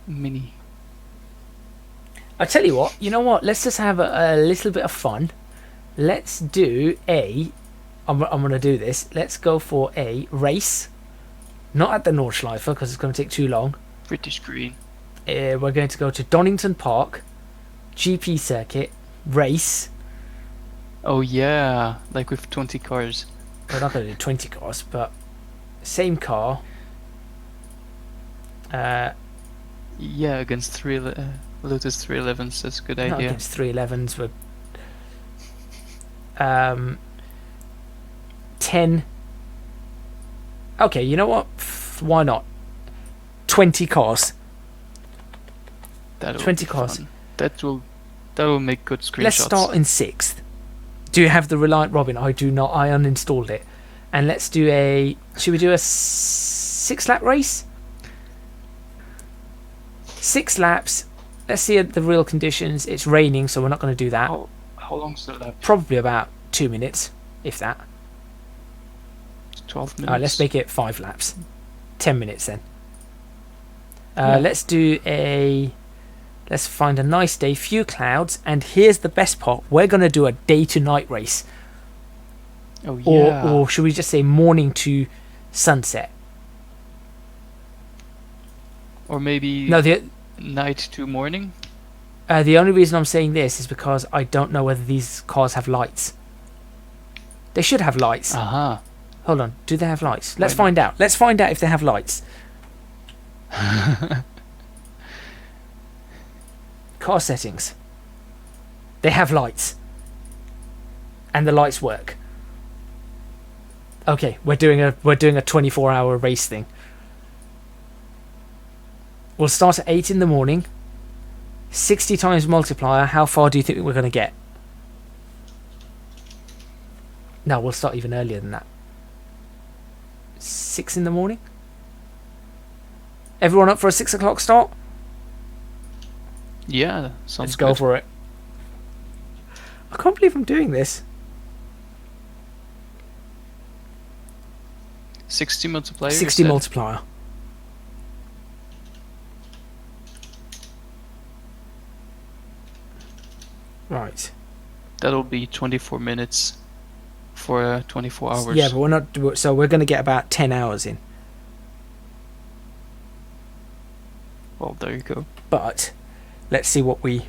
Mini. I tell you what, you know what? Let's just have a little bit of fun. Let's do I'm going to do this. Let's go for a race. Not at the Nordschleife because it's going to take too long. British Green. We're going to go to Donington Park, GP circuit, race. Oh yeah, like with 20 cars. We're not going to do 20 cars, but same car. Yeah, against Lotus 311s. That's a good Not idea. against 311s. We're 10. Okay, you know what? Why not? 20 cars. That'll 20 be cars. fun. That will make good screenshots. Let's start in 6th. Do you have the Reliant Robin? I do not. I uninstalled it. And let's do should we do a 6-lap race? 6 laps. Let's see the real conditions. It's raining, so we're not going to do that. How long's the lap? Probably about 2 minutes, if that. 12 minutes. Alright, let's make it 5 laps. 10 minutes then. Yeah. Let's find a nice day, few clouds, and here's the best part. We're going to do a day to night race. Oh yeah. Or should we just say morning to sunset? Or maybe No, night to morning. the only reason I'm saying this is because I don't know whether these cars have lights. They should have lights. Aha. Hold on, do they have lights? Let's Why find out. Let's find out if they have lights. Car settings. They have lights. And the lights work. Okay, we're doing a 24-hour race thing. We'll start at 8 in the morning. 60 times multiplier. How far do you think we're going to get? No, we'll start even earlier than that. 6 in the morning? Everyone up for a 6 o'clock start? Yeah, sounds Let's go good. for it. I can't believe I'm doing this. 60 multiplier. 60 you said? multiplier. Right. That'll be 24 minutes for 24 hours. Yeah, but we're not. So we're going to get about 10 hours in. Well, there you go. But let's see what we.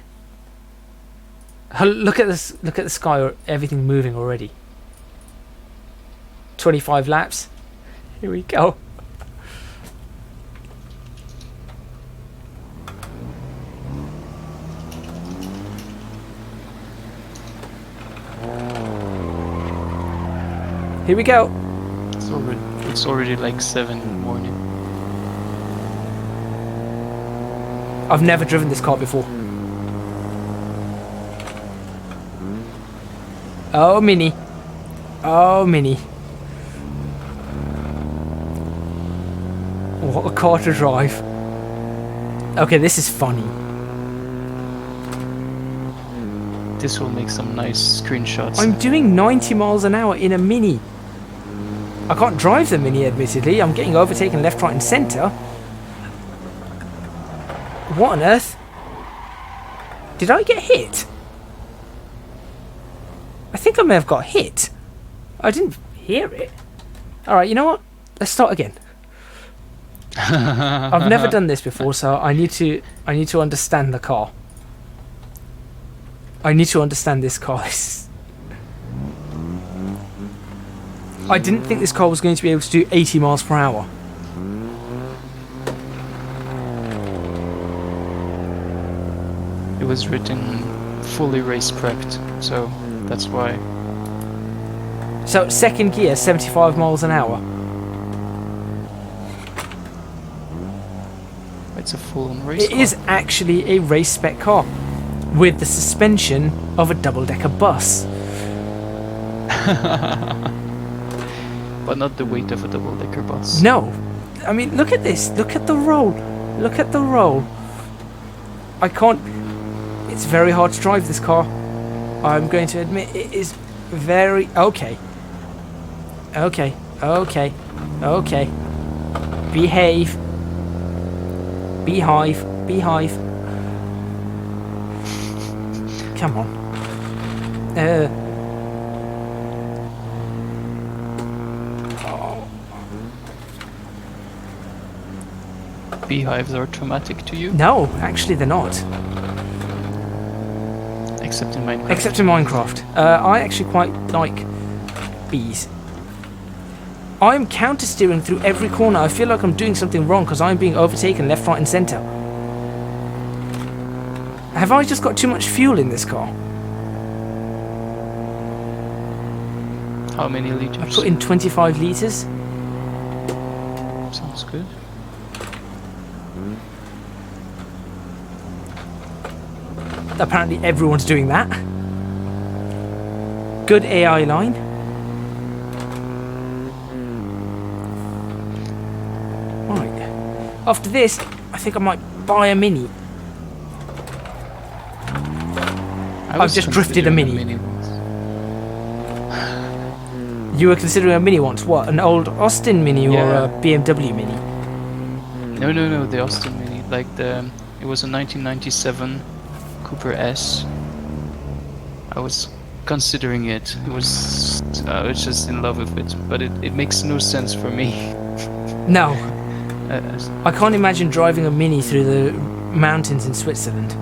Look at this. Look at the sky. Everything moving already. 25 laps. Here we go. Here we go. It's already like 7 in the morning. I've never driven this car before. Oh, Mini. Oh, Mini. What a car to drive. Okay, this is funny. This will make some nice screenshots. I'm doing 90 miles an hour in a Mini. I can't drive the Mini, admittedly. I'm getting overtaken left, right and centre. What on earth? Did I get hit? I think I may have got hit. I didn't hear it. Alright, you know what? Let's start again. I've never done this before, so I need to understand the car. I need to understand this car. I didn't think this car was going to be able to do 80 miles per hour. It was written fully race prepped, so that's why. So second gear, 75 miles an hour. It's a full-on race It car. is actually a race spec car with the suspension of a double-decker bus. But not the weight of a double-decker bus. No, I mean, look at this. Look at the roll. Look at the roll. I can't. It's very hard to drive this car. I'm going to admit it is very okay. Okay. Okay. Okay. Behave. Beehive. Beehive. Come on. Beehives are traumatic to you? No, actually they're not. Except in Minecraft. Except in Minecraft. I actually quite like bees. I'm counter-steering through every corner. I feel like I'm doing something wrong because I'm being overtaken left, right and centre. Have I just got too much fuel in this car? How many liters? I put in 25 litres. Sounds good. Apparently everyone's doing that. Good AI line. Right. After this, I think I might buy a Mini. I've just drifted a Mini. once. You were considering a Mini once. What, an old Austin Mini or Yeah. a BMW Mini? No, the Austin Mini. Like it was a 1997 Cooper S. I was considering it. I was just in love with it, but it makes no sense for me. No. Uh, I can't imagine driving a Mini through the mountains in Switzerland.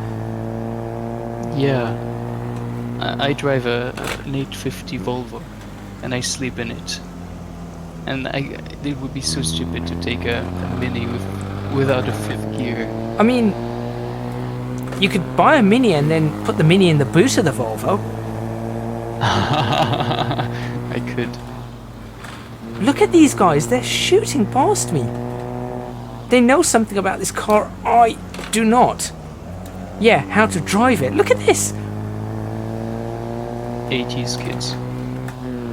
yeah, I drive an 850 Volvo, and I sleep in it. And it would be so stupid to take a Mini without a fifth gear. I mean, you could buy a Mini and then put the Mini in the boot of the Volvo. I could. Look at these guys, they're shooting past me. They know something about this car I do not. Yeah, how to drive it. Look at this. 80s kids.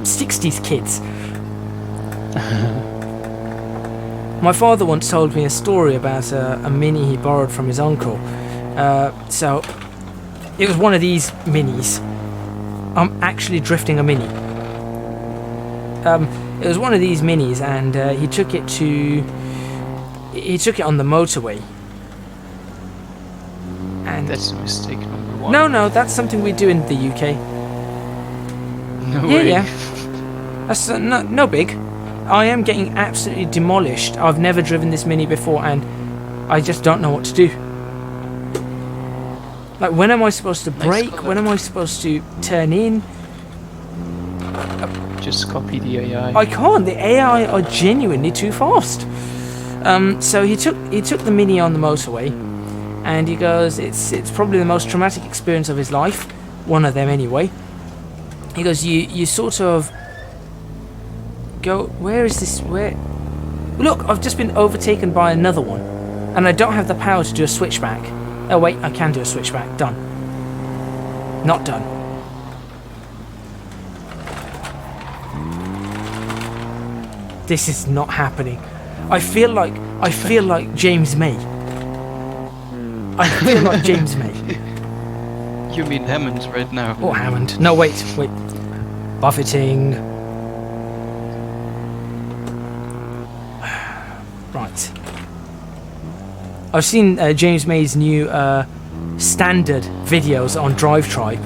60s kids. My father once told me a story about a Mini he borrowed from his uncle. So, it was one of these Minis. I'm actually drifting a Mini. It was one of these Minis, and he took it on the motorway. And That's a mistake number one. no, that's something we do in the UK. No Yeah, way. yeah. That's no big. I am getting absolutely demolished. I've never driven this Mini before, and I just don't know what to do. Like, when am I supposed to brake? colour. When am I supposed to turn in? Just copy the AI. I can't. The AI are genuinely too fast. So he took the Mini on the motorway, and he goes, it's probably the most traumatic experience of his life, one of them anyway. He goes, you sort of go, where is this? Where? Look, I've just been overtaken by another one, and I don't have the power to do a switchback. Oh wait, I can do a switchback. Done. Not done. This is not happening. I feel like James May. I feel like James May. You mean Hammond right now? Or Hammond. No, wait. Buffeting. Right. I've seen James May's new standard videos on Drive Tribe.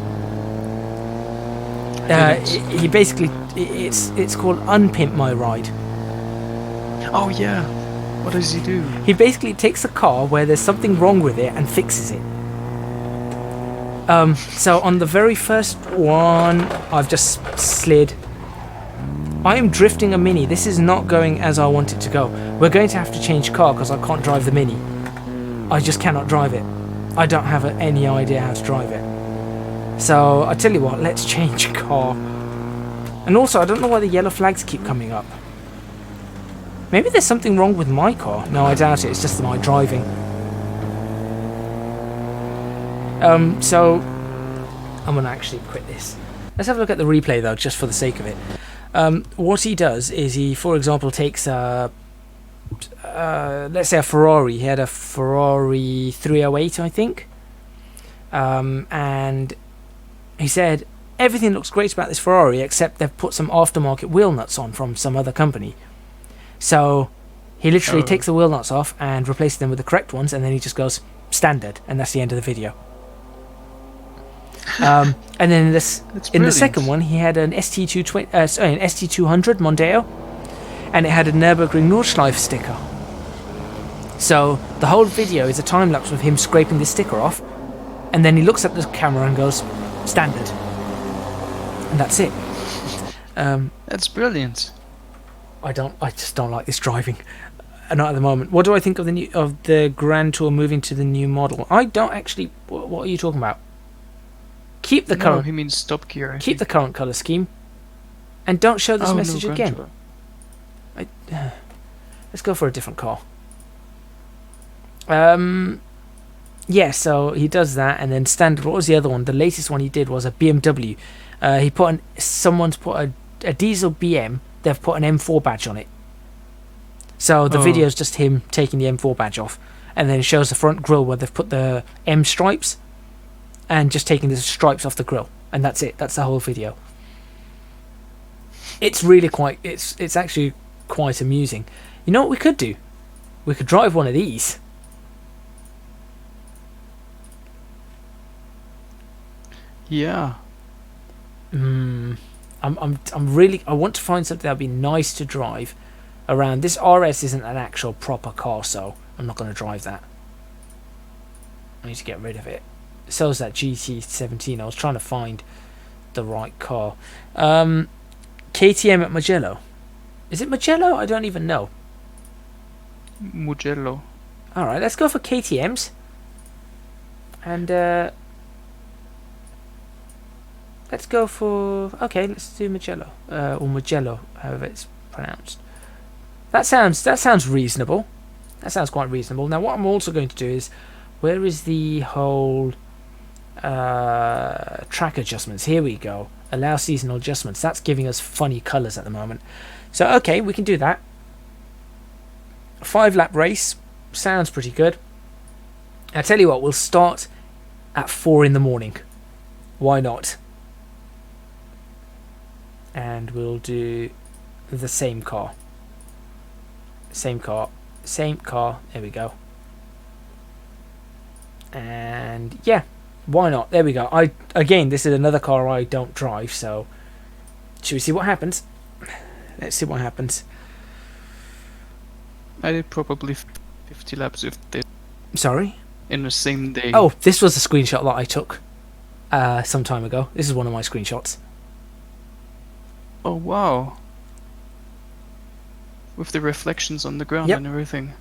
He basically, it's called Unpimp My Ride. Oh yeah. What does he do? He basically takes a car where there's something wrong with it and fixes it. So on the very first one, I've just slid. I am drifting a Mini. This is not going as I want it to go. We're going to have to change car because I can't drive the Mini. I just cannot drive it. I don't have any idea how to drive it. So I tell you what, let's change car. And also, I don't know why the yellow flags keep coming up. Maybe there's something wrong with my car. No, I doubt it. It's just my driving. So I'm gonna actually quit this. Let's have a look at the replay though, just for the sake of it. What he does is he, for example, takes a let's say a Ferrari. He had a Ferrari 308, I think, and he said everything looks great about this Ferrari except they've put some aftermarket wheel nuts on from some other company. So he literally takes the wheel nuts off and replaces them with the correct ones, and then he just goes standard, and that's the end of the video. And then in the second one, he had an ST200 Mondeo, and it had a Nürburgring Nordschleife sticker. So the whole video is a time lapse of him scraping the sticker off, and then he looks at the camera and goes standard, and that's it. That's brilliant. I just don't like this driving. Not at the moment. What do I think of the Grand Tour moving to the new model? I don't actually. What are you talking about? Keep the current. He means Top Gear. Keep the current color scheme, and don't show this message again. Let's go for a different car. Yeah. So he does that, and then standard. What was the other one? The latest one he did was a BMW. Someone's put a diesel BM. They've put an M4 badge on it. So the video is just him taking the M4 badge off, and then it shows the front grille where they've put the M stripes, and just taking the stripes off the grille, and that's it. That's the whole video. It's really it's actually quite amusing. You know what we could do? We could drive one of these. Yeah. I want to find something that'd be nice to drive around. This RS isn't an actual proper car, so I'm not going to drive that. I need to get rid of it. So is that GT17. I was trying to find the right car. KTM at Mugello. Is it Mugello? I don't even know. Mugello. Alright, let's go for KTMs. And let's go for... Okay, let's do Mugello. Or Mugello, however it's pronounced. That sounds reasonable. That sounds quite reasonable. Now what I'm also going to do is... Where is the whole... track adjustments? Here we go. Allow seasonal adjustments. That's giving us funny colours at the moment. So, okay, we can do that. 5-lap race. Sounds pretty good. I tell you what, we'll start at 4 in the morning. Why not? And we'll do the same car. Same car. There we go. And yeah, why not? There we go. Again, this is another car I don't drive, so should we see what happens? Let's see what happens. I did probably 50 laps with this. Sorry? In the same day. Oh, this was a screenshot that I took some time ago. This is one of my screenshots. Oh, wow. With the reflections on the ground and everything.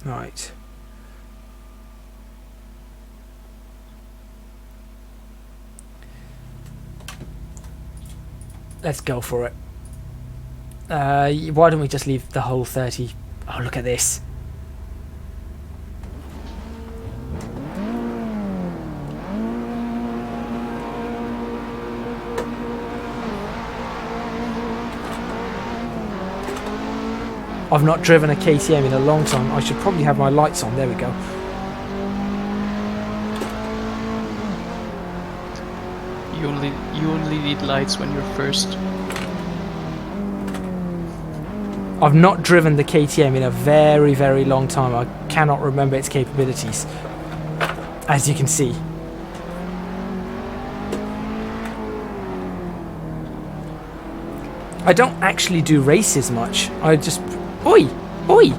Right. Let's go for it. Why don't we just leave the whole 30? Oh, look at this. I've not driven a KTM in a long time. I should probably have my lights on. There we go. You only need lights when you're first. I've not driven the KTM in a very, very long time. I cannot remember its capabilities, as you can see. I don't actually do races much. I just... Oi! Oi!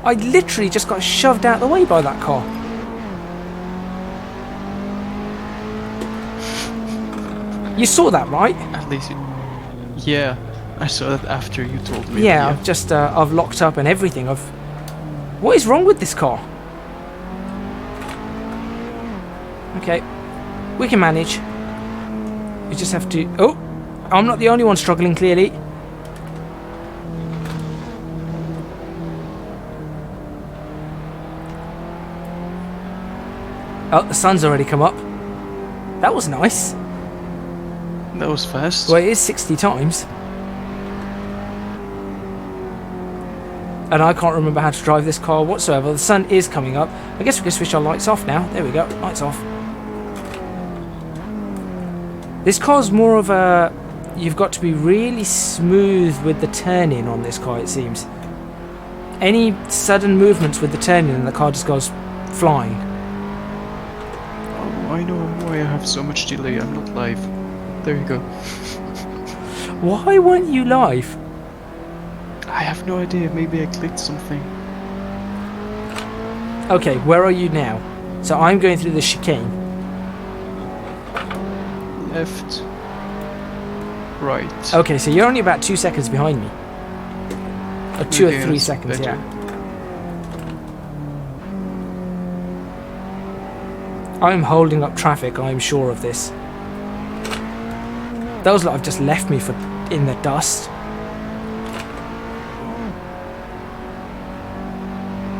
I literally just got shoved out of the way by that car. You saw that, right? At least, yeah, I saw that after you told me. Yeah, I've just I've locked up and everything. What is wrong with this car? Okay, we can manage. We just have to. Oh, I'm not the only one struggling. Clearly. Oh, the sun's already come up. That was nice. That was fast. Well, it is 60 times. And I can't remember how to drive this car whatsoever. The sun is coming up. I guess we can switch our lights off now. There we go. Lights off. This car's more of a... You've got to be really smooth with the turning on this car, it seems. Any sudden movements with the turning and the car just goes flying. Oh, I know why I have so much delay. I'm not live. There you go. Why weren't you live? I have no idea. Maybe I clicked something. Okay, where are you now? So I'm going through the chicane. Left. Right. Okay, so you're only about 2 seconds behind me. Or 2 Okay, or 3 that's seconds, better. yeah. I'm holding up traffic, I'm sure of this. Those lot have just left me in the dust.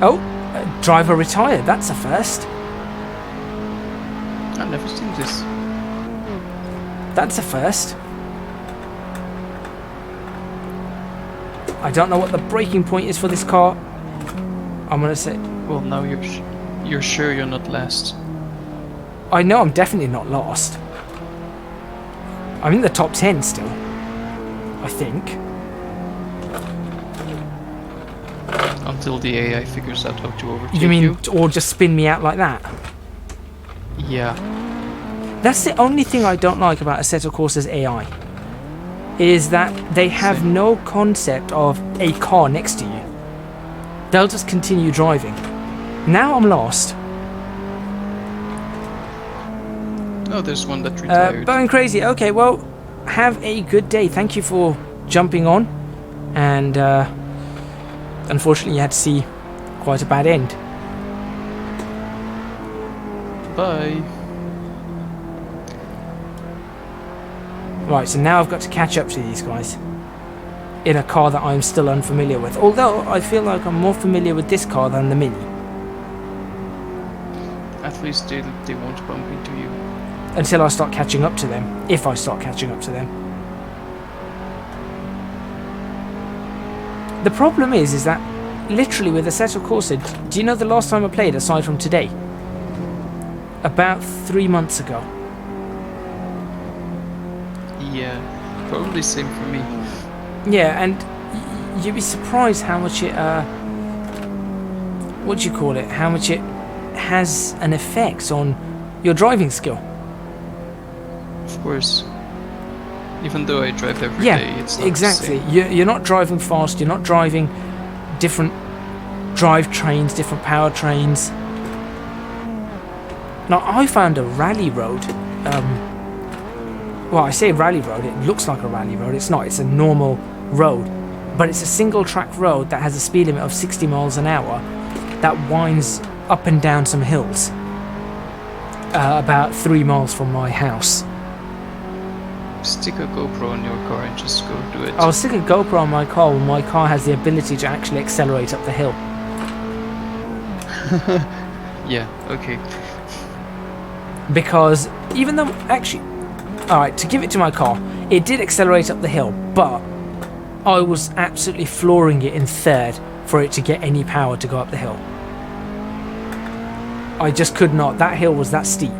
Oh, driver retired, that's a first. I've never seen this. That's a first. I don't know what the braking point is for this car. I'm gonna say... Well, now you're sure you're not last. I know I'm definitely not lost. I'm in the top 10 still. I think. Until the AI figures out how to overtake You mean, or just spin me out like that? Yeah. That's the only thing I don't like about Assetto Corsa's AI. Is that they have no concept of a car next to you. They'll just continue driving. Now I'm lost. Oh, there's one that retired. Bone Crazy, okay, well, have a good day. Thank you for jumping on. And unfortunately you had to see quite a bad end. Bye. Right, so now I've got to catch up to these guys. In a car that I'm still unfamiliar with. Although, I feel like I'm more familiar with this car than the Mini. At least they won't bump into you. Until I start catching up to them. If I start catching up to them. The problem is that literally with Assetto Corsa, do you know the last time I played aside from today? About 3 months ago. Yeah, probably same for me. Yeah, and you'd be surprised how much it, what do you call it? How much it has an effect on your driving skill. Of course. Even though I drive every day, it's not exactly. the same. You're not driving fast. You're not driving different drivetrains, different powertrains. Now I found a rally road. Well, I say rally road. It looks like a rally road. It's not. It's a normal road, but it's a single track road that has a speed limit of 60 miles an hour that winds up and down some hills. About 3 miles from my house. Stick a GoPro on your car and just go do it. I'll stick a GoPro on my car when my car has the ability to actually accelerate up the hill. Yeah, okay. Because even though, actually, alright, to give it to my car, it did accelerate up the hill, but I was absolutely flooring it in third for it to get any power to go up the hill. I just could not. That hill was that steep.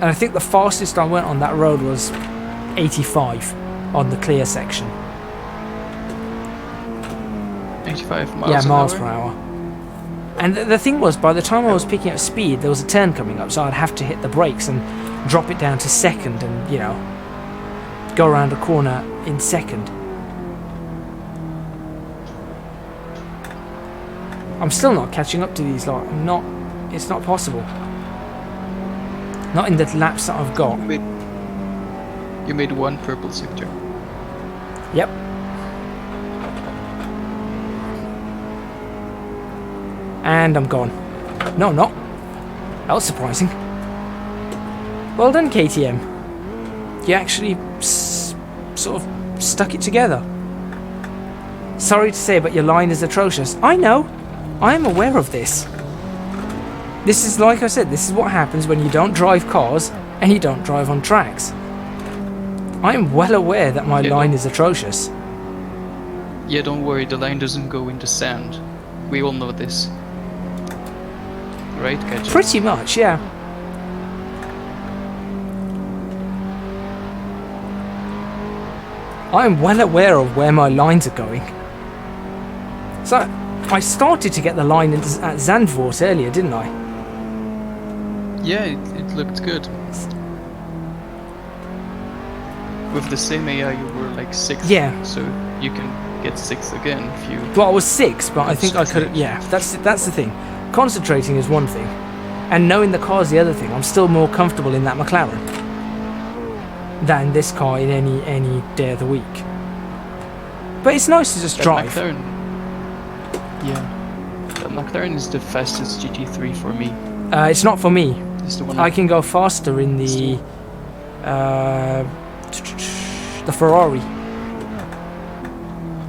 And I think the fastest I went on that road was 85 on the clear section. 85 miles Yeah, an miles hour? per hour. And the thing was, by the time I was picking up speed, there was a turn coming up, so I'd have to hit the brakes and drop it down to second and, you know, go around a corner in second. I'm still not catching up to these lot. It's not possible. Not in the laps that I've got. You made one purple sector. Yep. And I'm gone. No, I'm not. That was surprising. Well done, KTM. You actually sort of stuck it together. Sorry to say, but your line is atrocious. I know. I am aware of this. This is, like I said, this is what happens when you don't drive cars and you don't drive on tracks. I am well aware that my line is atrocious. Yeah, don't worry, the line doesn't go into sand. We all know this. Right, Kaji? Pretty much, yeah. I am well aware of where my lines are going. So, I started to get the line at Zandvoort earlier, didn't I? Yeah, it looked good. With the same AI, you were like 6th. Yeah. So you can get 6th again if you... Well, I was 6, but I think I could. Yeah, that's the thing. Concentrating is one thing, and knowing the car is the other thing. I'm still more comfortable in that McLaren than this car in any day of the week. But it's nice to just drive. McLaren, yeah, the McLaren is the fastest GT3 for me. It's not for me. It's the one I can go faster in the Ferrari.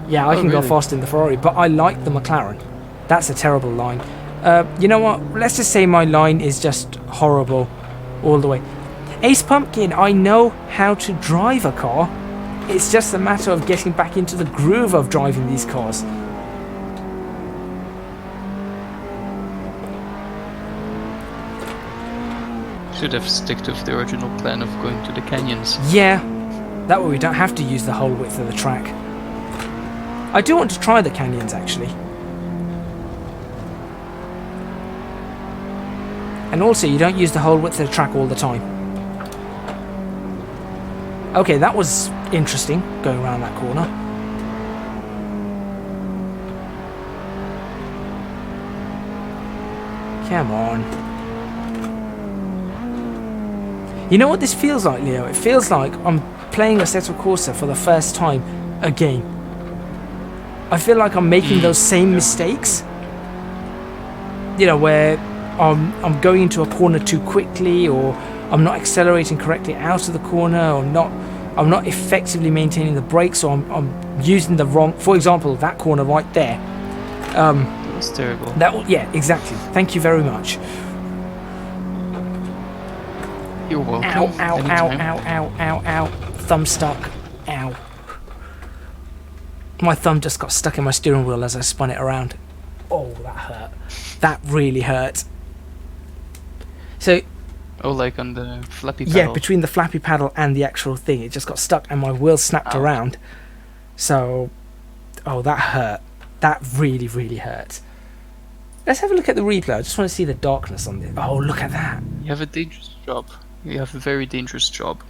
Yeah, I can go faster in the Ferrari, but I like the McLaren. That's a terrible line. You know what? Let's just say my line is just horrible all the way. Ace Pumpkin, I know how to drive a car. It's just a matter of getting back into the groove of driving these cars. Should have stick to the original plan of going to the canyons. Yeah, that way we don't have to use the whole width of the track. I do want to try the canyons, actually. And also, you don't use the whole width of the track all the time. Okay, that was interesting, going around that corner. Come on. You know what this feels like, Leo? It feels like I'm playing Assetto Corsa for the first time again. I feel like I'm making those same mistakes. You know, where I'm going into a corner too quickly, or I'm not accelerating correctly out of the corner, or I'm not effectively maintaining the brakes, or I'm using the wrong. For example, that corner right there. That was terrible. Yeah, exactly. Thank you very much. You're welcome. Ow, ow, Anytime. ow, ow, ow, ow, ow. Thumb stuck. Ow. My thumb just got stuck in my steering wheel as I spun it around. Oh, that hurt. That really hurt. So, Oh, like on the flappy yeah, paddle. between the flappy paddle and the actual thing, it just got stuck and my wheel snapped around. So, oh, that hurt. That really, really hurt. Let's have a look at the replay. I just want to see the darkness on this. Oh, look at that. You have a dangerous job. You have a very dangerous job.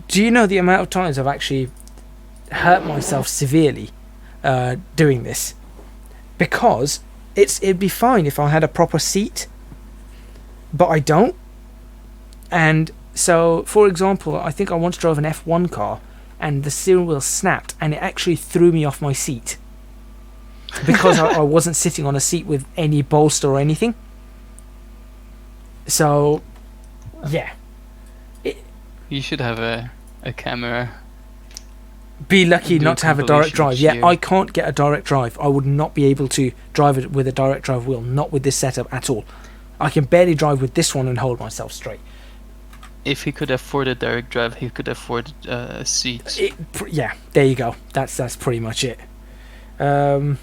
Do you know the amount of times I've actually hurt myself severely doing this? Because it'd be fine if I had a proper seat, but I don't. And so, for example, I think I once drove an F1 car and the steering wheel snapped and it actually threw me off my seat because I wasn't sitting on a seat with any bolster or anything. So, yeah. You should have a camera. Be lucky Do not to have a direct drive. Yeah, here. I can't get a direct drive. I would not be able to drive it with a direct drive wheel, not with this setup at all. I can barely drive with this one and hold myself straight. If he could afford a direct drive, he could afford a seat. Yeah, there you go. That's pretty much it. A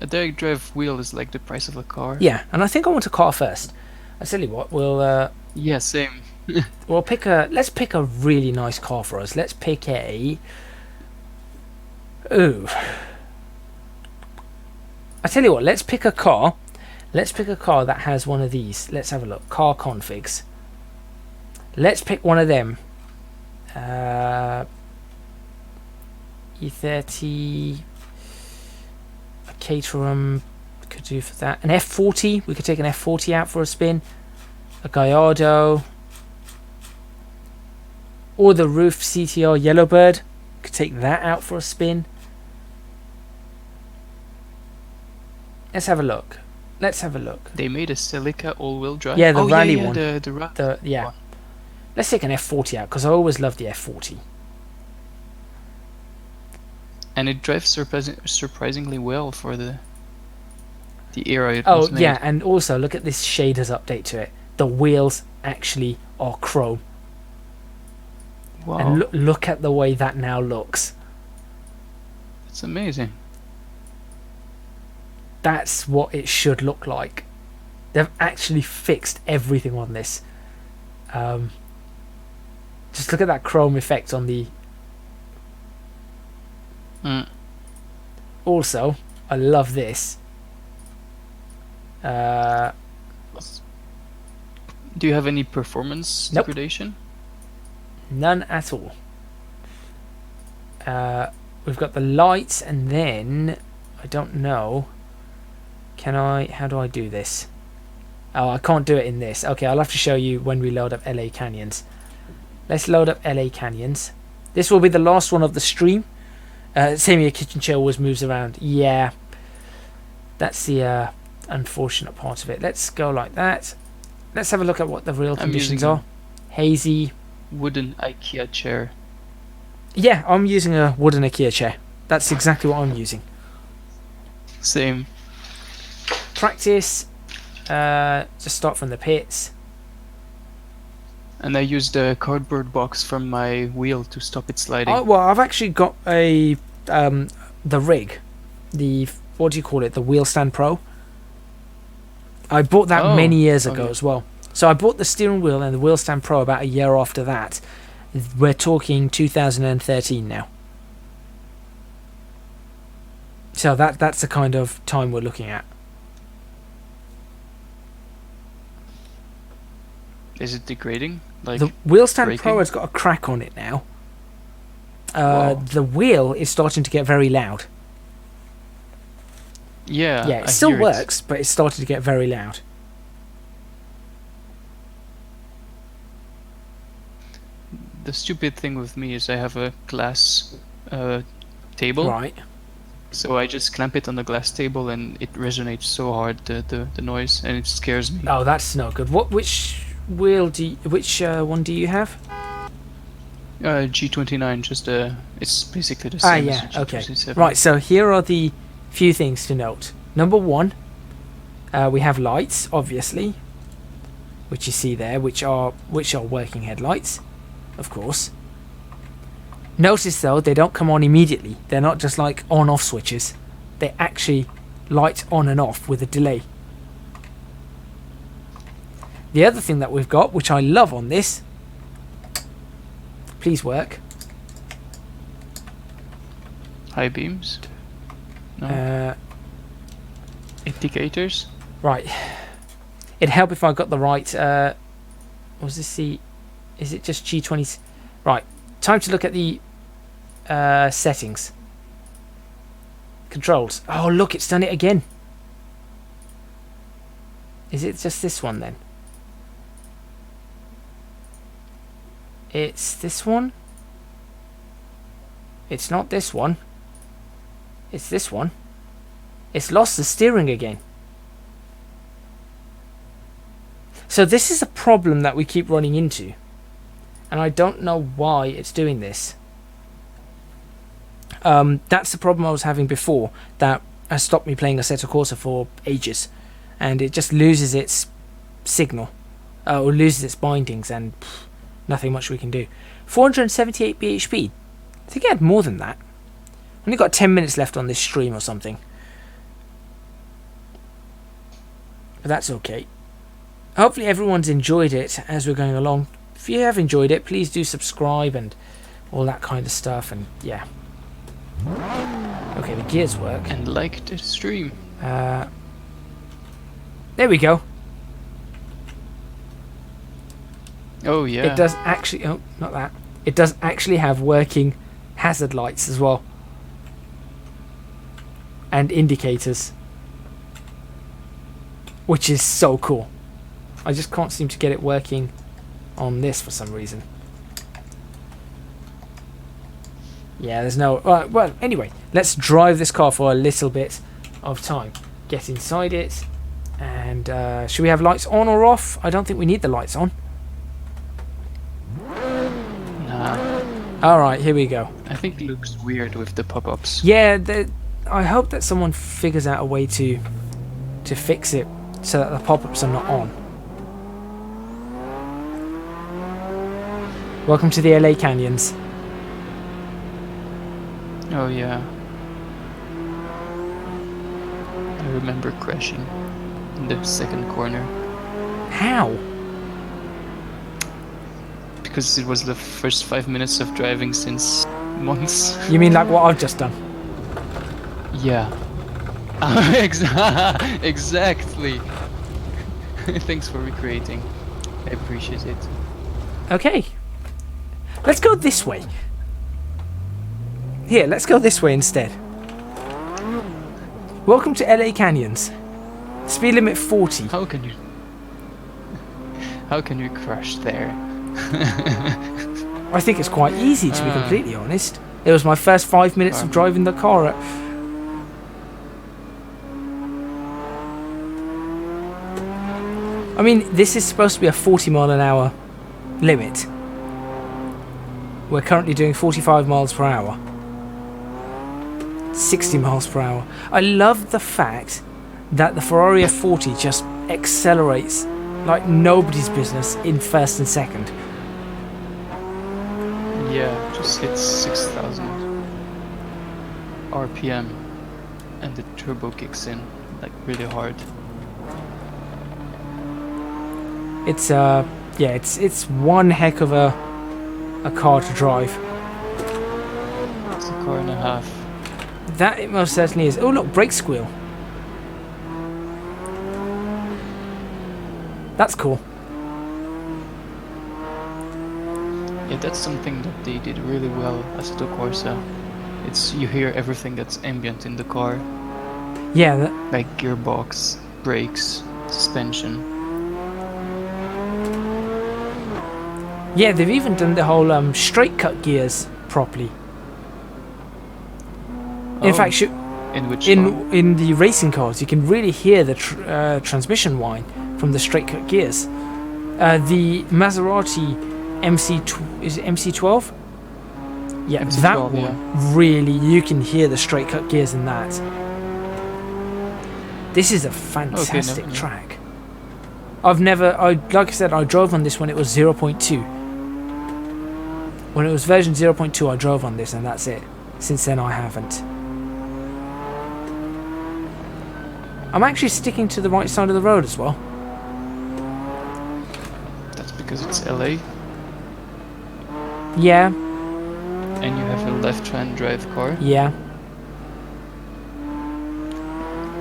direct drive wheel is like the price of a car. Yeah, and I think I want a car first. I tell you what, Yeah, same. let's pick a really nice car for us. Let's pick a I tell you what, let's pick a car. Let's pick a car that has one of these. Let's have a look. Car configs. Let's pick one of them. E30. A Caterham could do for that. An F40. We could take an F40 out for a spin. A Gallardo. Or the Roof CTR Yellowbird. Could take that out for a spin. Let's have a look. Let's have a look. They made a Celica all-wheel drive. Yeah, the rally one. The Let's take an F40 out because I always loved the F40. And it drives surprisingly well for the era it was made. Yeah, and also look at this shaders update to it. The wheels actually are chrome. Wow. And look at the way that now looks. It's amazing. That's what it should look like. They've actually fixed everything on this. Just look at that chrome effect on the... Also, I love this. Do you have any performance Nope. degradation? None at all. We've got the lights, and then I don't know. How do I do this? Oh, I can't do it in this. Okay, I'll have to show you when we load up LA Canyons. Let's load up LA Canyons. This will be the last one of the stream. Same here, kitchen chair always moves around. Yeah, that's the unfortunate part of it. Let's go like that. Let's have a look at what the real conditions are. Hazy. Wooden IKEA chair. Yeah, I'm using a wooden IKEA chair. That's exactly what I'm using. Same. Practice. Just start from the pits. And I used a cardboard box from my wheel to stop it sliding. Oh, well, I've actually got the rig. The, what do you call it? The Wheel Stand Pro. I bought that many years ago as well. So I bought the steering wheel and the Wheel Stand Pro about a year after that. We're talking 2013 now. So that's the kind of time we're looking at. Is it degrading? Like the Wheel Stand breaking? Pro has got a crack on it now. Wow. The wheel is starting to get very loud. Yeah, Yeah, it still works, but it's starting to get very loud. The stupid thing with me is I have a glass table. Right. So I just clamp it on the glass table and it resonates so hard, the noise, and it scares me. Oh, that's no good. Which wheel which one do you have? G29, just it's basically the same as yeah, a okay. G27. Right, so here are the few things to note. Number one, we have lights, obviously, which you see there, which are working headlights, of course. Notice though, they don't come on immediately. They're not just like on-off switches. They actually light on and off with a delay. The other thing that we've got, which I love on this, please work. High beams. No. Indicators. Right. It'd help if I got the right. Was this the? Is it just G20? Right. Time to look at the settings. Controls. Oh, look, it's done it again. Is it just this one then? It's this one. It's not this one. It's this one. It's lost the steering again. So this is a problem that we keep running into. And I don't know why it's doing this. That's the problem I was having before. That has stopped me playing Assetto Corsa for ages. And it just loses its signal. Or loses its bindings and nothing much we can do. 478 bhp. I think I had more than that. Only got 10 minutes left on this stream or something. But that's okay. Hopefully everyone's enjoyed it as we're going along. If you have enjoyed it, please do subscribe and all that kind of stuff. And yeah. Okay, the gears work. And like the stream. There we go. Oh yeah. It does actually... Oh, not that. It does actually have working hazard lights as well. And indicators. Which is so cool. I just can't seem to get it working on this for some reason. Yeah, there's no... well, anyway, let's drive this car for a little bit of time. Get inside it. And should we have lights on or off? I don't think we need the lights on. Nah. Alright, here we go. I think it looks weird with the pop-ups. Yeah, I hope that someone figures out a way to fix it so that the pop-ups are not on. Welcome to the LA Canyons. Oh yeah. I remember crashing in the second corner. How? Because it was the first 5 minutes of driving since months. You mean like what I've just done? Yeah. Exactly. Thanks for recreating. I appreciate it. Okay. Let's go this way. Here, let's go this way instead. Welcome to LA Canyons. Speed limit 40. How can you crash there? I think it's quite easy, to be completely honest. It was my first 5 minutes of driving the car. I mean, this is supposed to be a 40 mile an hour limit. We're currently doing 45 miles per hour. 60 miles per hour. I love the fact that the Ferrari F40 just accelerates like nobody's business in first and second. Yeah, just hits 6,000 RPM and the turbo kicks in like really hard. It's yeah, it's one heck of a car to drive. It's a car and a half. That it most certainly is. Oh look, brake squeal. That's cool. Yeah, that's something that they did really well as Assetto Corsa. It's you hear everything that's ambient in the car, Yeah, like gearbox, brakes, suspension. yeah, they've even done the whole straight cut gears properly. In fact, in which one? in the racing cars, you can really hear the transmission whine from the straight cut gears. The Maserati is it MC12? Yeah, MC12, that one yeah. really, you can hear the straight cut gears in that. This is a fantastic Okay, track. Like I said, I drove on this when it was 0.2. When it was version 0.2, I drove on this, and that's it. Since then, I haven't. I'm actually sticking to the right side of the road as well. That's because it's LA Yeah, and you have a left-hand drive car. yeah.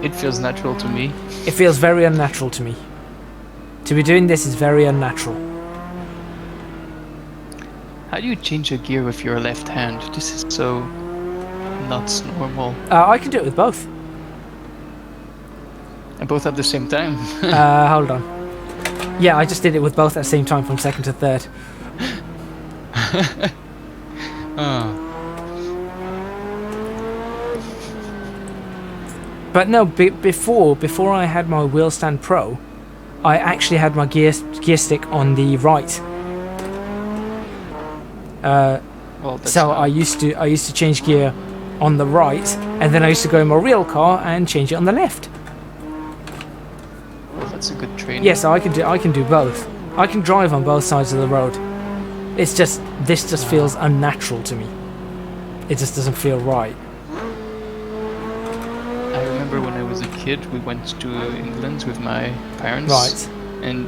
It feels natural to me. It feels very unnatural to me. To be doing this is very unnatural. How do you change a gear with your left hand? This is so not normal. I can do it with both. And both at the same time. Hold on. Yeah, I just did it with both at the same time from second to third. Oh. But no, before I had my wheel stand pro, I actually had my gear stick on the right. Well, that's So not- I used to change gear on the right, and then I used to go in my real car and change it on the left. well, that's a good training. Yes, I can do both. I can drive on both sides of the road. It's just this just feels unnatural to me. It just doesn't feel right. I remember when I was a kid, we went to England with my parents. Right. And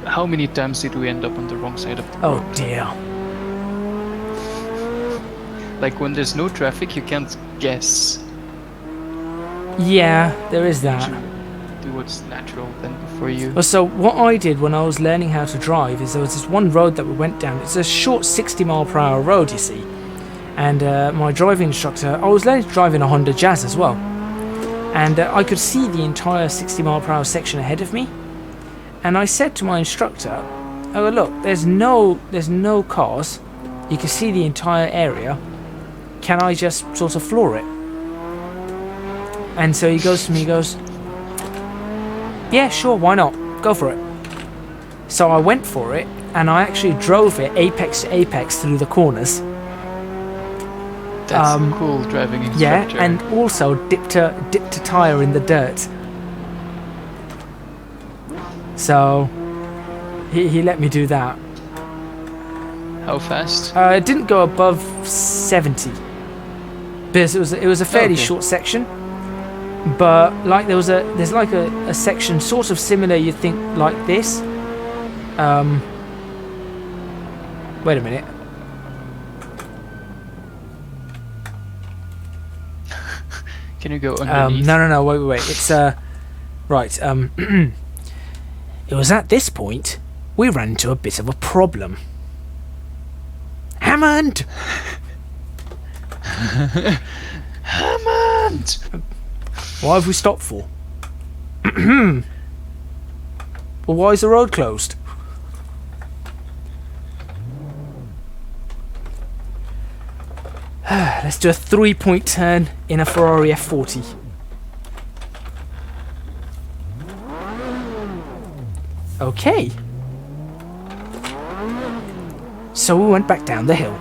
how many times did we end up on the wrong side of the Oh road? dear. Like when there's no traffic, you can't guess Yeah, there is that. Do what's natural then for you. Well, so what I did when I was learning how to drive is there was this one road that we went down. It's a short 60-mile-per-hour road, you see. And my driving instructor, I was learning to drive in a Honda Jazz as well. And I could see the entire 60-mile-per-hour section ahead of me. And I said to my instructor, "Oh look, there's no cars. You can see the entire area. Can I just sort of floor it?" And so he goes to me, he goes, "Yeah, sure, why not? Go for it." So I went for it, and I actually drove it apex to apex through the corners. That's a cool driving instructor. Yeah, and also dipped a tire in the dirt. So he let me do that. How fast? It didn't go above 70 because it was a fairly short section. But like there's like a section sort of similar, you think, like this. Wait a minute. Can you go underneath? No, wait. It's right. It was at this point we ran into a bit of a problem. Hammond! Hammond! What have we stopped for? Well, why is the road closed? Let's do a 3-point turn in a Ferrari F40. Okay. So we went back down the hill.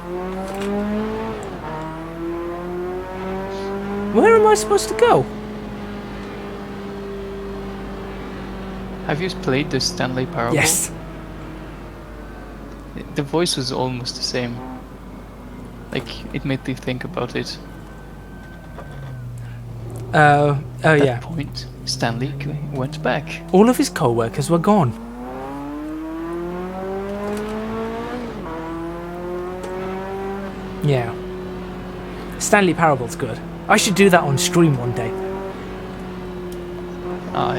Where am I supposed to go? Have you played the Stanley Parable? Yes. The voice was almost the same. Like, it made me think about it. Oh At yeah. that point, Stanley went back. All of his co-workers were gone. Yeah. Stanley Parable's good. I should do that on stream one day.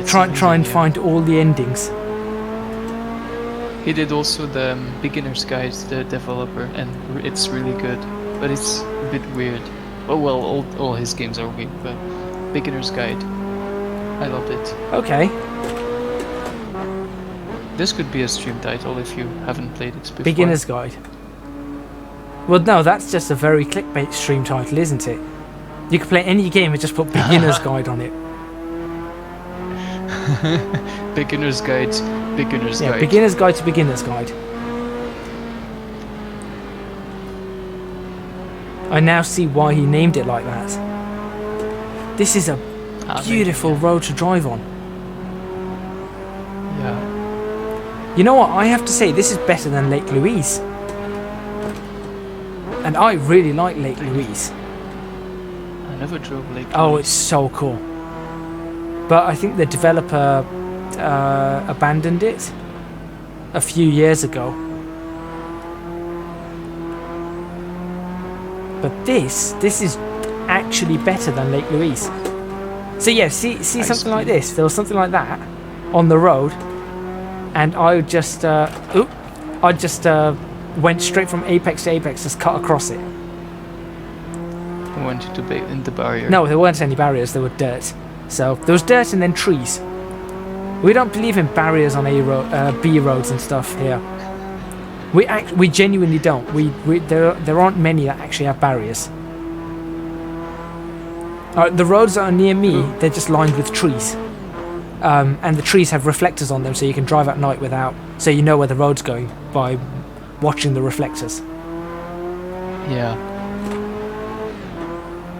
It's Try amazing, and yeah. find all the endings. He did also the Beginner's Guide, the developer, and it's really good. But it's a bit weird. Oh well, all his games are weird, but Beginner's Guide, I loved it. Okay. This could be a stream title if you haven't played it before. Beginner's Guide. Well, no, that's just a very clickbait stream title, isn't it? You could play any game and just put Beginner's Guide on it. Beginner's Guide, Beginner's Yeah, Guide. Beginner's Guide to Beginner's Guide. I now see why he named it like that. This is a beautiful road to drive on. Yeah. You know what? I have to say, this is better than Lake Louise. And I really like Lake Louise. I never drove Lake Oh, Louise. it's so cool. But I think the developer abandoned it a few years ago. But this is actually better than Lake Louise. So yeah, see something like this. There was something like that on the road, and I just went straight from apex to apex, just cut across it. I went in the barrier. No, there weren't any barriers. There were dirt. So there was dirt and then trees. We don't believe in barriers on B roads and stuff here. We genuinely don't. There aren't many that actually have barriers. The roads that are near me, they're just lined with trees, and the trees have reflectors on them, so you can drive at night so you know where the road's going by watching the reflectors. Yeah.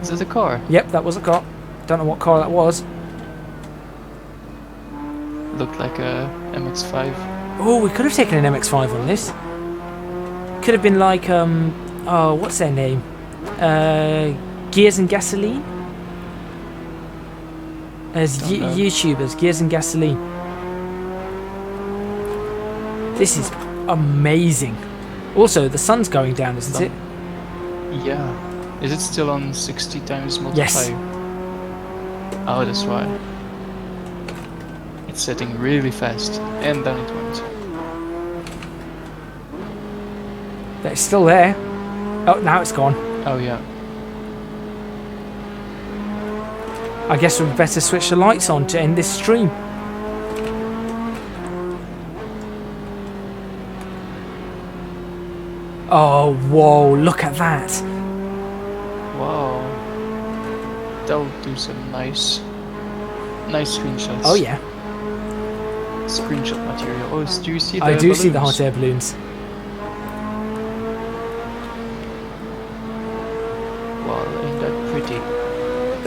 Is it a car? Yep, that was a car. Don't know what car that was. Looked like a MX-5. Oh, we could have taken an MX-5 on this. Could have been like, what's their name? Gears and Gasoline? As YouTubers, Gears and Gasoline. This is amazing. Also, the sun's going down, isn't it? Yeah. Is it still on 60 times multiplier? Yes. Oh, that's why. It's setting really fast. And then it went. It's still there. Oh, now it's gone. Oh, yeah. I guess we'd better switch the lights on to end this stream. Oh, whoa, look at that. Wow. That'll do some nice screenshots. Oh, yeah. Screenshot material. Oh, do you see the I do see the balloons? hot air balloons. Wow, ain't that pretty?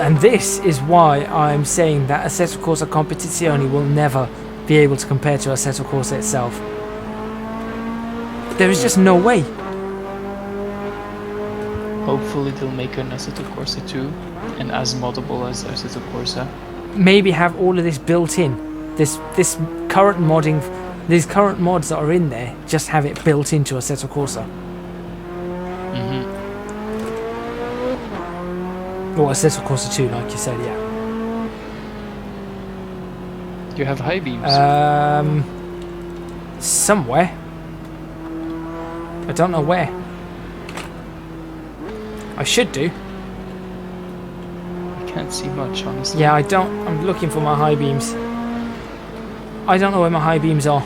And this is why I'm saying that Assetto Corsa Competizione will never be able to compare to Assetto Corsa itself. There is just no way. Hopefully they'll make an Assetto Corsa 2 and as moddable as Assetto Corsa. Maybe have all of this built in. This current modding, these current mods that are in there, just have it built into Assetto Corsa. Or Assetto Corsa 2, like you said, yeah. You have high beams. Somewhere. I don't know where. I should do. I can't see much, honestly. Yeah, I don't. I'm looking for my high beams. I don't know where my high beams are.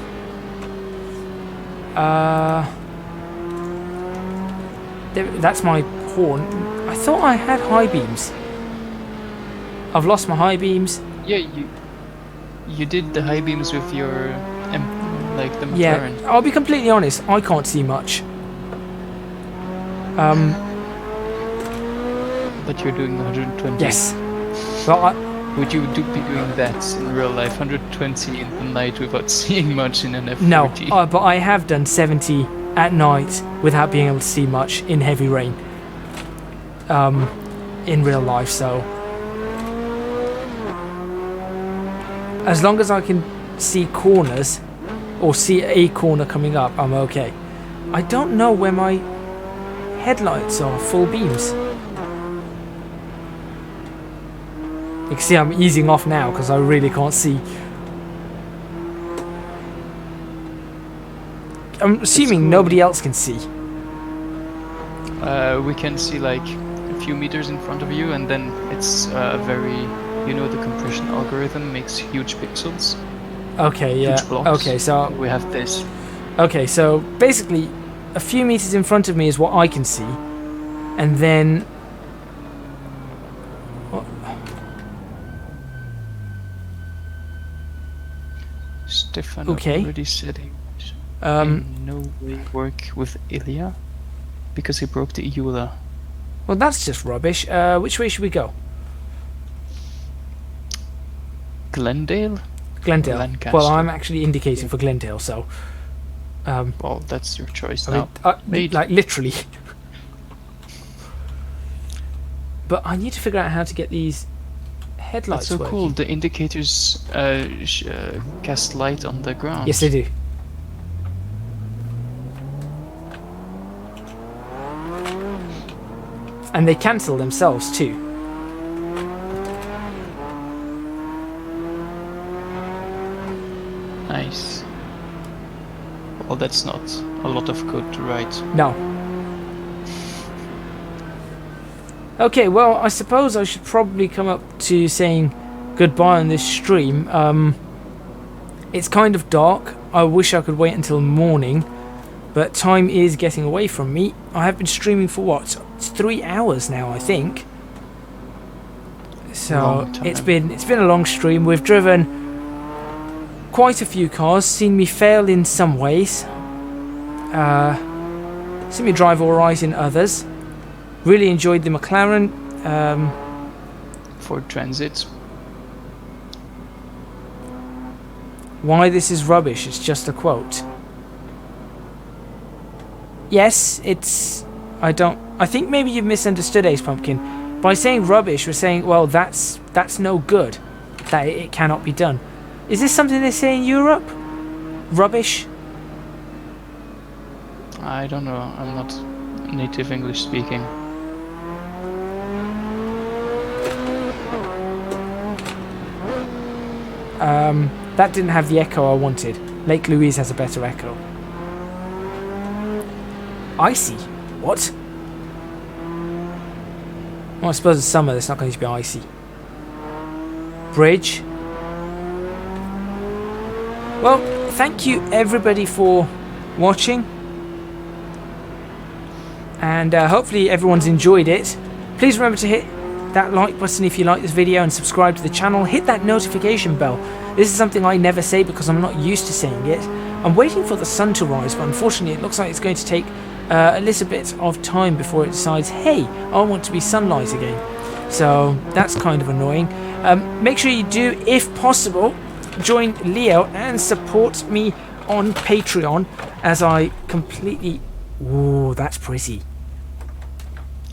That's my horn. I thought I had high beams. I've lost my high beams. Yeah, you did the high beams with your like the McLaren. Yeah, I'll be completely honest. I can't see much. But you're doing 120. Yes. Well, Would you be doing that in real life? 120 in the night without seeing much in an F40? no, but I have done 70 at night without being able to see much in heavy rain. In real life, so as long as I can see corners or see a corner coming up, I'm okay. I don't know where my headlights are, full beams. You can see I'm easing off now because I really can't see. I'm assuming cool. nobody else can see. We can see like a few meters in front of you, and then it's very, you know, the compression algorithm makes huge pixels. Okay, yeah. Huge blocks. Okay, so We have this. okay, so basically, a few meters in front of me is what I can see, and then. Stefan Okay. already said he would in no way work with Ilya because he broke the EULA. Well, that's just rubbish. Which way should we go? Glendale? Glendale. Lancaster. Well, I'm actually indicating for Glendale, so. Well, that's your choice I now. mean, like literally. But I need to figure out how to get these headlights That's so working. cool. The indicators cast light on the ground. Yes, they do. And they cancel themselves too. Nice. Well, that's not a lot of code to write. No. Okay, well, I suppose I should probably come up to saying goodbye on this stream. It's kind of dark. I wish I could wait until morning, but time is getting away from me. I have been streaming for what? It's 3 hours now, I think. So Long time. it's been a long stream. We've driven quite a few cars, seen me fail in some ways, seen me drive alright in others. Really enjoyed the McLaren. Ford Transit. Why this is rubbish, it's just a quote. Yes, it's... I think maybe you've misunderstood Ace Pumpkin. By saying rubbish, we're saying, well, that's no good. That it cannot be done. Is this something they say in Europe? Rubbish? I don't know. I'm not native English speaking. that didn't have the echo I wanted. Lake Louise has a better echo. Icy? What? Well, I suppose it's summer, it's not going to be icy. Bridge. Well, thank you everybody for watching. And hopefully everyone's enjoyed it. Please remember to hit that like button if you like this video and subscribe to the channel. Hit that notification bell. This is something I never say because I'm not used to saying it. I'm waiting for the sun to rise, but unfortunately it looks like it's going to take a little bit of time before it decides, hey, I want to be sunlight again. So that's kind of annoying. Make sure you do, if possible, join Leo and support me on Patreon as I completely... Ooh, that's pretty.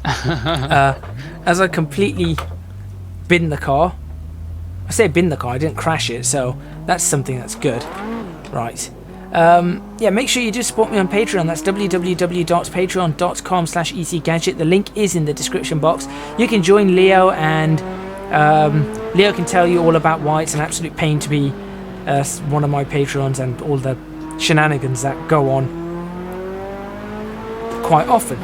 As I completely bin the car. I say bin the car, I didn't crash it, so that's something that's good. Right. Yeah, make sure you do support me on Patreon. That's www.patreon.com/ecgadget. The link is in the description box. You can join Leo, and Leo can tell you all about why it's an absolute pain to be one of my Patreons and all the shenanigans that go on quite often.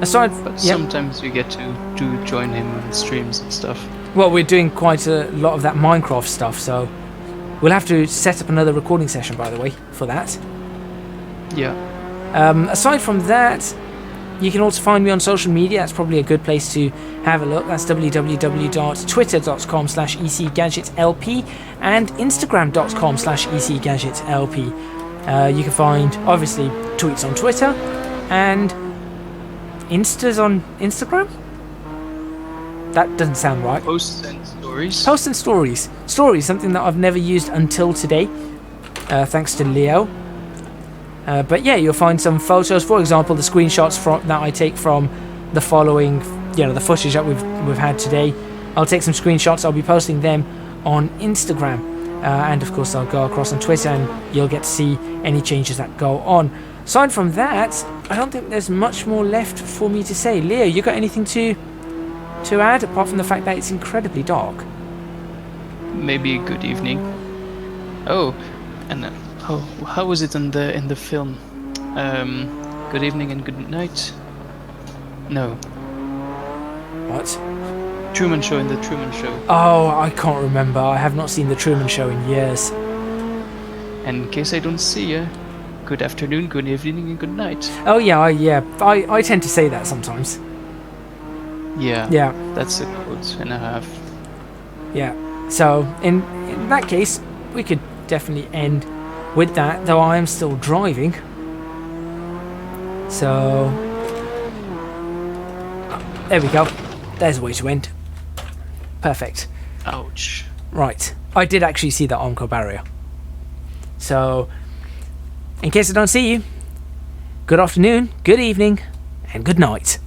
Aside, but sometimes we get to join him on streams and stuff. Well, we're doing quite a lot of that Minecraft stuff, so we'll have to set up another recording session, by the way, for that. Yeah. Aside from that, you can also find me on social media. That's probably a good place to have a look. That's www.twitter.com/ecgadgetlp and instagram.com/ecgadgetlp. You can find, obviously, tweets on Twitter and Instas on Instagram? That doesn't sound right. Posts and stories. Posts and stories. Stories, something that I've never used until today, thanks to Leo. But yeah, you'll find some photos. For example, the screenshots that I take from the following, the footage that we've had today. I'll take some screenshots. I'll be posting them on Instagram. And of course, I'll go across on Twitter and you'll get to see any changes that go on. Aside from that, I don't think there's much more left for me to say. Leo, you got anything to add apart from the fact that it's incredibly dark? Maybe a good evening. Oh, and how was it in the film? Good evening and good night. No. What? Truman Show in the Truman Show. Oh, I can't remember. I have not seen the Truman Show in years. And in case I don't see you, good afternoon, good evening, and good night. Oh yeah, I tend to say that sometimes. Yeah, that's a quote and a half. Yeah, so in that case, we could definitely end with that, though I am still driving. So, there we go. There's a way to end. Perfect. Ouch. Right, I did actually see the Armco barrier. So, in case I don't see you, good afternoon, good evening, and good night.